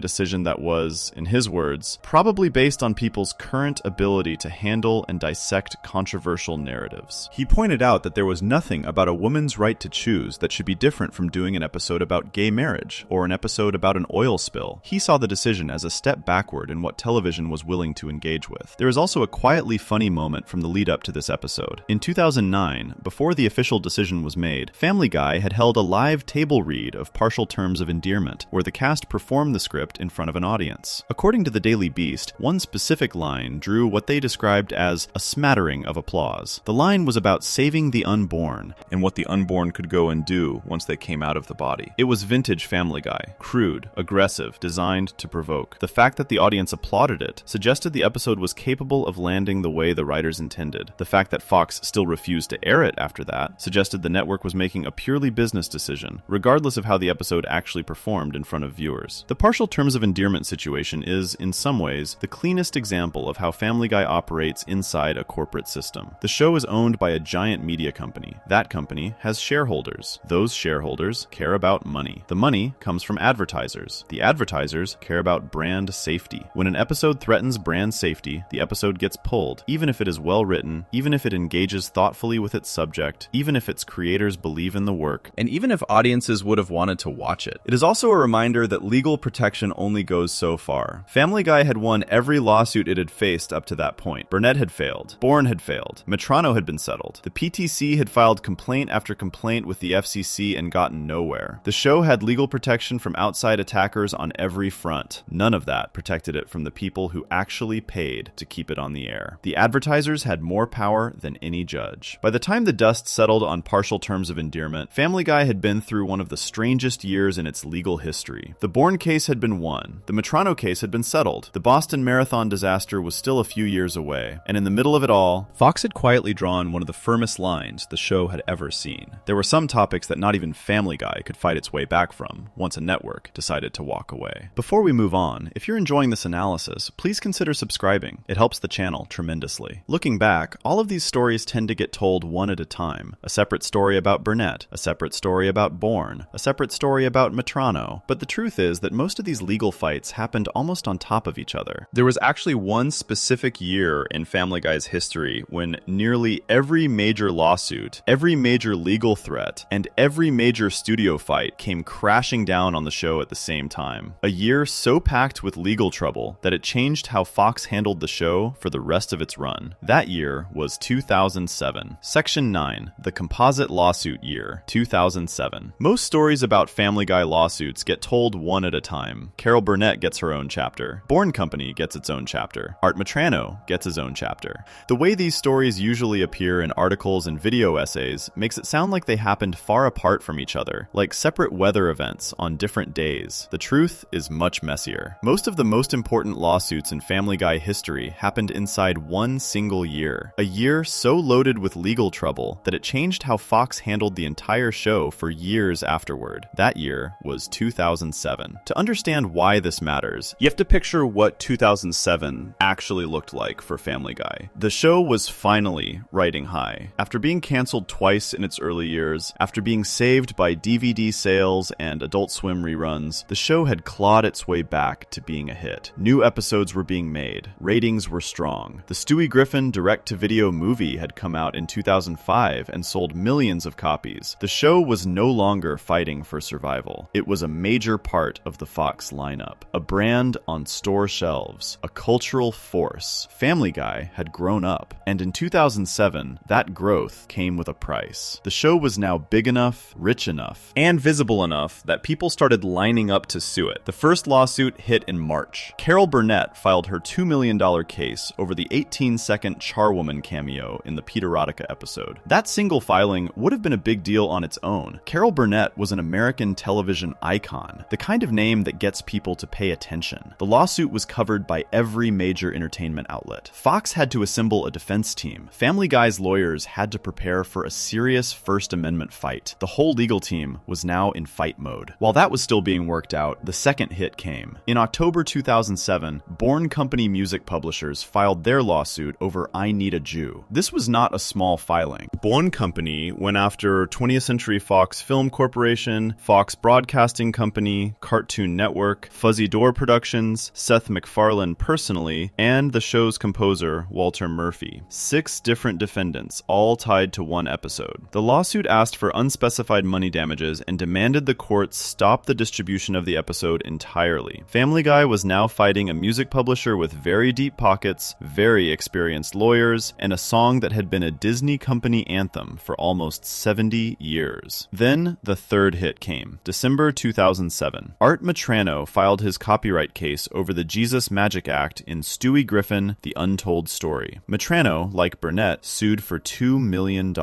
Speaker 2: decision that was, in his words, probably based on people's current ability to handle and dissect controversial narratives. He pointed out that there was nothing about a woman's right to choose that should be different from doing an episode about gay marriage or an episode about an oil spill. He saw the decision as a step backward in what television was willing to engage with. There is also a quietly funny moment from the lead up to this episode. In 2009, before the official decision was made, Family Guy had held a live table read of Partial Terms of Endearment, where the cast performed the script in front of an audience. According to the Daily Beast, one specific line drew what they described as a smattering of applause. The line was about saving the unborn and what the unborn could go and do once they came out of the body. It was vintage Family Guy, crude, aggressive, designed to provoke. The fact that the audience applauded it suggested the episode was capable of landing the way the writers intended. The fact that Fox still refused to air it after that suggested the network was making a purely business decision, regardless of how the episode actually performed in front of viewers. The Partial Terms of Endearment situation is, in some ways, the cleanest example of how Family Guy operates inside a corporate system. The show is owned by a giant media company. That company has shareholders. Those shareholders care about money. The money comes from advertisers. The advertisers care about brand safety. When an episode threatens brand safety, the episode gets pulled, even if it is well written, even if it engages thoughtfully with its subject, even if its creators believe in the work, and even if audiences would have wanted to watch it. It is also a reminder that legal protection only goes so far. Family Guy had won every lawsuit it had faced up to that point. Burnett had failed. Bourne had failed. Metrano had been settled. The PTC had filed complaint after complaint with the FCC and gotten nowhere. The show had legal protection from outside attackers on every front. None of that protected it from the people who actually paid to keep it on the air. The advertisers had more power than any judge. By the time the dust settled on Partial Terms of Endearment, Family Guy had been through one of the strangest years in its legal history. The Bourne case had been won. The Metrano case had been settled. The Boston Marathon disaster was still a few years away. And in the middle of it all, Fox had quietly drawn one of the firmest lines the show had ever seen. There were some topics that not even Family Guy could fight its way back from once a network decided to walk away. Before we move on, if you're enjoying this analysis, please consider subscribing. It helps the channel tremendously. Looking back, all of these stories tend to get told one at a time. A separate story about Burnett, a separate story about Bourne, a separate story about Metrano. But the truth is that most of these legal fights happened almost on top of each other. There was actually one specific year in Family Guy's history when nearly every major lawsuit, every major legal threat, and every major studio fight came crashing down on the show at the same time. A year so packed with legal trouble that it changed how Fox handled the show for the rest of its run. That year was 2007. Section 9, the Composite Lawsuit Year, 2007. Most stories about Family Guy lawsuits get told one at a time. Carol Burnett gets her own chapter. Bourne Company gets its own chapter. Art Metrano gets his own chapter. The way these stories usually appear in articles and video essays makes it sound like they happened far apart from each other, like separate weather events on different days. The truth is much messier. Most of the most important lawsuits in Family Guy history happened inside one single year. A year so loaded with legal trouble that it changed how Fox handled the entire show for years afterward. That year was 2007. To understand why this matters, you have to picture what 2007 actually looked like for Family Guy. The show was finally riding high. After being canceled twice in its early years, after being saved by DVD sales and Adult Swim reruns, the show had clawed its way back to being a hit. New episodes were being made. Ratings were strong. The Stewie Griffin direct-to-video movie had come out in 2005 and sold millions of copies. The show was
Speaker 1: was no longer fighting for survival. It was a major part of the Fox lineup, a brand on store shelves, a cultural force. Family Guy had grown up, and in 2007, that growth came with a price. The show was now big enough, rich enough,
Speaker 2: and visible enough that people started lining up to sue it. The first lawsuit hit in March. Carol Burnett filed her $2 million case over the 18-second Charwoman cameo in the Peterotica episode. That single filing would have been a big deal on its own. Carol Burnett was an American television icon, the kind of name that gets people to pay attention. The lawsuit was covered by every major entertainment outlet. Fox had to assemble a defense team. Family Guy's lawyers had to prepare for a serious First Amendment fight. The whole legal team was now in fight mode. While that was still being worked out, the second hit came. In October 2007, Bourne Company music publishers filed their lawsuit over I Need a Jew. This was not a small filing. Bourne Company went after 20th Century Fox Film Corporation, Fox Broadcasting Company, Cartoon Network, Fuzzy Door Productions, Seth MacFarlane personally, and the show's composer, Walter Murphy. 6 different defendants, all tied to one episode. The lawsuit asked for unspecified money damages and demanded the courts stop the distribution of the episode entirely. Family Guy was now fighting a music publisher with very deep pockets, very experienced lawyers, and a song that had been a Disney company anthem for almost 70 years. Then the third hit came, December 2007. Art Metrano filed his copyright case over the Jesus Magic Act in Stewie Griffin, The Untold Story. Metrano, like Burnett, sued for $2 million.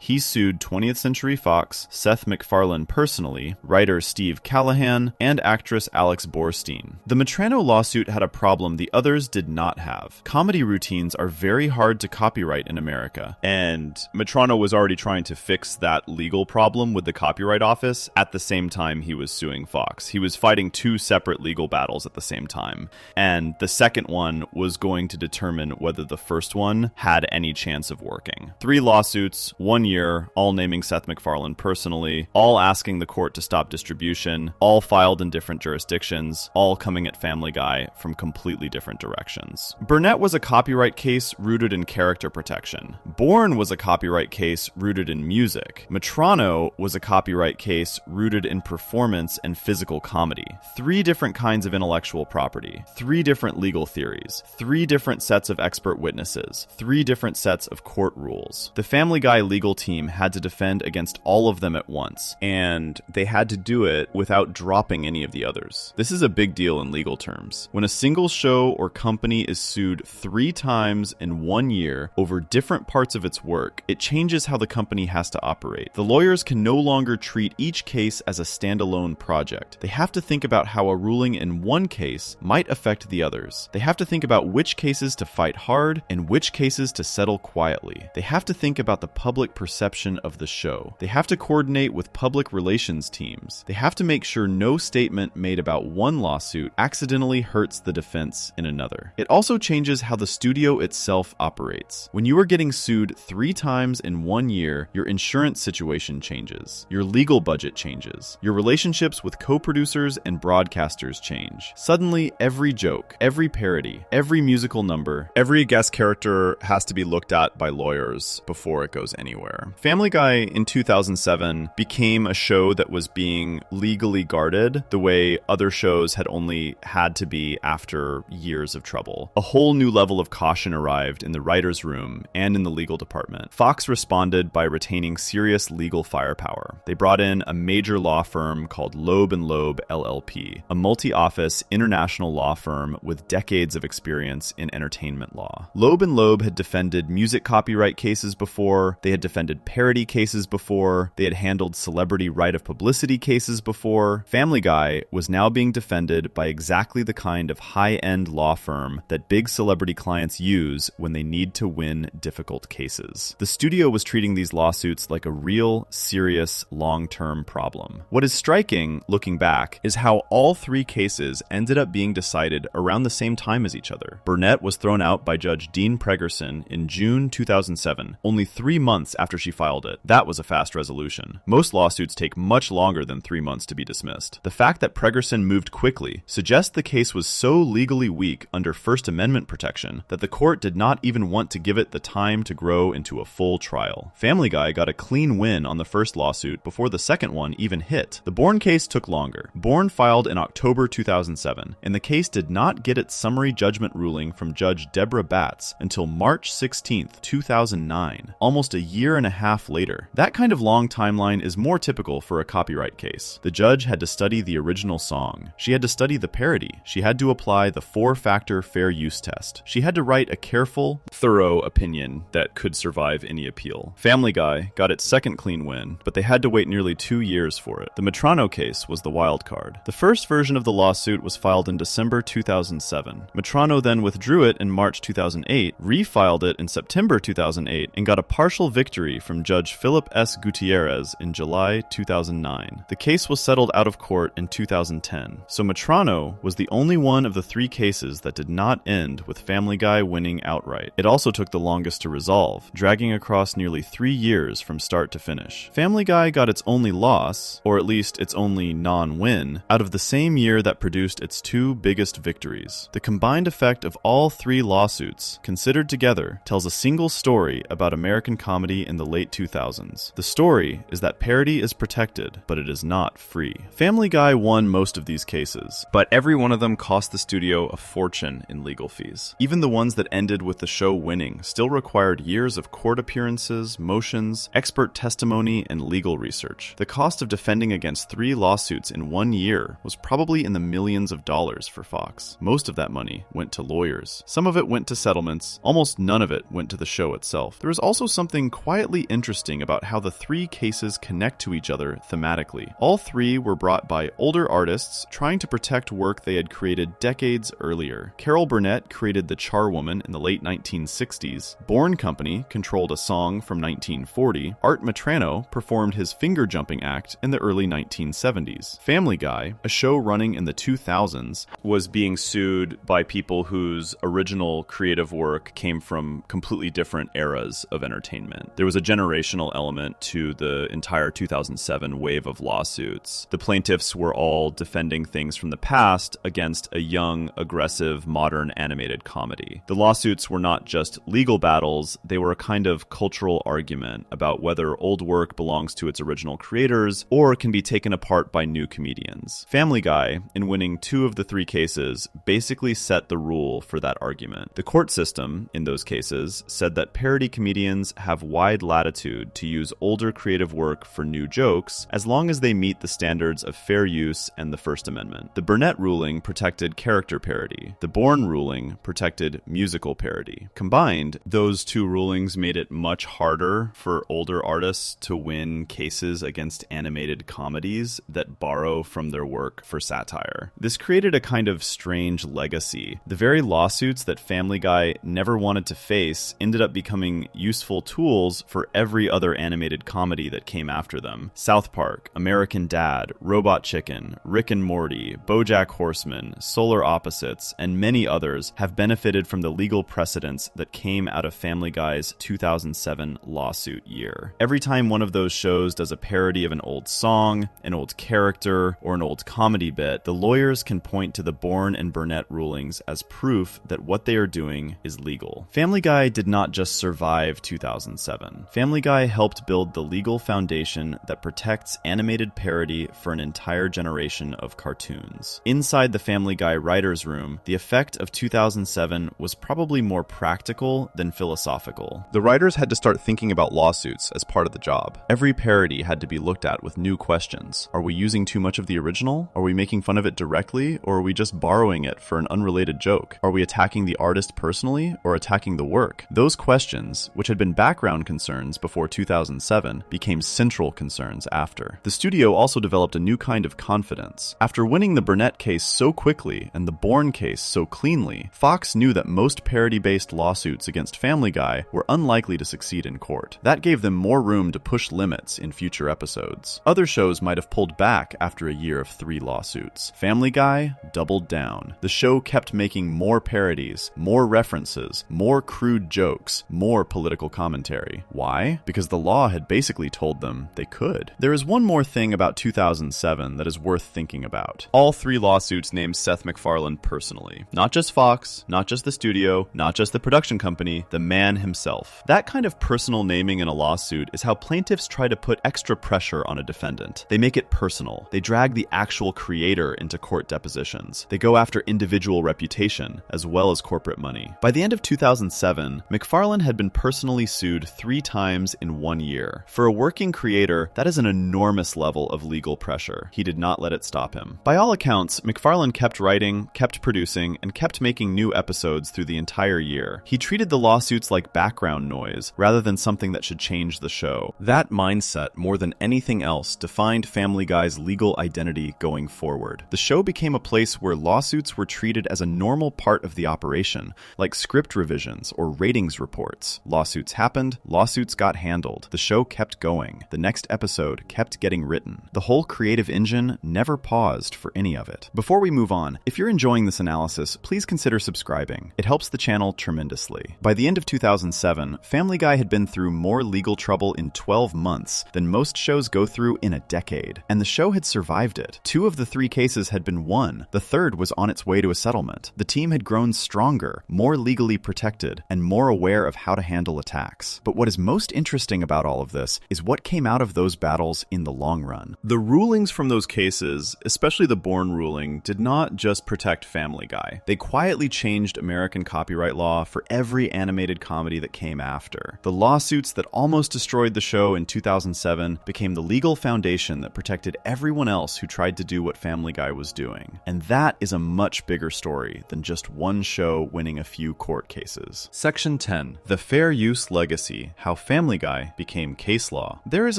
Speaker 2: He sued 20th Century Fox, Seth MacFarlane personally, writer Steve Callahan, and actress Alex Borstein. The Metrano lawsuit had a problem the others did not have. Comedy routines are very hard to copyright in America, and Metrano was already trying to fix that legal problem with the Copyright Office at the same time he was suing Fox. He was fighting 2 separate legal battles at the same time, and the second one was going to determine whether the first one had any chance of working. 3 lawsuits, 1 year, all naming Seth MacFarlane personally, all asking the court to stop distribution, all filed in different jurisdictions, all coming at Family Guy from completely different directions. Burnett was a copyright case rooted in character protection. Bourne was a copyright case rooted in music. Metrano was a copyright case rooted in performance and physical comedy. 3 different kinds of intellectual property, 3 different legal theories, 3 different sets of expert witnesses, 3 different sets of court rules. The Family Guy legal team had to defend against all of them at once, and they had to do it without dropping any of the others. This is a big deal in legal terms. When a single show or company is sued 3 times in 1 year over different parts of its work, it changes how the company has to operate. The lawyers can no longer treat each case as a standalone project. They have to think about how a ruling in one case might affect the others. They have to think about which cases to fight hard and which cases to settle quietly. They have to think about the public perception of the show. They have to coordinate with public relations teams. They have to make sure no statement made about one lawsuit accidentally hurts the defense in another. It also changes how the studio itself operates. When you are getting sued 3 times in 1 year, your insurance situation changes. Your legal budget changes. Your relationships with co-producers and broadcasters change. Suddenly, every joke, every parody, every musical number, every guest character has to be looked at by lawyers before it goes anywhere. Family Guy in 2007 became a show that was being legally guarded the way other shows had only had to be after years of trouble. A whole new level of caution arrived in the writer's room and in the legal department. Fox responded by retaining serious legal firepower. They brought in a major law firm called Loeb & Loeb LLP, a multi-office international law firm with decades of experience in entertainment law. Loeb & Loeb had defended music copyright cases before, they had defended parody cases before, they had handled celebrity right of publicity cases before. Family Guy was now being defended by exactly the kind of high-end law firm that big celebrity clients use when they need to win difficult cases. The studio was treating these lawsuits like a real, serious, long-term problem. What is striking, looking back, is how all 3 cases ended up being decided around the same time as each other. Burnett was thrown out by Judge Dean Pregerson in June 2007, only 3 months after she filed it. That was a fast resolution. Most lawsuits take much longer than 3 months to be dismissed. The fact that Pregerson moved quickly suggests the case was so legally weak under First Amendment protection that the court did not even want to give it the time to grow into a full trial. Family Guy got a clean win on the first lawsuit before the second one even hit. The Bourne case took longer. Bourne filed in October 2007, and the case did not get its summary judgment ruling from Judge Deborah Batts until March 16, 2009, almost a year and a half later. That kind of long timeline is more typical for a copyright case. The judge had to study the original song. She had to study the parody. She had to apply the 4-factor fair use test. She had to write a careful, thorough opinion that could survive any appeal. Family Guy got its second clean win, but they had to wait nearly 2 years for it. The Metrano case was the wild card. The first version of the lawsuit was filed in December 2007. Metrano then withdrew it in March 2008, refiled it in September 2008, and got a partial victory from Judge Philip S. Gutierrez in July 2009. The case was settled out of court in 2010, so Metrano was the only one of the 3 cases that did not end with Family Guy winning outright. It also took the longest to resolve, dragging across nearly 3 years from start to finish. Family Guy got its only loss, or at least its only non-win, out of the same year that produced its 2 biggest victories. The combined effect of all 3 lawsuits, considered together, tells a single story about American comedy in the late 2000s. The story is that parody is protected, but it is not free. Family Guy won most of these cases, but every one of them cost the studio a fortune in legal fees. Even the ones that ended with the show winning still required years of court appearances, motions, expert testimony, and legal research. The cost of defending against 3 lawsuits in 1 year was probably in the millions of dollars for Fox. Most of that money went to lawyers. Some of it went to settlements. Almost none of it went to the show itself. There is also something quietly interesting about how the 3 cases connect to each other thematically. All 3 were brought by older artists trying to protect work they had created decades earlier. Carol Burnett created The Charwoman in the late 1960s. Bourne Company controlled a song from 1940. Art Metrano performed his finger-jumping act in the early 1970s. Family Guy, a show running in the 2000s, was being sued by people whose original creative work came from completely different eras of entertainment. There was a generational element to the entire 2007 wave of lawsuits. The plaintiffs were all defending things from the past against a young, aggressive, modern animated comedy. The lawsuits were not just legal battles, they were a kind of cultural argument about whether old work belongs to its original creators or can be taken apart by new comedians. Family Guy, in winning 2 of the 3 cases, basically set the rule for that argument. The court system, in those cases, said that parody comedians have wide latitude to use older creative work for new jokes as long as they meet the standards of fair use and the First Amendment. The Burnett ruling protected character parody. The Bourne ruling protected musical parody. Combined, those 2 rulings made it much harder for older artists to win cases against animated comedies that borrow from their work for satire. This created a kind of strange legacy. The very lawsuits that Family Guy never wanted to face ended up becoming useful tools for every other animated comedy that came after them. South Park, American Dad, Robot Chicken, Rick and Morty, BoJack Horseman, Solar Opposites, and many others have benefited from the legal precedents that came out of Family Guy's 2007 lawsuit year. Every time one of those shows does a parody of an old song, an old character, or an old comedy bit, the lawyers can point to the Bourne and Burnett rulings as proof that what they are doing is legal. Family Guy did not just survive 2007. Family Guy helped build the legal foundation that protects animated parody for an entire generation of cartoons. Inside the Family Guy writer's room, the effect of 2007 was probably more practical than philosophical. The writers had to start thinking about lawsuits as part of the job. Every parody had to be looked at with new questions. Are we using too much of the original? Are we making fun of it directly, or are we just borrowing it for an unrelated joke? Are we attacking the artist personally, or attacking the work? Those questions, which had been background concerns before 2007, became central concerns after. The studio also developed a new kind of confidence. After winning the Burnett case so quickly and the Bourne case so cleanly, Fox knew that most parody-based lawsuits against Family Guy were unlikely to succeed in court. That gave them more room to push limits in future episodes. Other shows might have pulled back after a year of 3 lawsuits. Family Guy doubled down. The show kept making more parodies, more references, more crude jokes, more political commentary. Why? Because the law had basically told them they could. There is one more thing about 2007 that is worth thinking about. All 3 lawsuits named Seth MacFarlane personally. Not just Fox, not just the studio, not just the production company, the man himself. That kind of personal naming in a lawsuit is how plaintiffs try
Speaker 1: try to put extra pressure on a defendant. They make it personal. They drag the actual creator into court depositions. They go after individual reputation, as well as corporate money. By the end of 2007, MacFarlane had been personally sued 3 times in 1 year. For a working creator, that is an enormous level of legal pressure. He did not let it stop him. By all accounts, MacFarlane kept writing, kept producing, and kept making new episodes through the entire year. He treated the lawsuits like background noise, rather than something that should change the show. That mindset, more than anything else, defined Family Guy's legal identity going forward. The show became a place where lawsuits were treated as a normal part of the operation, like script revisions or ratings reports. Lawsuits happened, lawsuits got handled. The show kept going. The next episode kept getting written. The whole creative engine never paused for any of it. Before we move on, if you're enjoying this analysis, please consider subscribing. It helps the channel tremendously. By the end of 2007, Family Guy had been through more legal trouble in 12 months than most shows go through in a decade, and the show had survived it. 2 of the 3 cases had been won. The third was on its way to a settlement. The team had grown stronger, more legally protected, and more aware of how to handle attacks. But what is most interesting about all of this is what came out of those battles in the long run. The rulings from those cases, especially the Bourne ruling, did not just protect Family Guy. They quietly changed American copyright law for every animated comedy that came after. The lawsuits that almost destroyed the show in 2007 became the legal foundation that protected everyone else who tried to do what Family Guy was doing. And that is a much bigger story than just one show winning a few court cases. Section 10. The Fair Use Legacy: How Family Guy Became Case Law. There is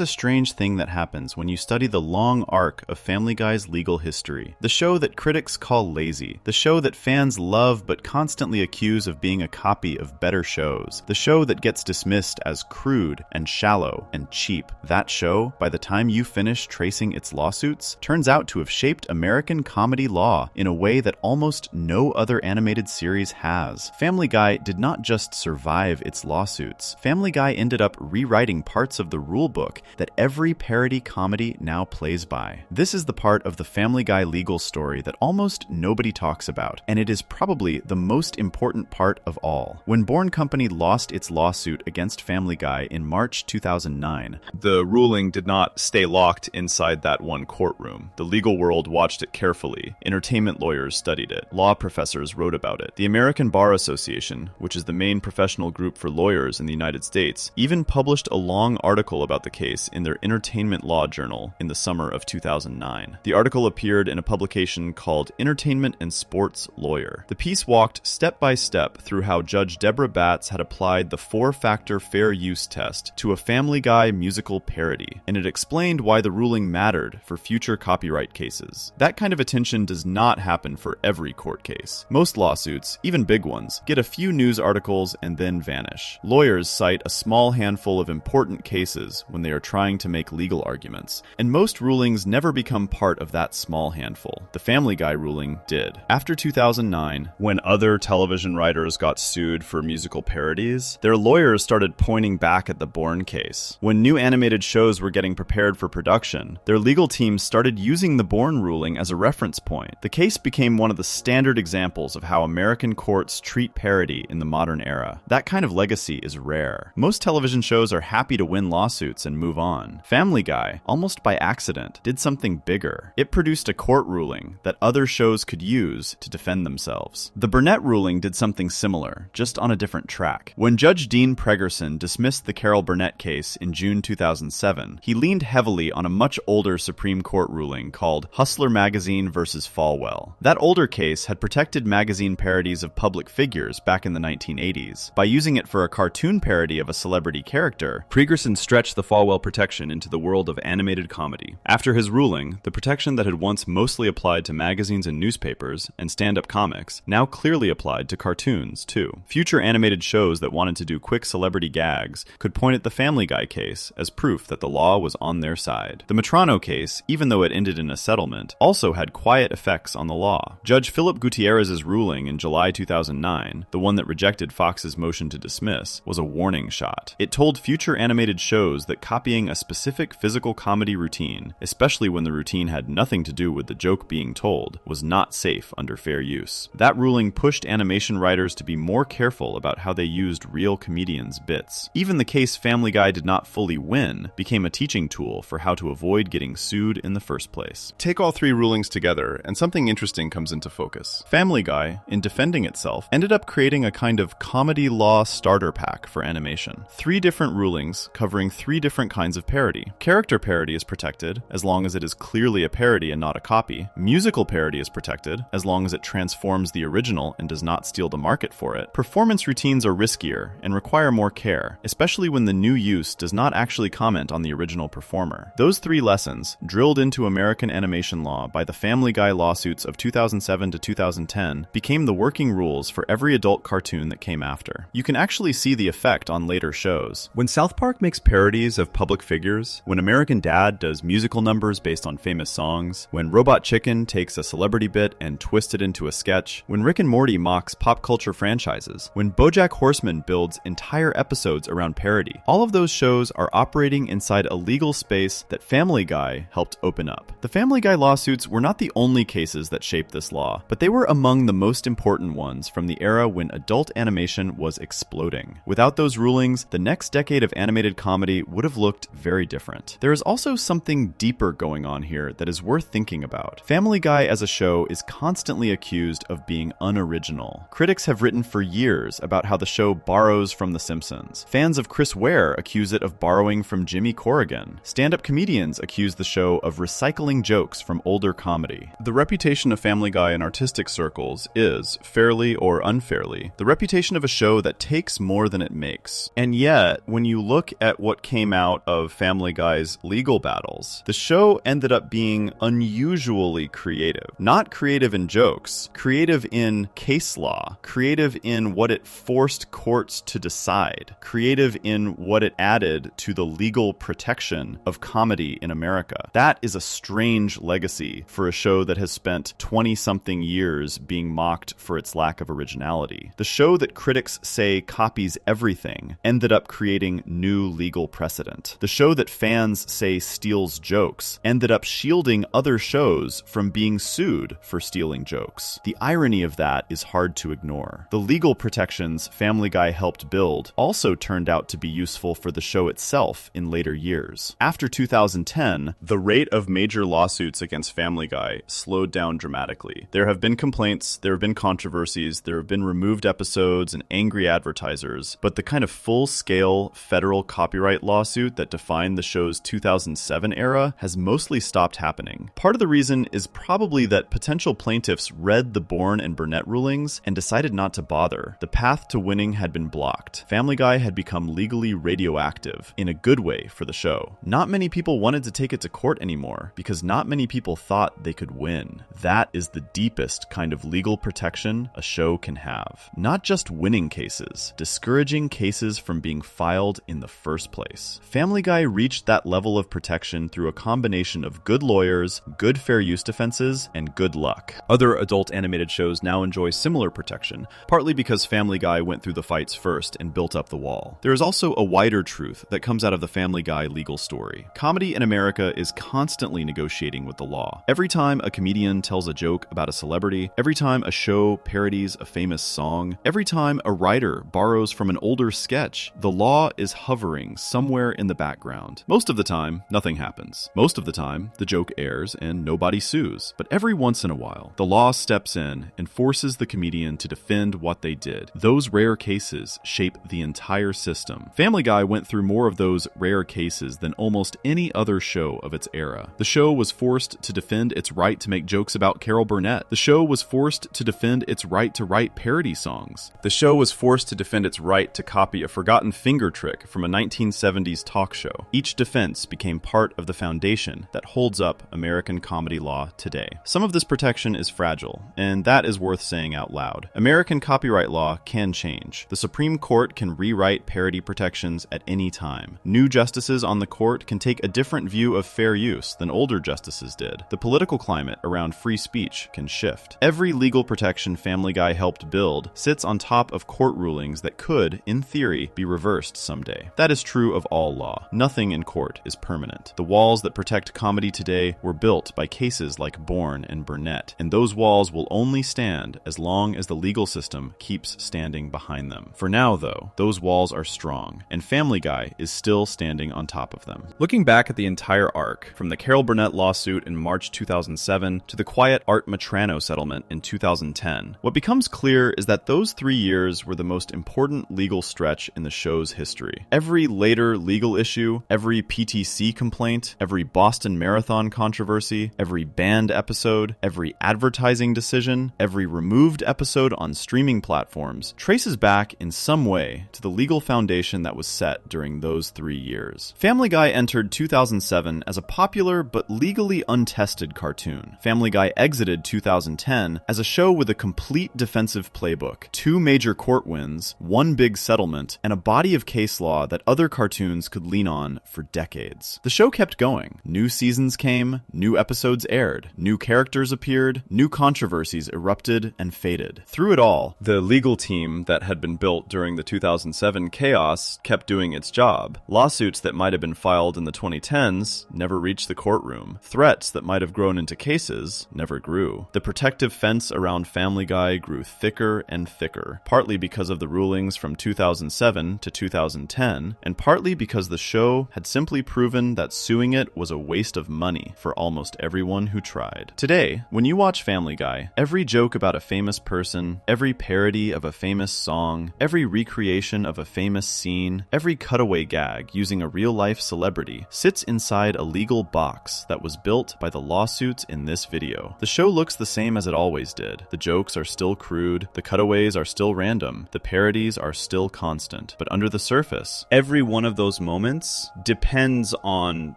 Speaker 1: a strange thing that happens when you study the long arc of Family Guy's legal history. The show that critics call lazy. The show that fans love but constantly accuse of being a copy of better shows. The show that gets dismissed as crude and shallow and cheap. That show, by the time you finish tracing its lawsuits, turns out to have shaped American comedy law in a way that almost no other animated series has. Family Guy did not just survive its lawsuits. Family Guy ended up rewriting parts of the rulebook that every parody comedy now plays by. This is the part of the Family Guy legal story that almost nobody talks about, and it is probably the most important part of all. When Bourne Company lost its lawsuit against Family Guy in March 2009, the ruling did not stay locked inside that one courtroom. The legal world watched it carefully. Entertainment lawyers studied it. Law professors wrote about it. The American Bar Association, which is the main professional group for lawyers in the United States, even published a long article about the case in their Entertainment Law Journal in the summer of 2009. The article appeared in a publication called Entertainment and Sports Lawyer. The piece walked step by step through how Judge Deborah Batts had applied the 4-factor fair use test to a Family Guy musical parody, and it explained why the ruling mattered for future copyright cases. That kind of attention does not happen for every court case. Most lawsuits, even big ones, get a few news articles and then vanish. Lawyers cite a small handful of important cases when they are trying to make legal arguments, and most rulings never become part of that small handful. The Family Guy ruling did. After 2009, when other television writers got sued for musical parodies, their lawyers started pointing back at the Bourne case. When new animated shows were getting prepared for production, their legal teams started using the Bourne ruling as a reference point. The case became one of the standard examples of how American courts treat parody in the modern era. That kind of legacy is rare. Most television shows are happy to win lawsuits and move on. Family Guy, almost by accident, did something bigger. It produced a court ruling that other shows could use to defend themselves. The Burnett ruling did something similar, just on a different track. When Judge Dean Pregerson dismissed the Carol Burnett case in June 2007, he leaned heavily on a much older Supreme Court ruling called Hustler Magazine versus Falwell. That older case had protected magazine parodies of public figures back in the 1980s. By using it for a cartoon parody of a celebrity character, Pregerson stretched the Falwell protection into the world of animated comedy. After his ruling, the protection that had once mostly applied to magazines and newspapers and stand-up comics now clearly applied to cartoons, too. Future animated shows that wanted to do quick celebrity gags could point at the Family Guy case as proof that the law was on their side. The Metrano case, even though it ended in a settlement, also had quiet effects on the law. Judge Philip Gutierrez's ruling in July 2009, the one that rejected Fox's motion to dismiss, was a warning shot. It told future animated shows that copying a specific physical comedy routine, especially when the routine had nothing to do with the joke being told, was not safe under fair use. That ruling pushed animation writers to be more careful about how they used real comedians' bits. Even the case Family Guy did not fully win win became a teaching tool for how to avoid getting sued in the first place.
Speaker 2: Take all three rulings together, and something interesting comes into focus.
Speaker 1: Family Guy, in defending itself, ended up creating a kind of comedy law starter pack for animation. 3 different rulings covering 3 different kinds of parody. Character parody is protected, as long as it is clearly a parody and not a copy. Musical parody is protected, as long as it transforms the original and does not steal the market for it. Performance routines are riskier and require more care, especially when the new use does not actually comment on the original performer. Those 3 lessons, drilled into American animation law by the Family Guy lawsuits of 2007 to 2010, became the working rules for every adult cartoon that came after. You can actually see the effect on later shows.
Speaker 2: When South Park makes parodies of public figures, when American Dad does musical numbers based on famous songs, when Robot Chicken takes a celebrity bit and twists it into a sketch, when Rick and Morty mocks pop culture franchises, when BoJack Horseman builds entire episodes around parody, all of those shows are operating inside a legal space that Family Guy helped open up. The Family Guy lawsuits were not the only cases that shaped this law, but they were among the most important ones from the era when adult animation was exploding. Without those rulings, the next decade of animated comedy would have looked very different. There is also something deeper going on here that is worth thinking about. Family Guy as a show is constantly accused of being unoriginal. Critics have written for years about how the show borrows from The Simpsons. Fans of Chris Ware accuse it of borrowing from Jimmy Corrigan. Stand-up comedians accuse the show of recycling jokes from older comedy. The reputation of Family Guy in artistic circles is, fairly or unfairly, the reputation of a show that takes more than it makes. And yet, when you look at what came out of Family Guy's legal battles, the show ended up being unusually creative. Not creative in jokes, creative in case law, creative in what it forced courts to decide, creative in what it added to the legal protection of comedy in America. That is a strange legacy for a show that has spent 20-something years being mocked for its lack of originality. The show that critics say copies everything ended up creating new legal precedent. The show that fans say steals jokes ended up shielding other shows from being sued for stealing jokes. The irony of that is hard to ignore. The legal protections Family Guy helped build also turned out to be useful for the show itself in later years. After 2010, the rate of major lawsuits against Family Guy slowed down dramatically. There have been complaints, there have been controversies, there have been removed episodes and angry advertisers, but the kind of full-scale federal copyright lawsuit that defined the show's 2007 era has mostly stopped happening. Part of the reason is probably that potential plaintiffs read the Bourne and Burnett rulings and decided not to bother. The path to winning had been blocked. Family Guy had become legally radioactive, in a good way for the show. Not many people wanted to take it to court anymore, because not many people thought they could win. That is the deepest kind of legal protection a show can have. Not just winning cases, discouraging cases from being filed in the first place. Family Guy reached that level of protection through a combination of good lawyers, good fair use defenses, and good luck. Other adult animated shows now enjoy similar protection, partly because Family Guy went through the fights first and built up the wall. There is also a wider truth that comes out of the Family Guy legal story. Comedy in America is constantly negotiating with the law. Every time a comedian tells a joke about a celebrity, every time a show parodies a famous song, every time a writer borrows from an older sketch, the law is hovering somewhere in the background. Most of the time, nothing happens. Most of the time, the joke airs and nobody sues. But every once in a while, the law steps in and forces the comedian to defend what they did. Those rare cases shape the entire system. Family Guy went through more of those rare cases than almost any other show of its era. The show was forced to defend its right to make jokes about Carol Burnett. The show was forced to defend its right to write parody songs. The show was forced to defend its right to copy a forgotten finger trick from a 1970s talk show. Each defense became part of the foundation that holds up American comedy law today. Some of this protection is fragile, and that is worth saying out loud. American copyright law can change. The Supreme Court can rewrite parody protections at any time. New justices on the court can take a different view of fair use than older justices did. The political climate around free speech can shift. Every legal protection Family Guy helped build sits on top of court rulings that could, in theory, be reversed someday. That is true of all law. Nothing in court is permanent. The walls that protect comedy today were built by cases like Bourne and Burnett, and those walls will only stand as long as the legal system keeps standing behind them. For now, though, those walls are strong, and Family Guy is still still standing on top of them. Looking back at the entire arc, from the Carol Burnett lawsuit in March 2007 to the quiet Art Metrano settlement in 2010, what becomes clear is that those 3 years were the most important legal stretch in the show's history. Every later legal issue, every PTC complaint, every Boston Marathon controversy, every banned episode, every advertising decision, every removed episode on streaming platforms traces back in some way to the legal foundation that was set during those 3 years. Family Guy entered 2007 as a popular but legally untested cartoon. Family Guy exited 2010 as a show with a complete defensive playbook, 2 major court wins, 1 big settlement, and a body of case law that other cartoons could lean on for decades. The show kept going. New seasons came, new episodes aired, new characters appeared, new controversies erupted and faded. Through it all, the legal team that had been built during the 2007 chaos kept doing its job. Lawsuits that might have been filed in the 2010s never reached the courtroom. Threats that might have grown into cases never grew. The protective fence around Family Guy grew thicker and thicker, partly because of the rulings from 2007 to 2010, and partly because the show had simply proven that suing it was a waste of money for almost everyone who tried. Today, when you watch Family Guy, every joke about a famous person, every parody of a famous song, every recreation of a famous scene, every cutaway gag using a real-life celebrity sits inside a legal box that was built by the lawsuits in this video. The show looks the same as it always did. The jokes are still crude, the cutaways are still random, the parodies are still constant. But under the surface, every one of those moments depends on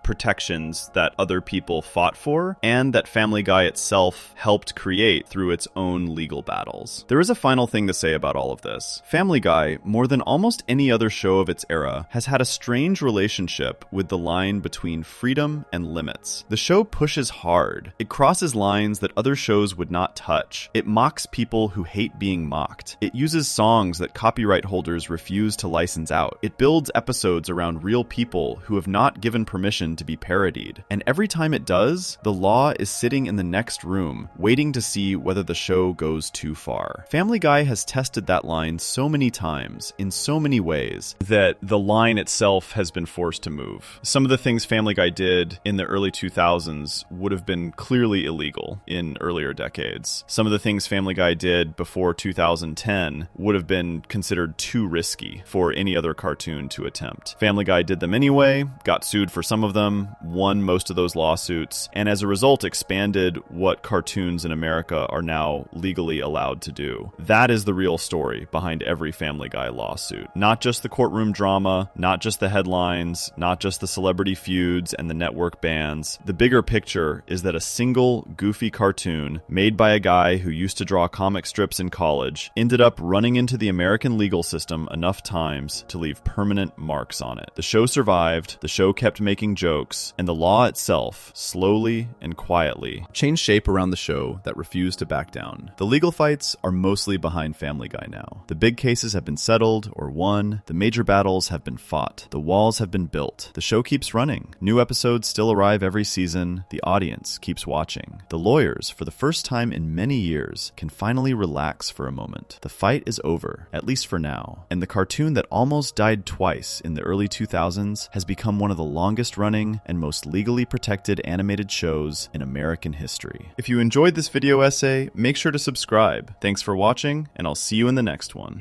Speaker 2: protections that other people fought for and that Family Guy itself helped create through its own legal battles. There is a final thing to say about all of this. Family Guy, more than almost any other show of its era, has had a strange relationship with the line between freedom and limits. The show pushes hard. It crosses lines that other shows would not touch. It mocks people who hate being mocked. It uses songs that copyright holders refuse to license out. It builds episodes around real people who have not given permission to be parodied. And every time it does, the law is sitting in the next room, waiting to see whether the show goes too far. Family Guy has tested that line so many times, in so many ways, that the line itself has been forced to move. Some of the things Family Guy did in the early 2000s would have been clearly illegal in earlier decades. Some of the things Family Guy did before 2010 would have been considered too risky for any other cartoon to attempt. Family Guy did them anyway, got sued for some of them, won most of those lawsuits, and as a result expanded what cartoons in America are now legally allowed to do. That is the real story behind every Family Guy lawsuit. Not just the courtroom drama, not just the headlines, not just the celebrity feuds and the network bans. The bigger picture is that a single goofy cartoon made by a guy who used to draw comic strips in college ended up running into the American legal system enough times to leave permanent marks on it. The show survived, the show kept making jokes, and the law itself, slowly and quietly, changed shape around the show that refused to back down. The legal fights are mostly behind Family Guy now. The big cases have been settled or won, the major battles have been fought, the walls have been built, the show keeps running, new episodes still arrive every season, the audience keeps watching. The lawyers, for the first time in many years, can finally relax for a moment. The fight is over, at least for now, and the cartoon that almost died twice in the early 2000s has become one of the longest running and most legally protected animated shows in American history. If you enjoyed this video essay, make sure to subscribe. Thanks for watching, and I'll see you in the next one.